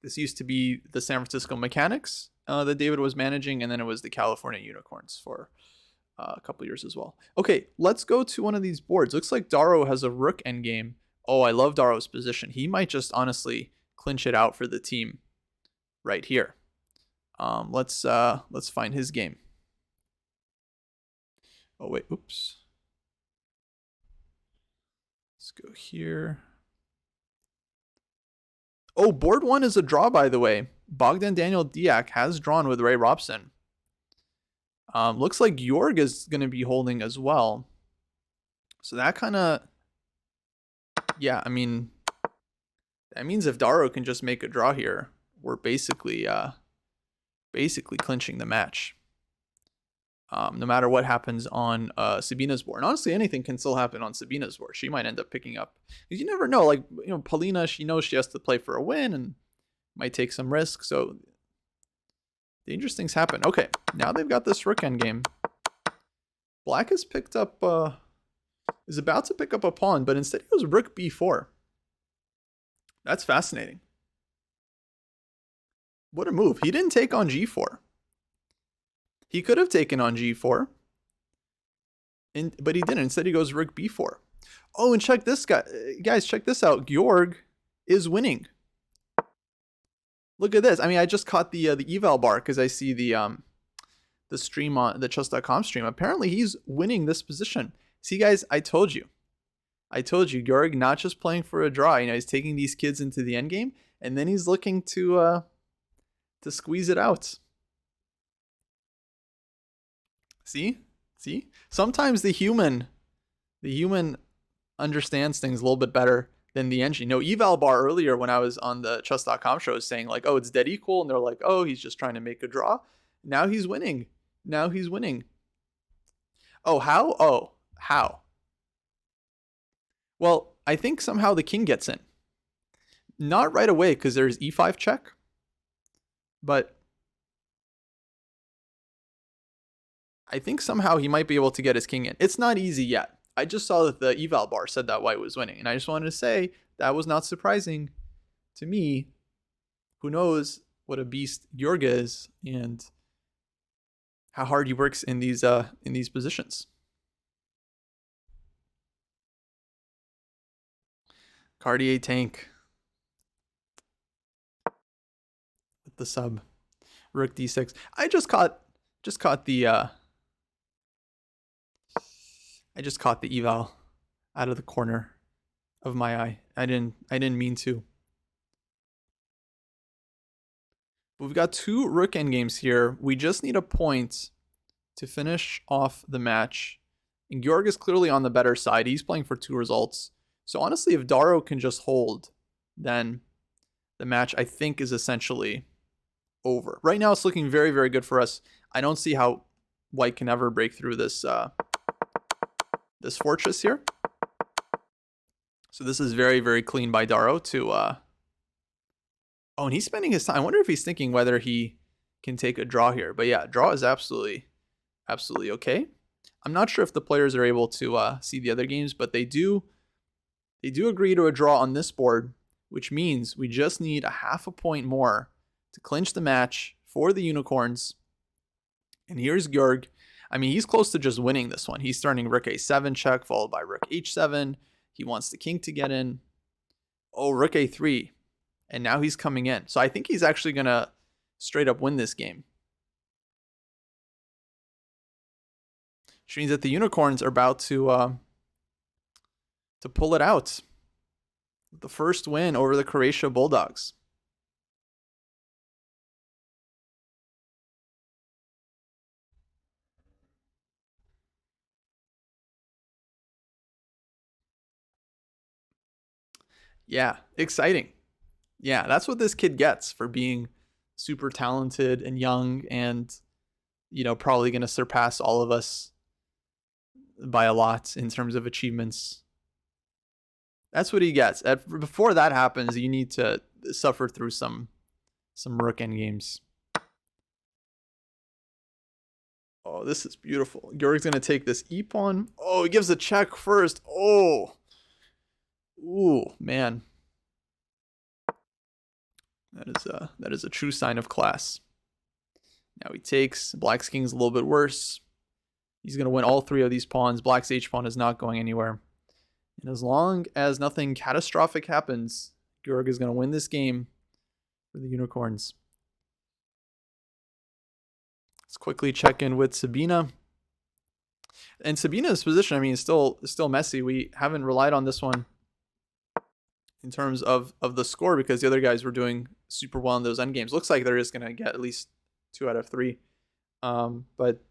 this used to be the San Francisco Mechanics that David was managing, and then it was the California Unicorns for a couple years as well. Okay, let's go to one of these boards. Looks like Daro has a rook endgame. Oh, I love Daro's position. He might just honestly clinch it out for the team right here. Let's find his game. Oh wait, oops. Let's go here. Oh, board one is a draw, by the way. Bogdan Daniel Diak has drawn with Ray Robson. Looks like Jorg is going to be holding as well. So that kind of, yeah, I mean, that means if Daro can just make a draw here, we're basically clinching the match. No matter what happens on Sabina's board. And honestly, anything can still happen on Sabina's board. She might end up picking up. You never know. Like, Paulina, she knows she has to play for a win and might take some risk. So dangerous things happen. Okay, now they've got this rook endgame. Black has picked up, is about to pick up a pawn, but instead he goes rook b4. That's fascinating. What a move. He didn't take on g4. He could have taken on g4, but he didn't. Instead, he goes rook b4. Oh, and check this guy. Guys, check this out. Jorg is winning. Look at this. I mean, I just caught the eval bar because I see the stream on the chess.com stream. Apparently, he's winning this position. See, guys, I told you. Jorg not just playing for a draw. He's taking these kids into the endgame, and then he's looking to squeeze it out. See? Sometimes the human understands things a little bit better than the engine. Eval bar earlier when I was on the chess.com show was saying like, oh, it's dead equal. And they're like, oh, he's just trying to make a draw. Now he's winning. Oh, how? Oh, how? Well, I think somehow the king gets in. Not right away because there's e5 check. But I think somehow he might be able to get his king in. It's not easy yet. I just saw that the eval bar said that white was winning. And I just wanted to say that was not surprising to me. Who knows? what a beast Georg is and how hard he works in these positions. Cartier tank with the sub. Rook d6. I just caught the eval out of the corner of my eye. I didn't mean to. We've got 2 rook endgames here. We just need a point to finish off the match. And Georg is clearly on the better side. He's playing for 2 results. So honestly, if Daro can just hold, then the match, I think, is essentially over. Right now, it's looking very, very good for us. I don't see how White can ever break through this this fortress here. So this is very, very clean by Daro to... Oh, and he's spending his time. I wonder if he's thinking whether he can take a draw here. But yeah, draw is absolutely okay. I'm not sure if the players are able to see the other games, but they do agree to a draw on this board, which means we just need a half a point more to clinch the match for the Unicorns. And here's Georg. I mean, he's close to just winning this one. He's starting rook a7 check, followed by rook h7. He wants the king to get in. Oh, rook a3. And now he's coming in. So I think he's actually going to straight up win this game. Which means that the Unicorns are about to pull it out. The first win over the Croatia Bulldogs. Yeah, exciting. Yeah, that's what this kid gets for being super talented and young and, you know, probably going to surpass all of us by a lot in terms of achievements. That's what he gets. Before that happens, you need to suffer through some rook endgames. Oh, this is beautiful. Georg's going to take this e-pawn. Oh, he gives a check first. Oh. Ooh, man. That is a true sign of class. Now he takes. Black's king's a little bit worse. He's going to win all 3 of these pawns. Black's h-pawn is not going anywhere. And as long as nothing catastrophic happens, Georg is going to win this game for the Unicorns. Let's quickly check in with Sabina. And Sabina's position, I mean, is still messy. We haven't relied on this one in terms of the score because the other guys were doing super well in those endgames. Looks like they're just going to get at least 2 out of 3. But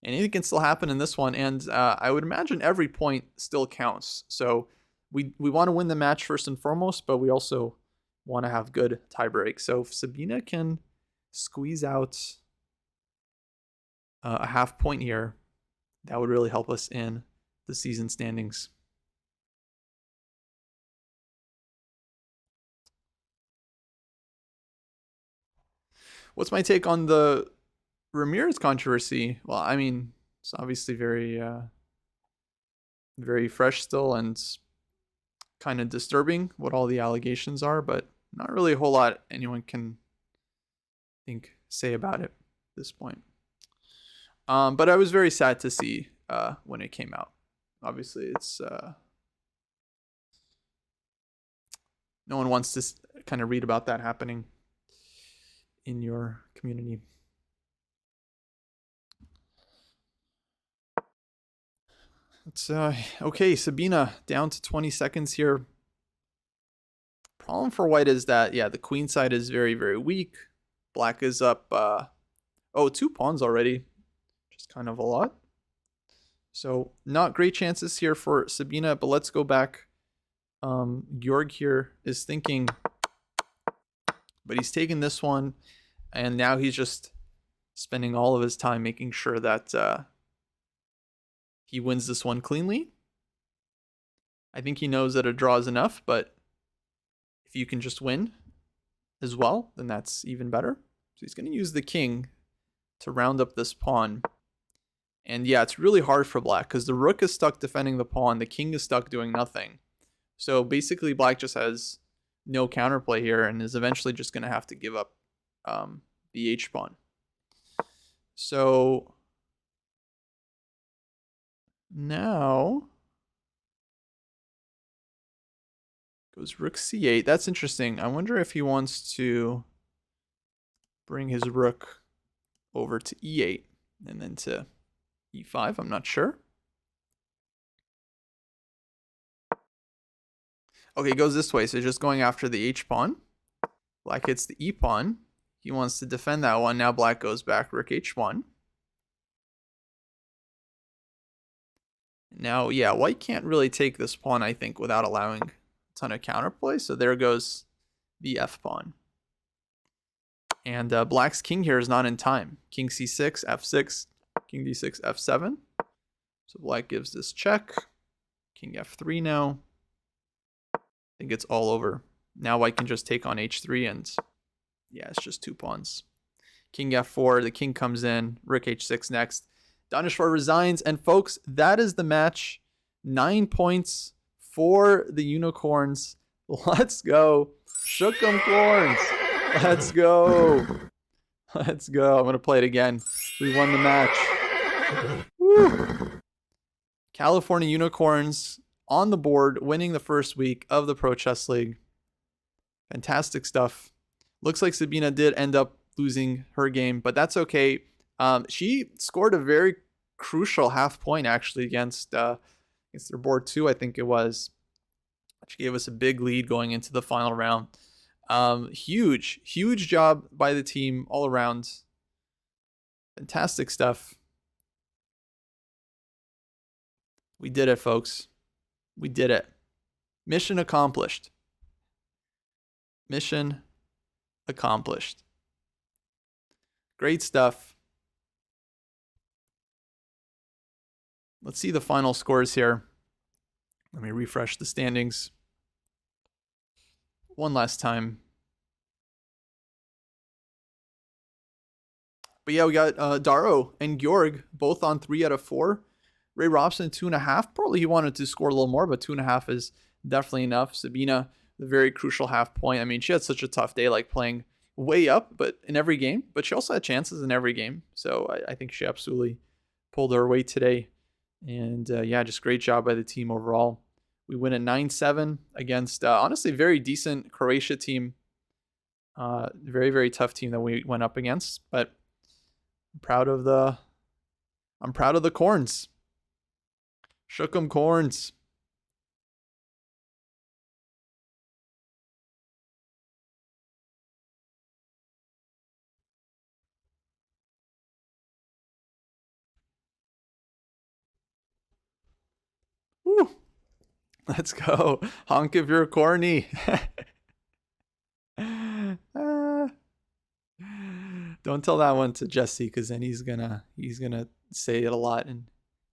anything can still happen in this one. And I would imagine every point still counts. So we want to win the match first and foremost, but we also want to have good tie break. So if Sabina can squeeze out a half point here, that would really help us in the season standings. What's my take on the Ramirez controversy? Well, I mean, it's obviously very, very fresh still and kind of disturbing what all the allegations are, but not really a whole lot anyone can say about it at this point. But I was very sad to see when it came out. Obviously, it's no one wants to kind of read about that happening in your community. It's okay, Sabina down to 20 seconds here. Problem for White is that, yeah, the queen side is very, very weak. Black is up 2 pawns already. Just kind of a lot. So not great chances here for Sabina, but let's go back. Georg here is thinking, but he's taking this one, and now he's just spending all of his time making sure that he wins this one cleanly. I think he knows that a draw is enough, but if you can just win as well, then that's even better. So he's going to use the king to round up this pawn. And yeah, it's really hard for Black because the rook is stuck defending the pawn. The king is stuck doing nothing. So basically Black just has no counterplay here and is eventually just going to have to give up the H pawn. So now goes rook c8. That's interesting. I wonder if he wants to bring his rook over to e8 and then to e5. I'm not sure. Okay, it goes this way. So just going after the h pawn. Black hits the e pawn. He wants to defend that one. Now black goes back, rook h1. Now, yeah, white can't really take this pawn, I think, without allowing a ton of counterplay. So there goes the f pawn. And black's king here is not in time. King c6, f6, king d6, f7. So black gives this check. King f3 now. I think it's all over. Now white can just take on h3 and yeah, it's just 2 pawns. King f4, the king comes in, rook h6 next. Daneshvar resigns, and folks, that is the match. 9 points for the Unicorns. Let's go. Shook 'em Corns. Let's go. Let's go. I'm going to play it again. We won the match. Woo. California Unicorns on the board, winning the first week of the Pro Chess League. Fantastic stuff. Looks like Sabina did end up losing her game, but that's okay. She scored a very crucial half point actually against their board 2, I think it was. She gave us a big lead going into the final round. Huge job by the team all around. Fantastic stuff. We did it, folks. We did it. Mission accomplished. Mission accomplished. Great stuff. Let's see the final scores here. Let me refresh the standings one last time. But yeah, we got Daro and Georg both on 3 out of 4. Ray Robson 2.5. Probably he wanted to score a little more, but 2.5 is definitely enough. Sabina, the very crucial half point. I mean, she had such a tough day, like playing way up, but in every game. But she also had chances in every game. So I think she absolutely pulled her weight today. And yeah, just great job by the team overall. We win at 9-7 against, honestly, very decent Croatia team. Very, very tough team that we went up against. But I'm proud of the Corns. Shook 'em Corns. Woo. Let's go. Honk if you're corny. Don't tell that one to Jesse, because then he's gonna say it a lot and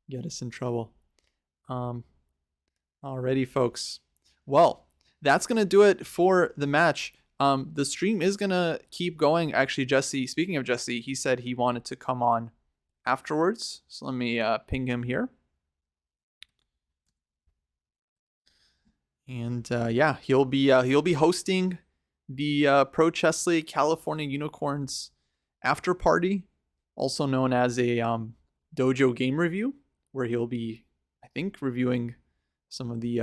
get us in trouble. Alrighty, folks. Well, that's gonna do it for the match. The stream is gonna keep going. Actually, Jesse, speaking of Jesse, he said he wanted to come on afterwards. So let me ping him here. And yeah, he'll be hosting the Pro Chess League California Unicorns after party, also known as a dojo game review, where he'll be, I think, reviewing some of the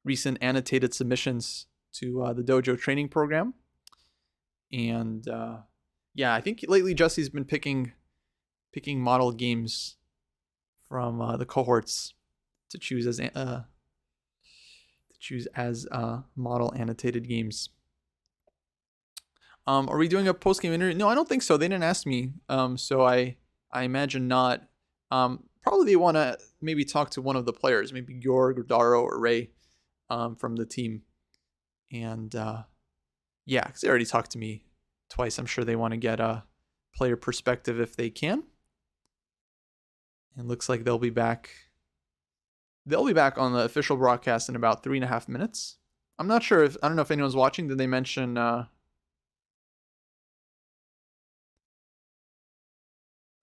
recent annotated submissions to the dojo training program. And yeah, I think lately Jesse's been picking model games from the cohorts to choose as model annotated games. Are we doing a post-game interview? No, I don't think so. They didn't ask me. So I imagine not. Probably they want to maybe talk to one of the players, maybe Georg or Daro or Ray from the team. And yeah, because they already talked to me twice. I'm sure they want to get a player perspective if they can. And looks like they'll be back. They'll be back on the official broadcast in about 3.5 minutes. I'm not sure I don't know if anyone's watching. Did they mention? Oh,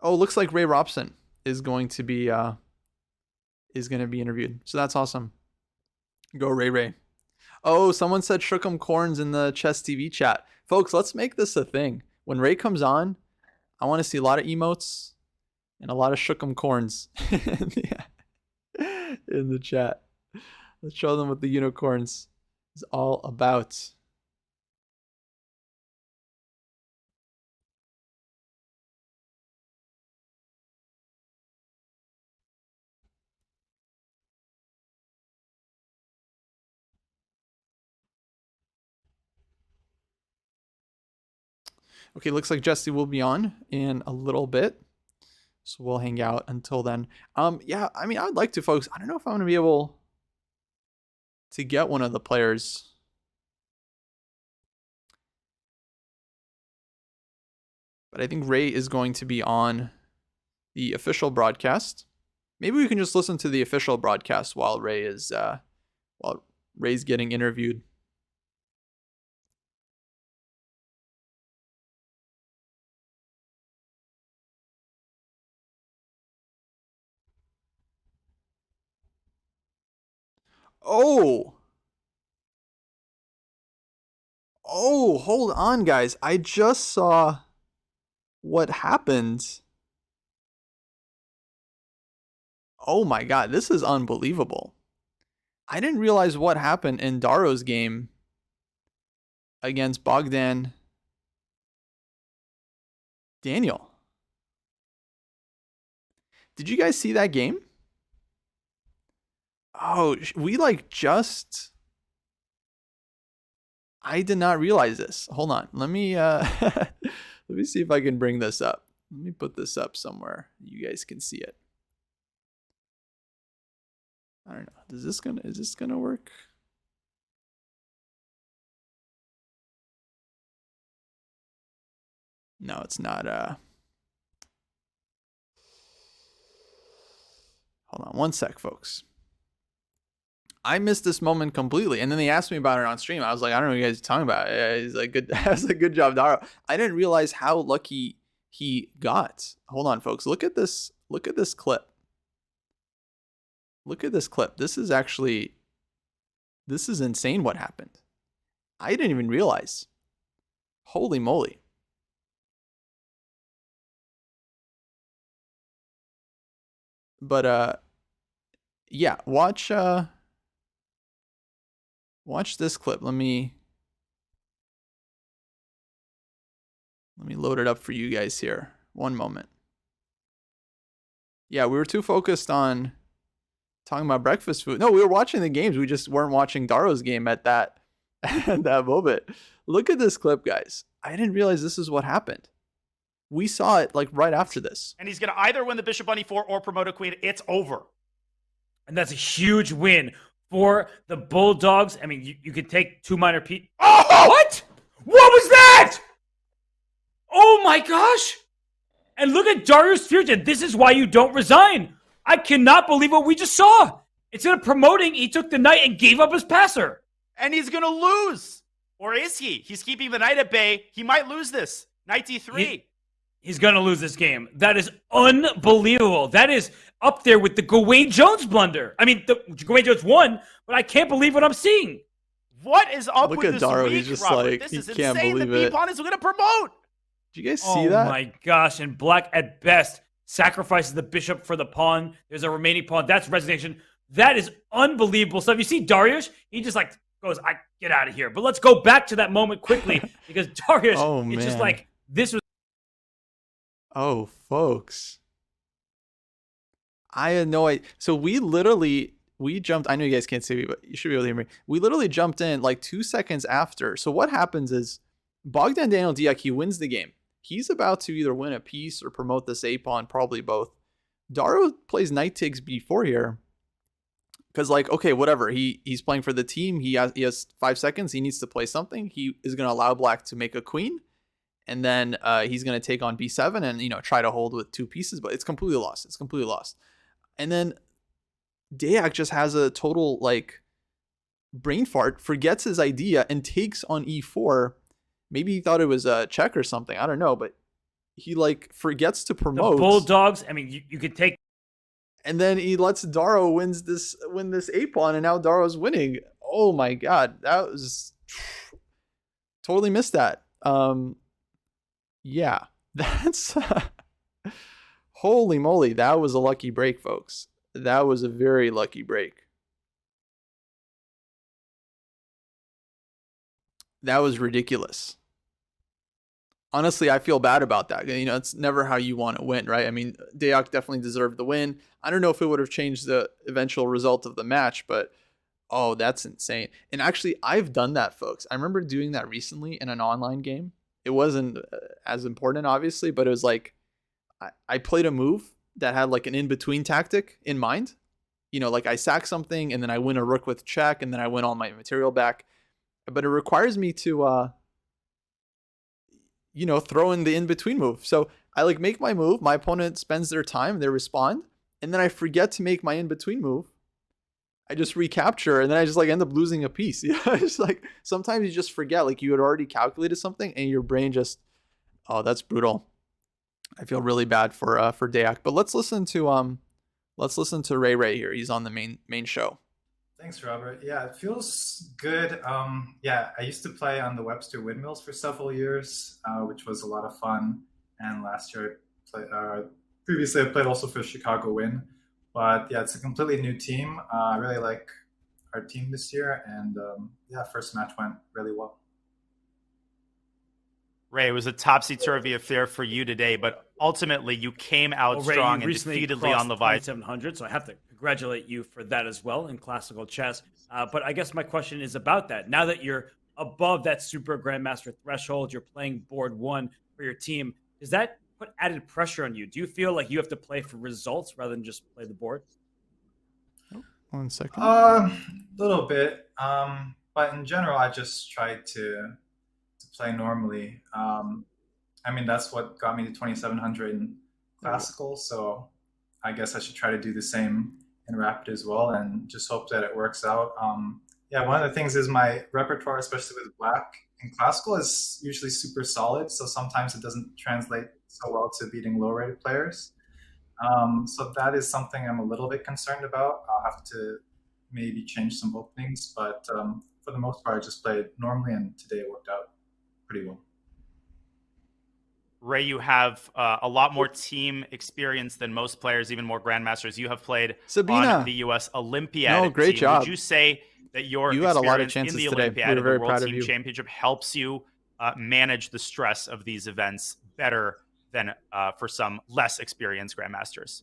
looks like Ray Robson is going to be interviewed. So that's awesome. Go Ray. Oh, someone said Shookum Corns in the Chess TV chat. Folks, let's make this a thing. When Ray comes on, I want to see a lot of emotes and a lot of Shookum Corns in the chat. Let's show them what the unicorns is all about. Okay, looks like Jesse will be on in a little bit. So we'll hang out until then. Yeah, I mean, I'd like to, folks. I don't know if I'm going to be able to get one of the players. But I think Ray is going to be on the official broadcast. Maybe we can just listen to the official broadcast while Ray's getting interviewed. Oh, hold on, guys. I just saw what happened. Oh my God, this is unbelievable. I didn't realize what happened in Daro's game against Bogdan Daniel. Did you guys see that game? Oh, we I did not realize this. Hold on. Let me let me see if I can bring this up. Let me put this up somewhere. You guys can see it. I don't know. Is this gonna work? No, it's not. Hold on one sec, folks. I missed this moment completely, and then they asked me about it on stream. I was like, I don't know what you guys are talking about. He's like, good. That's a good job, Daro. I didn't realize how lucky he got. Hold on, folks. Look at this. Look at this clip. Look at this clip. This is insane what happened. I didn't even realize. Holy moly. But yeah, watch this clip. Let me load it up for you guys here. One moment. Yeah, we were too focused on talking about breakfast food. No, we were watching the games. We just weren't watching Daro's game at that moment. Look at this clip, guys. I didn't realize this is what happened. We saw it like right after this. And he's going to either win the bishop on e4 or promote a queen. It's over. And that's a huge win for the Bulldogs. I mean, you could take two minor pieces. Oh! What? What was that? Oh my gosh. And look at Darius future. This is why you don't resign. I cannot believe what we just saw. Instead of promoting, he took the knight and gave up his passer. And he's going to lose. Or is he? He's keeping the knight at bay. He might lose this. Knight d3. He's going to lose this game. That is unbelievable. That is up there with the Gawain Jones blunder. I mean, the Gawain Jones won, but I can't believe what I'm seeing. What is up Look with at this Daro. week, He's just Robert? like, This he is can't insane. believe the it. B-pawn is going to promote. Did you guys see that? Oh my gosh. And Black, at best, sacrifices the bishop for the pawn. There's a remaining pawn. That's resignation. That is unbelievable stuff. You see Darius, he just like goes, I get out of here. But let's go back to that moment quickly because Darius, it's just like, this was. Oh, folks. I had no idea. So we jumped. I know you guys can't see me, but you should be able to hear me. We literally jumped in like 2 seconds after. So what happens is Bogdan Daniel Diak, he wins the game. He's about to either win a piece or promote this a-pawn, probably both. Daro plays knight takes b4 here. Because like, okay, whatever. He's playing for the team. He has 5 seconds. He needs to play something. He is going to allow Black to make a queen. And then he's going to take on b7 and, try to hold with 2 pieces. But it's completely lost. It's completely lost. And then Dayak just has a total, like, brain fart, forgets his idea, and takes on e4. Maybe he thought it was a check or something. I don't know. But he, like, forgets to promote. The Bulldogs, I mean, you could take. And then he lets Daro win this a-pawn, and now Daro's winning. Oh my god, that was totally missed that. Yeah, that's holy moly, that was a lucky break, folks. That was a very lucky break. That was ridiculous. Honestly, I feel bad about that. You know, it's never how you want to win, right? I mean, Deok definitely deserved the win. I don't know if it would have changed the eventual result of the match, but oh, that's insane. And actually, I've done that, folks. I remember doing that recently in an online game. It wasn't as important, obviously, but it was like I played a move that had like an in-between tactic in mind. You know, like I sack something and then I win a rook with check and then I win all my material back. But it requires me to you know, throw in the in-between move. So I like make my move, my opponent spends their time, they respond, and then I forget to make my in-between move. I just recapture, and then I just like end up losing a piece. Yeah, it's like sometimes you just forget, like you had already calculated something, and your brain just, oh, that's brutal. I feel really bad for Dayak. But let's listen to Ray here. He's on the main show. Thanks, Robert. Yeah, it feels good. Yeah, I used to play on the Webster Windmills for several years, which was a lot of fun. And last year, previously I played also for Chicago Win. But yeah, it's a completely new team. I really like our team this year. And yeah, first match went really well. Ray, it was a topsy-turvy affair for you today, but ultimately you came out strong and defeated Leon Levi. 700, so I have to congratulate you for that as well in classical chess. But I guess my question is about that. Now that you're above that super grandmaster threshold, you're playing board one for your team, does that put added pressure on you? Do you feel like you have to play for results rather than just play the board? Oh, 1 second. A little bit. But in general, I just try to play normally. I mean, that's what got me to 2700 in classical, so I guess I should try to do the same in rapid as well and just hope that it works out. Yeah, one of the things is my repertoire, especially with black in classical, is usually super solid, so sometimes it doesn't translate so well to beating low-rated players. So that is something I'm a little bit concerned about. I'll have to maybe change some openings, but for the most part, I just played normally, and today it worked out pretty well. Ray, you have a lot more team experience than most players, even more grandmasters. You have played on the U.S. Olympiad. No, great team. job. Would you say that your you had a lot of experience chances in the today. Olympiad We were and very the World proud of Team you. Championship helps you manage the stress of these events better than for some less experienced grandmasters?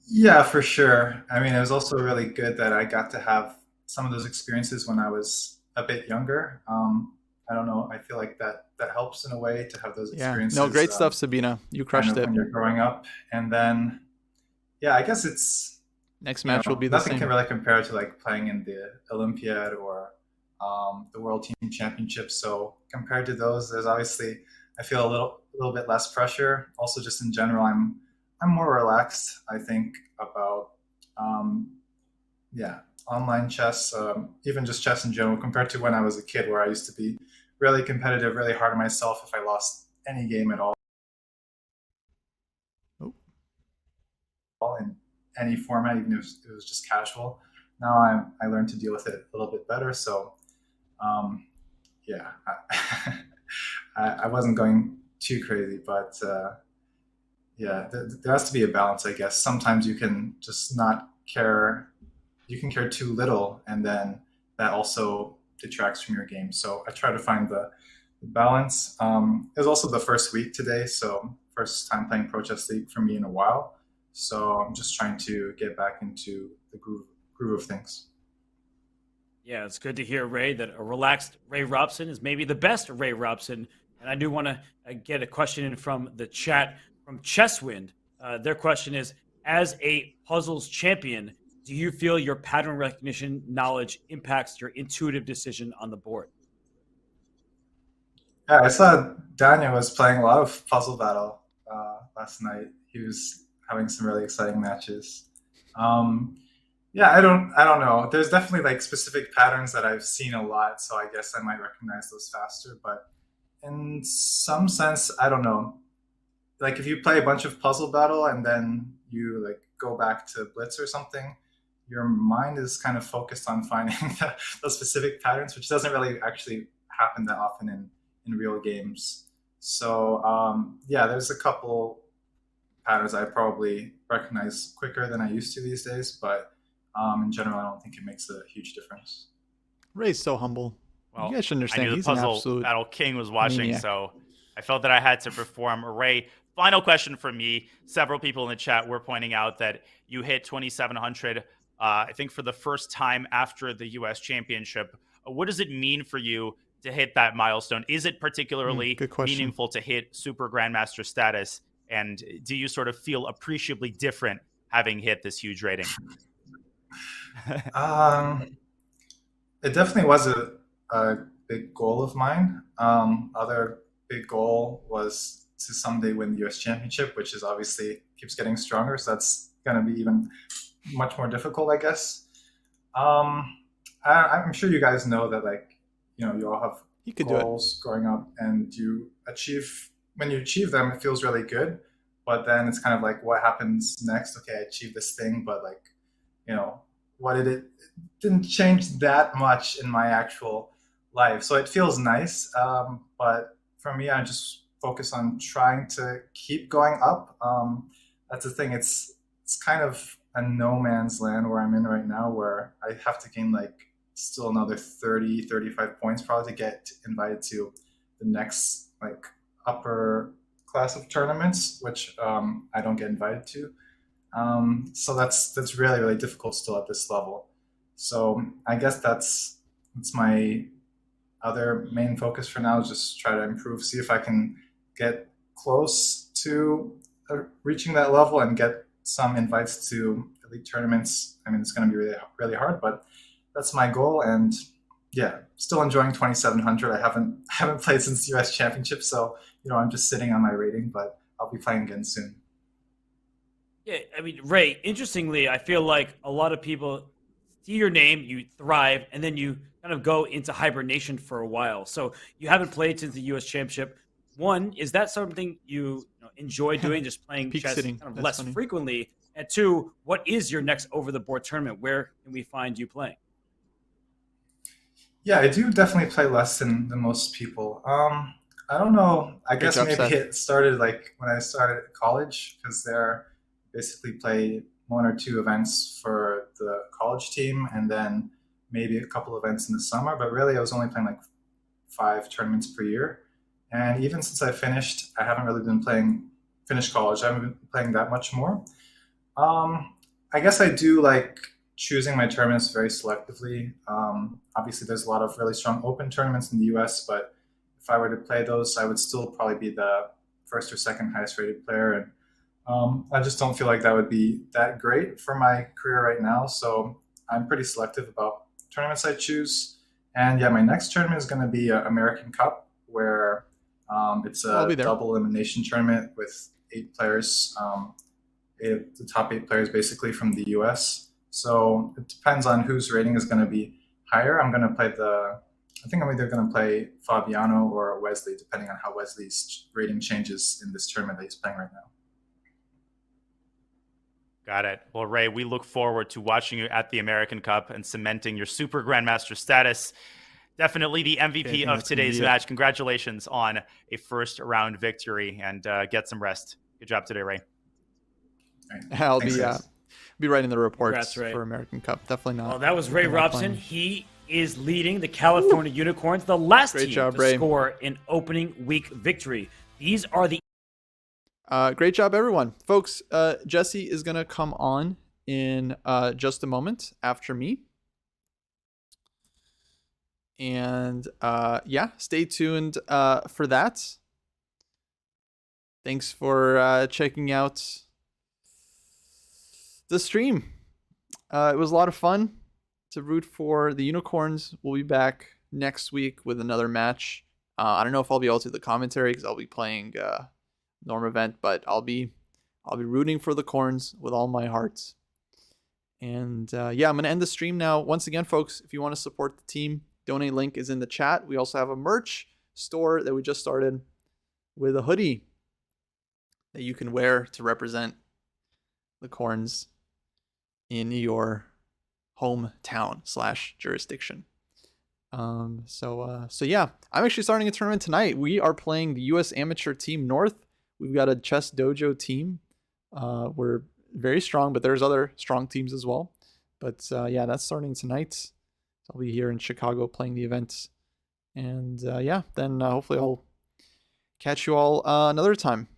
Yeah, for sure. I mean, it was also really good that I got to have some of those experiences when I was a bit younger. I don't know. I feel like that helps in a way to have those experiences. No, great stuff, Sabina. You crushed it when you're growing up. And then, yeah, I guess it's next match will be the nothing same. can really compare to like playing in the Olympiad or the World Team Championship. So compared to those, there's obviously I feel a little bit less pressure. Also, just in general, I'm more relaxed. I think about online chess, even just chess in general, compared to when I was a kid, where I used to be really competitive, really hard on myself if I lost any game at all. In any format, even if it was just casual. Now I learned to deal with it a little bit better. So, yeah, I wasn't going too crazy, but yeah, there has to be a balance, I guess. Sometimes you can just not care. You can care too little, and then that also detracts from your game. So I try to find the balance. It was also the first week today, so first time playing Pro Chess League for me in a while. So I'm just trying to get back into the groove of things. Yeah, it's good to hear, Ray, that a relaxed Ray Robson is maybe the best Ray Robson. And I do want to get a question in from the chat from Chesswind. Their question is, as a puzzles champion, do you feel your pattern recognition knowledge impacts your intuitive decision on the board? Yeah, I saw Daniel was playing a lot of Puzzle Battle last night. He was having some really exciting matches. Yeah, I don't know. There's definitely like specific patterns that I've seen a lot, so I guess I might recognize those faster. But in some sense, I don't know. Like if you play a bunch of Puzzle Battle and then you like go back to Blitz or something, your mind is kind of focused on finding those specific patterns, which doesn't really actually happen that often in real games. So yeah, there's a couple patterns I probably recognize quicker than I used to these days, but in general, I don't think it makes a huge difference. Ray's so humble. Well, you guys should understand. I knew the He's an Puzzle absolute Battle King was watching, maniac. so I felt that I had to perform. Ray, final question from me. Several people in the chat were pointing out that you hit 2,700, I think, for the first time after the U.S. Championship. What does it mean for you to hit that milestone? Is it particularly good question. meaningful to hit Super Grandmaster status? And do you sort of feel appreciably different having hit this huge rating? It definitely was a big goal of mine. Other big goal was to someday win the US Championship, which is obviously keeps getting stronger. So that's going to be even much more difficult, I guess. I'm sure you guys know that, like, you know, you all have goals growing up, and when you achieve them, it feels really good. But then it's kind of like, what happens next? Okay, I achieved this thing, but, like, you know, it didn't change that much in my actual life. So it feels nice. But for me, I just focus on trying to keep going up. That's the thing. It's kind of a no man's land where I'm in right now, where I have to gain like still another 30, 35 points probably to get invited to the next like upper class of tournaments, which I don't get invited to. So that's really, really difficult still at this level. So I guess that's my other main focus for now, is just try to improve, see if I can get close to reaching that level and get some invites to elite tournaments. I mean, it's going to be really, really hard, but that's my goal. And yeah, still enjoying 2,700. I haven't played since the US Championship, so you know, I'm just sitting on my rating, but I'll be playing again soon. Yeah, I mean, Ray, interestingly, I feel like a lot of people see your name, you thrive, and then you kind of go into hibernation for a while. So you haven't played since the U.S. Championship. One, is that something you enjoy doing, just playing chess kind of less frequently? And two, what is your next over-the-board tournament? Where can we find you playing? Yeah, I do definitely play less than most people. I don't know. I guess maybe it started like when I started at college, because there basically play 1 or 2 events for the college team, and then maybe a couple events in the summer. But really, I was only playing like 5 tournaments per year. And even since I finished, I haven't really been finished college. I haven't been playing that much more. I guess I do like choosing my tournaments very selectively. Obviously, there's a lot of really strong open tournaments in the US, but if I were to play those, I would still probably be the first or second highest rated player. And I just don't feel like that would be that great for my career right now. So I'm pretty selective about tournaments I choose. And yeah, my next tournament is going to be an American Cup, where it's a double elimination tournament with 8 players, the top 8 players basically from the US. So it depends on whose rating is going to be higher. I think I'm either going to play Fabiano or Wesley, depending on how Wesley's rating changes in this tournament that he's playing right now. Got it. Well, Ray, we look forward to watching you at the American Cup and cementing your Super Grandmaster status. Definitely the MVP of today's match. Congratulations on a first round victory, and get some rest. Good job today, Ray. I'll be writing the reports for American Cup. Definitely not. Well, that was Ray Robson. He is leading the California Unicorns, the last team to score an opening week victory. These are the great job, everyone. Folks, Jesse is going to come on in just a moment after me. And yeah, stay tuned for that. Thanks for checking out the stream. It was a lot of fun to root for the Unicorns. We'll be back next week with another match. I don't know if I'll be able to do the commentary because I'll be playing Norm event, but I'll be rooting for the Corns with all my heart. And yeah, I'm gonna end the stream now. Once again, folks, if you want to support the team, donate link is in the chat. We also have a merch store that we just started with a hoodie that you can wear to represent the Corns in your hometown / jurisdiction. So yeah, I'm actually starting a tournament tonight. We are playing the U.S. Amateur Team North. We've got a ChessDojo team. We're very strong, but there's other strong teams as well. But yeah, that's starting tonight. So I'll be here in Chicago playing the event. And yeah, then hopefully I'll catch you all another time.